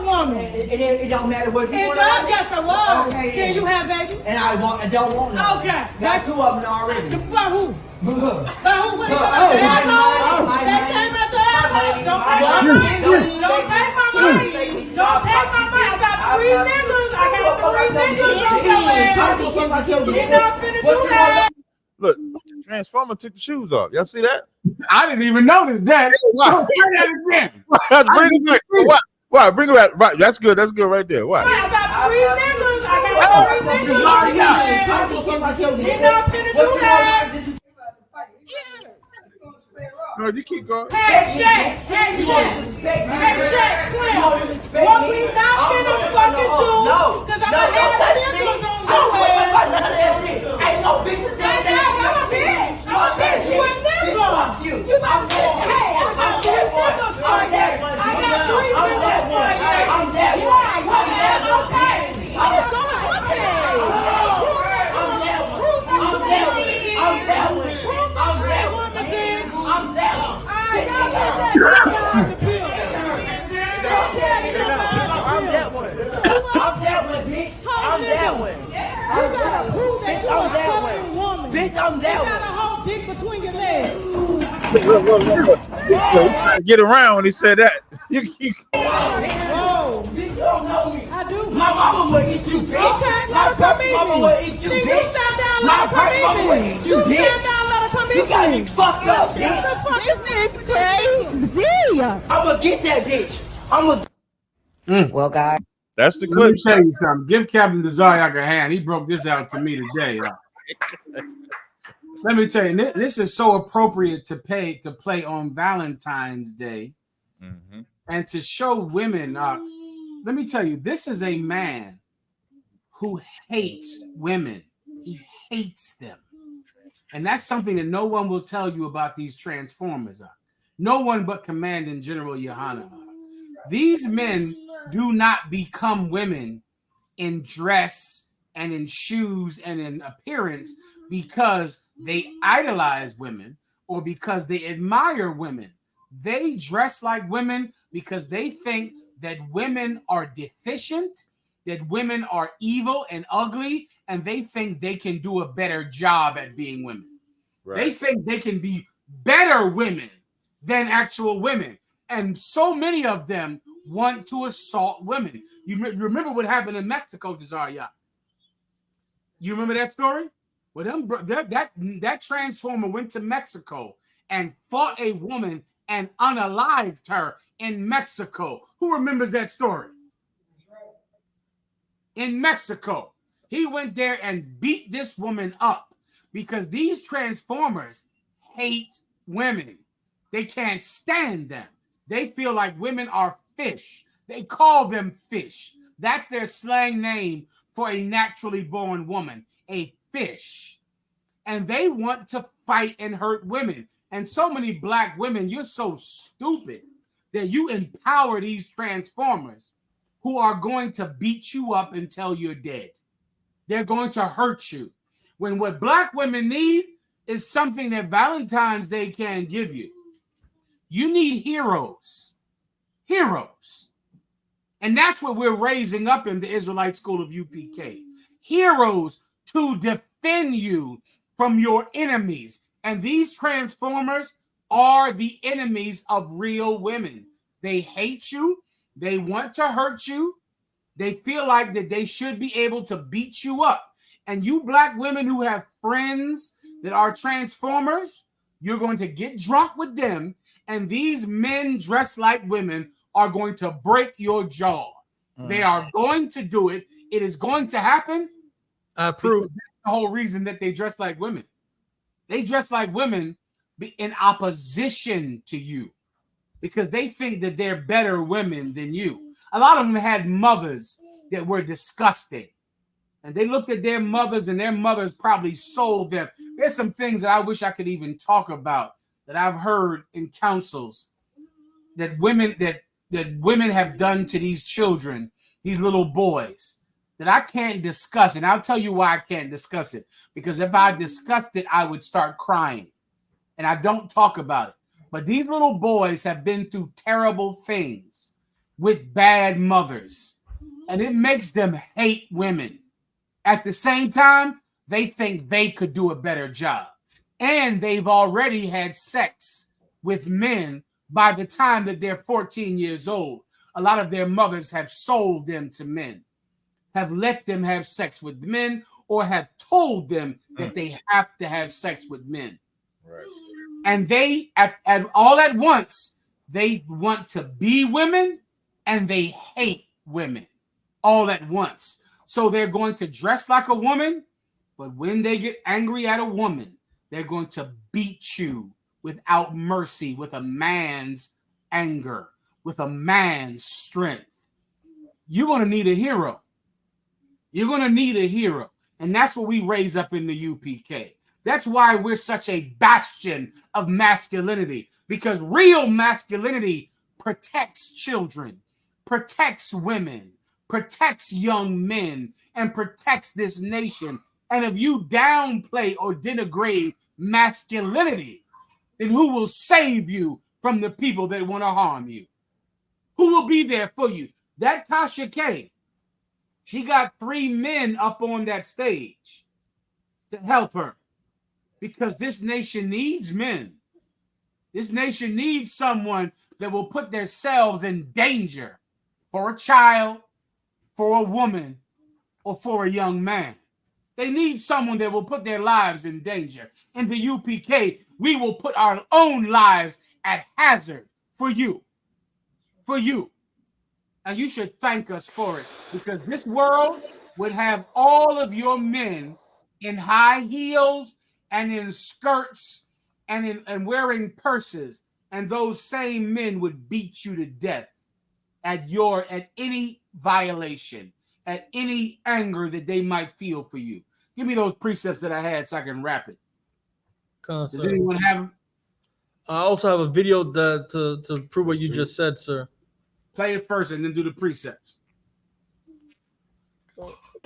Woman. It don't matter what you want. It does, yes, I want. Okay, can you have baby? And I don't want none. Okay. Got two of them already. By who? By who? What you They came at the house. Don't take my money. Don't take my money. Don't take my money. I got three niggas. You're not finna do that. Look, Transformer took the shoes off. Y'all see that? I didn't even notice that. Why? Bring it back. Why? Bring it back. Right. That's good. That's good right there. Why? I got three niggas. I got No, you keep going. Hey, Shaq. Hey, Shaq. Hey, Shaq. Slim. What we not finna fucking do, because I'm gonna have siblings on the way. Ain't no business. I'm a bitch. I'm a bitch. You a nigga. You about to hey, I got 3 niggas for you. I got 3 niggas for you. I'm that one. Yeah, okay. I was going on today. I'm that one. I'm that one. I'm that one. I'm that one. I'm that one. I'm that one. I'm that one, bitch. I'm that one. You gotta prove that you're a fucking woman. Bitch, I'm that one. You got a whole dick between your legs. Get around when he said that. You Whoa, bitch, you don't know me. I do. My mama will eat you, bitch. Okay, my perfect mama will eat you, bitch. You stand down, my perfect mama will eat you, bitch. You stand down, let her come eat you. You gotta be fucked up, bitch. This is crazy. I'ma get that bitch. Well, guys, that's the clip. clip. Let me tell you something. Give Captain Desire a hand. He broke this out to me today. Let me tell you, this is so appropriate to play on Valentine's Day, and to show women. Let me tell you, this is a man who hates women. He hates them, and that's something that no one will tell you about these Transformers. No one but Commanding General Yohana. These men do not become women in dress and in shoes and in appearance because they idolize women or because they admire women. They dress like women because they think that women are deficient, that women are evil and ugly, and they think they can do a better job at being women. Right. They think they can be better women than actual women. And so many of them want to assault women. You remember what happened in Mexico, Desire? You remember that story? Well, that transformer went to Mexico and fought a woman and unalived her in Mexico. Who remembers that story? In Mexico, he went there and beat this woman up because these transformers hate women. They can't stand them. They feel like women are fish. They call them fish. That's their slang name for a naturally born woman, a fish. And they want to fight and hurt women. And so many black women, you're so stupid that you empower these transformers who are going to beat you up until you're dead. They're going to hurt you. When what black women need is something that Valentine's Day can't give you. You need heroes. Heroes. And that's what we're raising up in the Israelite School of UPK. Heroes to defend you from your enemies. And these transformers are the enemies of real women. They hate you. They want to hurt you. They feel like that they should be able to beat you up. And you black women who have friends that are transformers, you're going to get drunk with them. And these men dressed like women are going to break your jaw. They are going to do it. It is going to happen. I approve. That's the whole reason that they dress like women. They dress like women in opposition to you because they think that they're better women than you. A lot of them had mothers that were disgusting. And they looked at their mothers and their mothers probably sold them. There's some things that I wish I could even talk about that I've heard in councils that women have done to these children, these little boys, that I can't discuss. And I'll tell you why I can't discuss it. Because if I discussed it, I would start crying. And I don't talk about it. But these little boys have been through terrible things with bad mothers. And it makes them hate women. At the same time, they think they could do a better job. And they've already had sex with men by the time that they're 14 years old. A lot of their mothers have sold them to men, have let them have sex with men, or have told them that they have to have sex with men. Right. And they, at all at once, they want to be women and they hate women all at once. So they're going to dress like a woman, but when they get angry at a woman, they're going to beat you without mercy, with a man's anger, with a man's strength. You're going to need a hero. You're going to need a hero. And that's what we raise up in the UPK. That's why we're such a bastion of masculinity, because real masculinity protects children, protects women, protects young men, and protects this nation. And if you downplay or denigrate masculinity, then who will save you from the people that want to harm you? Who will be there for you? That Tasha K, she got 3 men up on that stage to help her, because this nation needs men. This nation needs someone that will put themselves in danger for a child, for a woman, or for a young man. They need someone that will put their lives in danger. In the UPK, we will put our own lives at hazard for you. For you. And you should thank us for it, because this world would have all of your men in high heels and in skirts and wearing purses, and those same men would beat you to death at any violation, at any anger that they might feel for you. Give me those precepts that I had so I can wrap it. Does anyone have them? I also have a video that to prove what you just said, sir. Play it first and then do the precepts.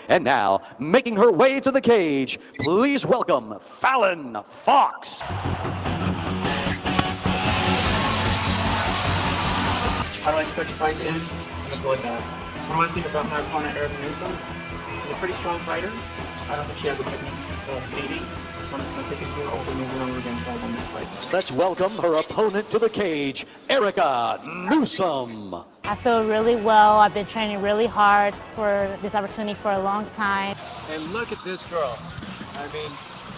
And now, making her way to the cage, please welcome Fallon Fox. How do I expect to fight in? Let's go with that. What do I think about my opponent, Eric Newsom? He's a pretty strong fighter. I don't think she has the technique of beating. So I'm just going to take it to her over and over again until I win this fight. Let's welcome her opponent to the cage, Erica Newsom. I feel really well. I've been training really hard for this opportunity for a long time. And look at this girl. I mean,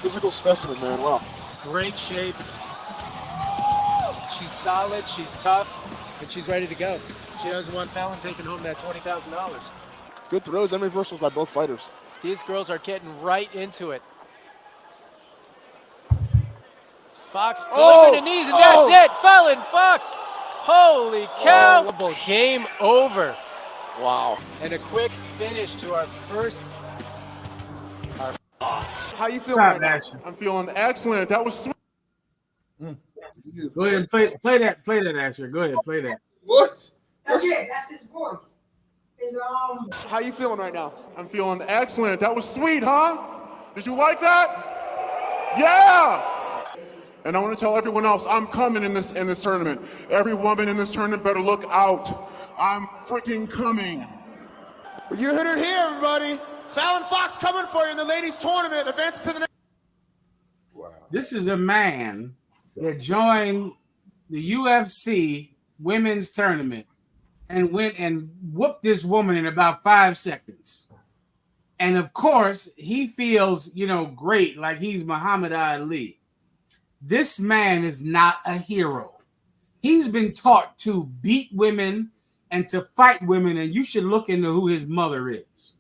Physical specimen, man. Wow. great shape. She's solid, she's tough, and she's ready to go. She doesn't want Fallon taking home that $20,000. Good throws and reversals by both fighters. These girls are getting right into it. Fox delivering the knees, and that's it. Fallon Fox. Holy cow. Game over. Wow. And a quick finish to our first. How you feeling right now? I'm feeling excellent. That was sweet. Go ahead and play that, Asher. Go ahead, play that. What? That's it. That's his voice. How you feeling right now? I'm feeling excellent. That was sweet, huh? Did you like that? Yeah! And I want to tell everyone else, I'm coming in this tournament. Every woman in this tournament better look out. I'm freaking coming. You heard it here, everybody. Fallon Fox coming for you in the ladies' tournament. Advance to the next. This is a man that joined the UFC women's tournament and went and whooped this woman in about 5 seconds. And of course, he feels, great, like he's Muhammad Ali. This man is not a hero. He's been taught to beat women and to fight women, and you should look into who his mother is.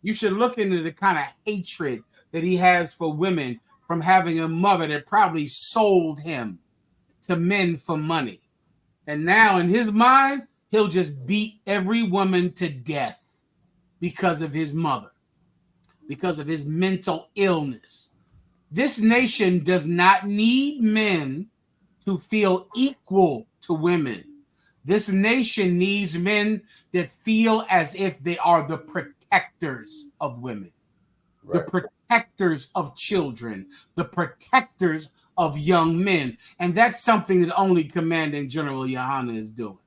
You should look into the kind of hatred that he has for women from having a mother that probably sold him to men for money. And now in his mind, he'll just beat every woman to death because of his mother, because of his mental illness. This nation does not need men to feel equal to women. This nation needs men that feel as if they are the protectors of women, the protectors of children, the protectors of young men. And that's something that only Commanding General Johanna is doing.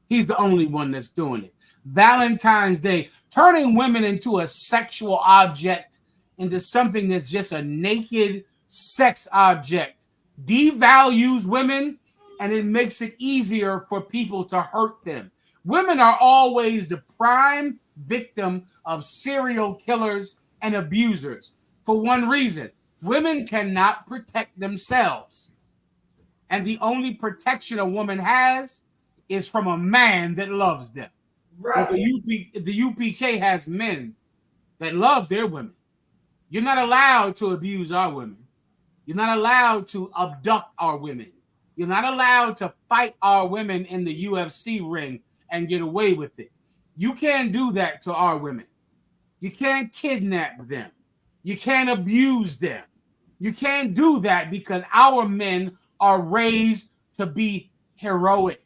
He's the only one that's doing it. Valentine's Day, turning women into a sexual object, into something that's just a naked sex object, devalues women, and it makes it easier for people to hurt them. Women are always the prime victim of serial killers and abusers for one reason. Women cannot protect themselves. And the only protection a woman has is from a man that loves them. Right. But the UPK has men that love their women. You're not allowed to abuse our women. You're not allowed to abduct our women. You're not allowed to fight our women in the UFC ring and get away with it. You can't do that to our women. You can't kidnap them. You can't abuse them. You can't do that because our men are raised to be heroic,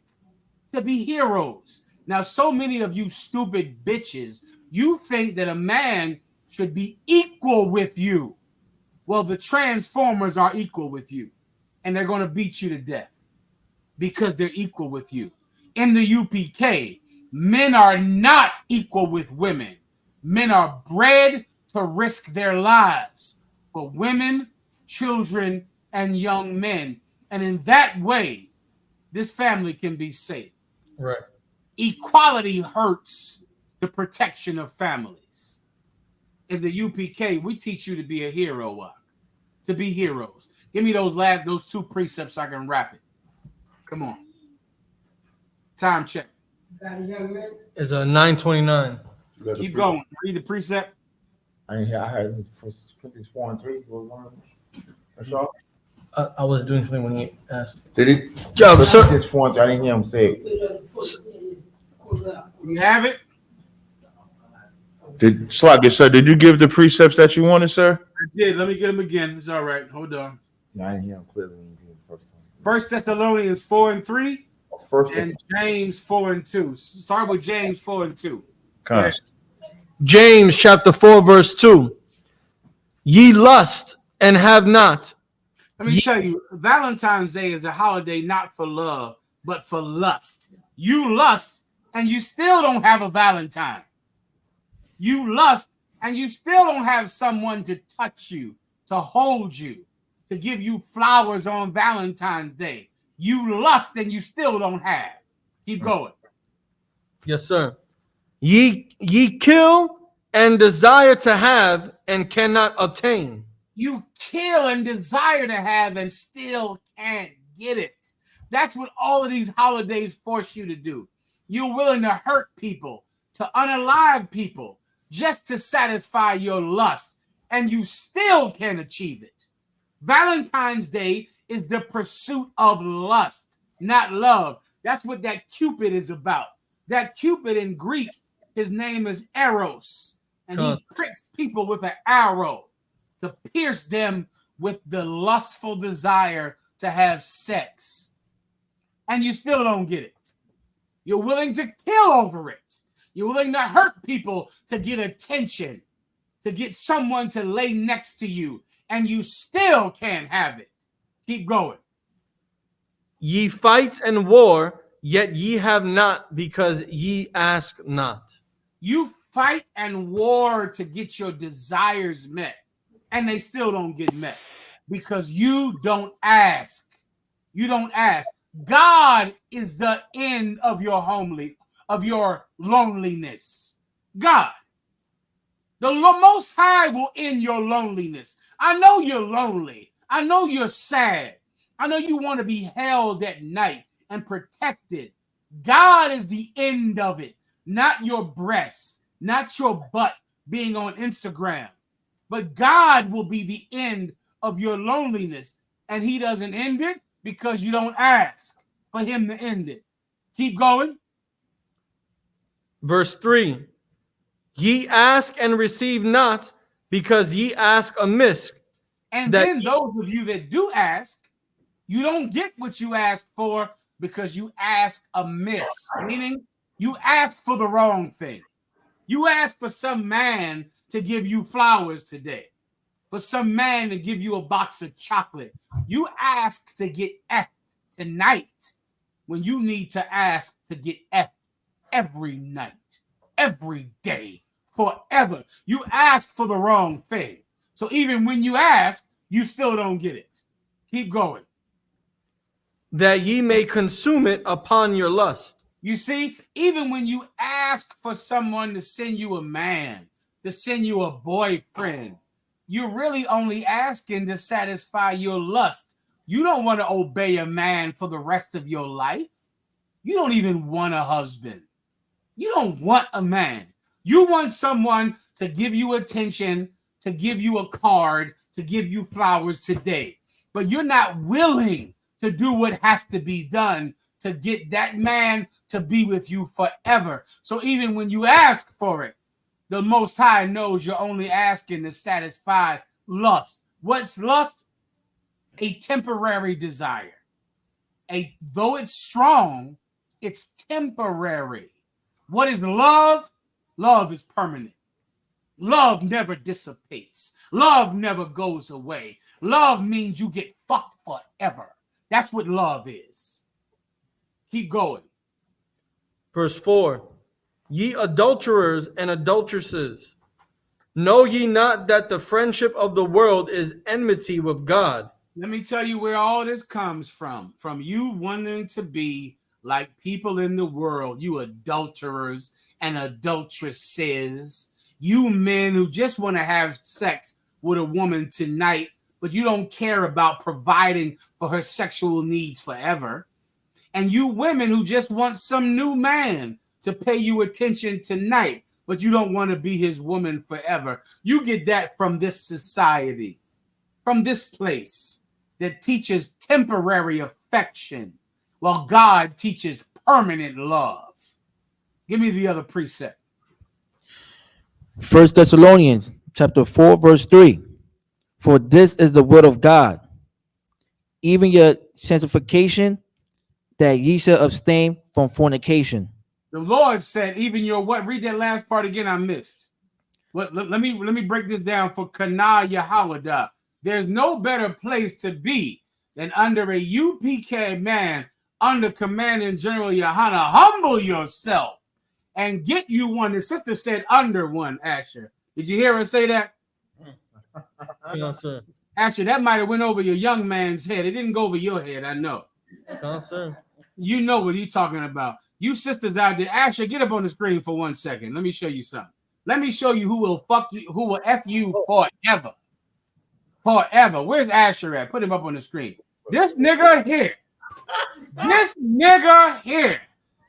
to be heroes. Now, so many of you stupid bitches, you think that a man should be equal with you. Well, the Transformers are equal with you, and they're going to beat you to death because they're equal with you. In the UPK, men are not equal with women. Men are bred to risk their lives for women, children, and young men. And in that way, this family can be safe. Right. Equality hurts the protection of families. In the UPK, we teach you to be a hero, to be heroes. Give me those two precepts so I can wrap it. Come on. Time check. It's a 9:29. Keep going. Read the precept. I didn't hear. I heard Corinthians 4 and 3. That's all. I was doing something when he asked. Did it? Job, sir. Corinthians 4 and 3. I didn't hear him say it. You have it? Did Slocky, sir? Did you give the precepts that you wanted, sir? I did. Let me get them again. It's all right. Hold on. No, I didn't hear him clearly. First Thessalonians 4 and 3, and James 4 and 2. Start with James 4 and 2. James chapter 4 verse 2. Ye lust and have not. Let me tell you, Valentine's Day is a holiday not for love, but for lust. You lust and you still don't have a Valentine. You lust and you still don't have someone to touch you, to hold you, to give you flowers on Valentine's Day. You lust and you still don't have. Keep going. Yes, sir. Ye kill and desire to have and cannot obtain. You kill and desire to have and still can't get it. That's what all of these holidays force you to do. You're willing to hurt people, to unalive people, just to satisfy your lust, and you still can't achieve it. Valentine's Day is the pursuit of lust, not love. That's what that Cupid is about. That Cupid in Greek, his name is Eros, and he pricks people with an arrow to pierce them with the lustful desire to have sex. And you still don't get it. You're willing to kill over it. You're willing to hurt people to get attention, to get someone to lay next to you, and you still can't have it. Keep going. Ye fight and war, yet ye have not because ye ask not. You fight and war to get your desires met, and they still don't get met because you don't ask. You don't ask. God is the end of your loneliness. God. The Most High will end your loneliness. I know you're lonely. I know you're sad. I know you want to be held at night and protected. God is the end of it, not your breasts, not your butt being on Instagram. But God will be the end of your loneliness, and he doesn't end it because you don't ask for him to end it. Keep going. Verse 3. Ye ask and receive not because ye ask amiss. And then those of you that do ask, you don't get what you ask for because you ask amiss, meaning you ask for the wrong thing. You ask for some man to give you flowers today, for some man to give you a box of chocolate. You ask to get F tonight when you need to ask to get F every night, every day, forever. You ask for the wrong thing. So even when you ask, you still don't get it. Keep going. That ye may consume it upon your lust. You see, even when you ask for someone to send you a man, to send you a boyfriend, you're really only asking to satisfy your lust. You don't want to obey a man for the rest of your life. You don't even want a husband. You don't want a man. You want someone to give you attention, to give you a card, to give you flowers today. But you're not willing to do what has to be done to get that man to be with you forever. So even when you ask for it, the Most High knows you're only asking to satisfy lust. What's lust? A temporary desire. Though it's strong, it's temporary. What is love? Love is permanent. Love never dissipates. Love never goes away. Love means you get fucked forever. That's what love is. Keep going. Verse 4. Ye adulterers and adulteresses, know ye not that the friendship of the world is enmity with God? Let me tell you where all this comes from. From you wanting to be like people in the world, you adulterers and adulteresses, you men who just want to have sex with a woman tonight, but you don't care about providing for her sexual needs forever. And you women who just want some new man to pay you attention tonight, but you don't want to be his woman forever. You get that from this society, from this place that teaches temporary affection, while God teaches permanent love. Give me the other precept. 1 Thessalonians chapter 4, verse 3. For this is the will of God, even your sanctification, that ye shall abstain from fornication. The Lord said, even your what? Read that last part again. I missed. Let me break this down for Kana Yahawada. There's no better place to be than under a UPK man under commanding General Yohana. Humble yourself and get you one. The sister said under one, Asher. Did you hear her say that? Yes, sir. Asher, that might have went over your young man's head. It didn't go over your head, I know. Yes, sir. You know what he's talking about. You sisters out there, Asher, get up on the screen for 1 second. Let me show you something. Let me show you who will fuck you, who will F you forever. Forever. Where's Asher at? Put him up on the screen. This nigga here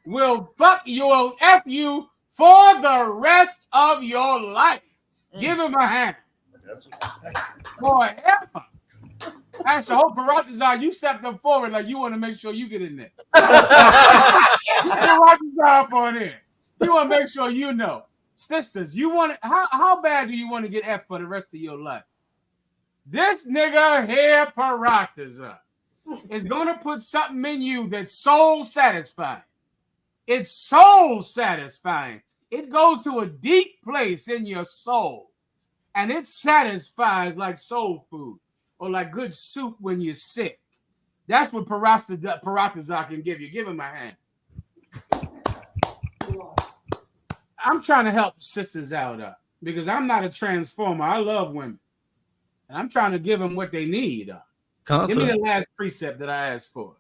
will fuck you, will F you for the rest of your life. Give him a hand. Forever. Asher, hope Baratazar, you stepped up forward like you want to make sure you get in there. You Baratazar up on there. You want to make sure you know. Sisters, you want to, how bad do you want to get F for the rest of your life? This nigga here, Baratazar, is going to put something in you that's soul satisfying. It's soul satisfying. It goes to a deep place in your soul, and it satisfies like soul food or like good soup when you're sick. That's what Paratazar can give you. Give him a hand. I'm trying to help sisters out because I'm not a transformer. I love women. And I'm trying to give them what they need. Give me the last precept that I asked for.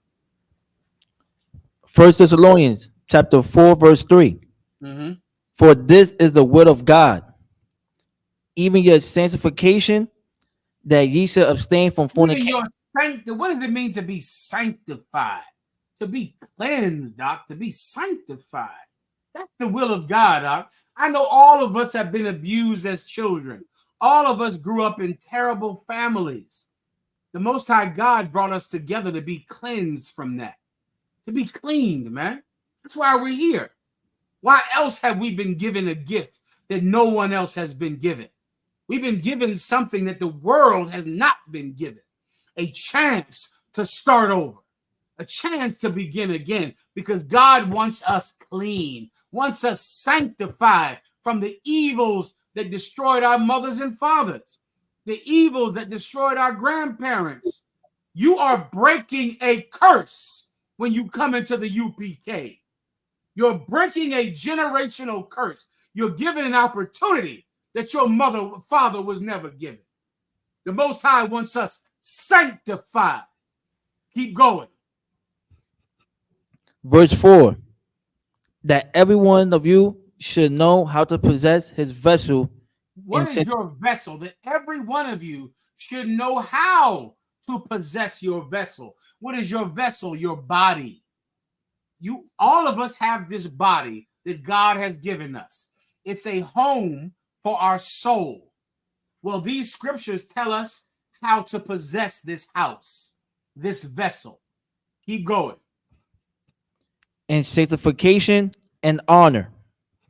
1 Thessalonians chapter 4, verse 3. Mm-hmm. For this is the will of God, even your sanctification, that ye shall abstain from fornication. What does it mean to be sanctified? To be cleansed, Doc. To be sanctified. That's the will of God, Doc. I know all of us have been abused as children. All of us grew up in terrible families. The Most High God brought us together to be cleansed from that. To be cleaned, man. That's why we're here. Why else have we been given a gift that no one else has been given? We've been given something that the world has not been given. A chance to start over. A chance to begin again. Because God wants us clean. Wants us sanctified from the evils that destroyed our mothers and fathers. The evils that destroyed our grandparents. You are breaking a curse when you come into the UPK. You're breaking a generational curse. You're given an opportunity that your father was never given. The Most High wants us sanctified. Keep going. Verse 4. That every one of you should know how to possess his vessel. What is your vessel? That every one of you should know how to possess your vessel. What is your vessel? Your body. All of us have this body that God has given us. It's a home for our soul. Well, these scriptures tell us how to possess this house, this vessel. Keep going. In sanctification and honor.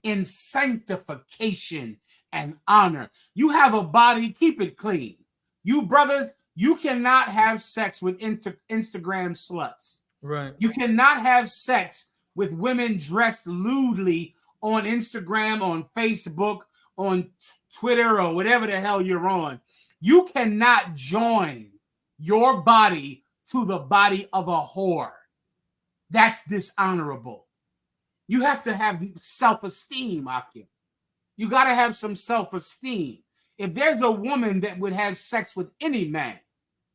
In sanctification and honor. You have a body, keep it clean. You brothers, you cannot have sex with Instagram sluts. Right. You cannot have sex with women dressed lewdly on Instagram, on Facebook, on Twitter, or whatever the hell you're on. You cannot join your body to the body of a whore. That's dishonorable. You have to have self-esteem, Akim. You got to have some self-esteem. If there's a woman that would have sex with any man,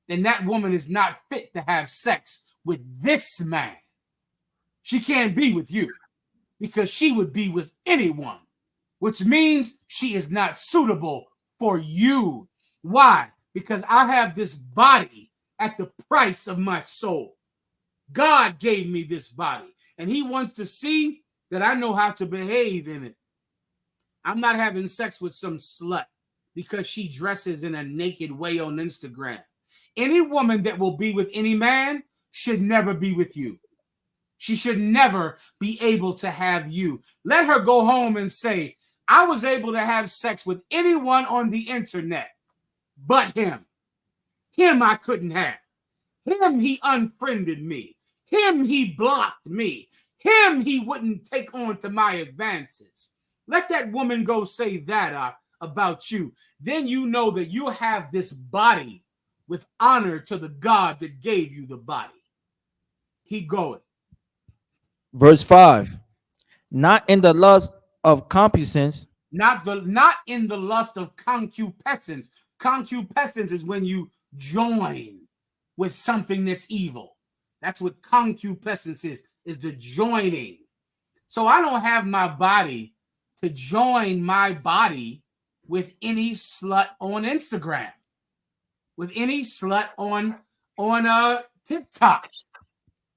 then that woman is not fit to have sex with this man. She can't be with you because she would be with anyone, which means she is not suitable for you. Why? Because I have this body at the price of my soul. God gave me this body, and he wants to see that I know how to behave in it. I'm not having sex with some slut because she dresses in a naked way on Instagram. Any woman that will be with any man should never be with you. She should never be able to have you. Let her go home and say, I was able to have sex with anyone on the internet but him. Him I couldn't have. Him he unfriended me. Him he blocked me. Him he wouldn't take on to my advances. Let that woman go say that about you. Then you know that you have this body with honor to the God that gave you the body. Keep going. Verse 5. Not in the lust of concupiscence. Not in the lust of concupiscence. Concupiscence is when you join with something that's evil. That's what concupiscence is the joining. So I don't have my body to join my body with any slut on Instagram, with any slut on TikTok.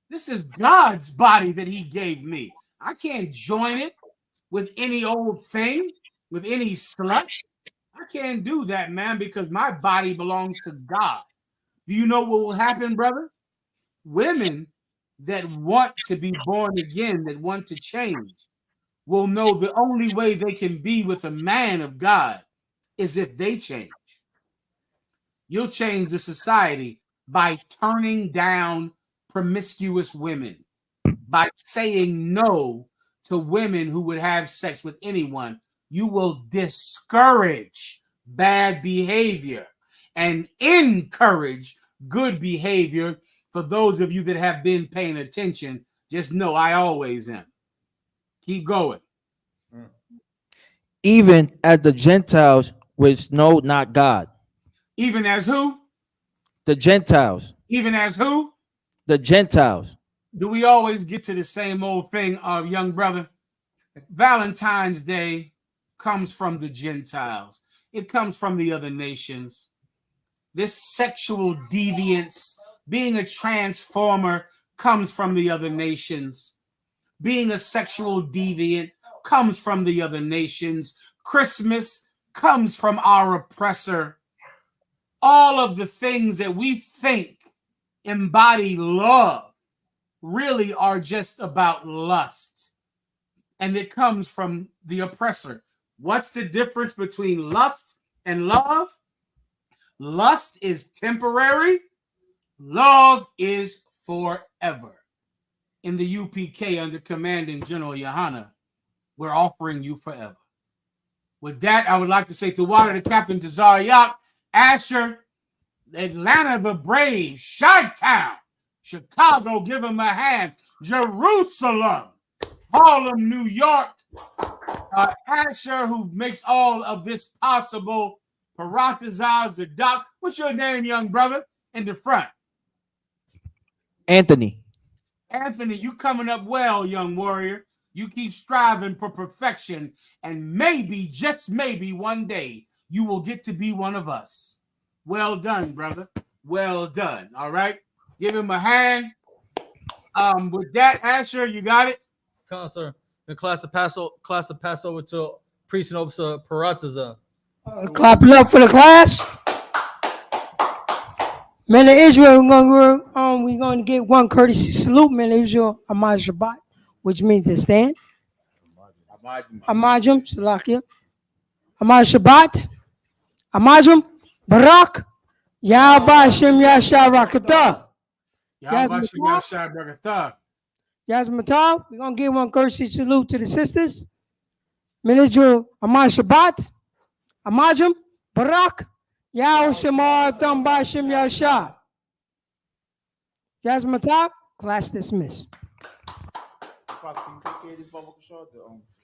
This is God's body that he gave me. I can't join it with any old thing, with any slut. I can't do that, man, because my body belongs to God. Do you know what will happen, brother? Women that want to be born again, that want to change, will know the only way they can be with a man of God is if they change. You'll change the society by turning down promiscuous women, by saying no to women who would have sex with anyone. You will discourage bad behavior and encourage good behavior. For those of you that have been paying attention, just know I always am. Keep going. Even as the Gentiles which know not God. Even as who? The Gentiles. Even as who? The Gentiles. Do we always get to the same old thing, young brother? Valentine's Day comes from the Gentiles. It comes from the other nations. This sexual deviance, being a transformer, comes from the other nations. Being a sexual deviant comes from the other nations. Christmas comes from our oppressor. All of the things that we think embody love really are just about lust. And it comes from the oppressor. What's the difference between lust and love? Lust is temporary. Love is forever. In the UPK under Commanding General Yohana, we're offering you forever. With that, I would like to say to Water the Captain, to Zaryak, Asher, Atlanta the Braves, Chi-Town, Chicago, give them a hand, Jerusalem, Harlem, New York, Asher, who makes all of this possible, Paratazaz, the doc. What's your name, young brother, in the front? Anthony. Anthony, you coming up well, young warrior. You keep striving for perfection, and maybe, just maybe, one day you will get to be one of us. Well done, brother. Well done. All right. Give him a hand. With that, Asher, you got it? Come on, sir. The class to pass over to priest and officer Parataza. Clap it up for the class. Men of Israel, we're going to get one courtesy salute. Men of Israel, Ahmad Shabbat, which means to stand. Amajum, Salakia. Ahmad Shabbat. Amajum, Barak. Yahba Hashem Yasha Rakata. Yazmatal, we're going to give one courtesy salute to the sisters. Men of Israel, Ahmad Shabbat. Amajum, Barak. Yahweh Shema Thamba Hashem Yasha. Yazmatal, class dismissed.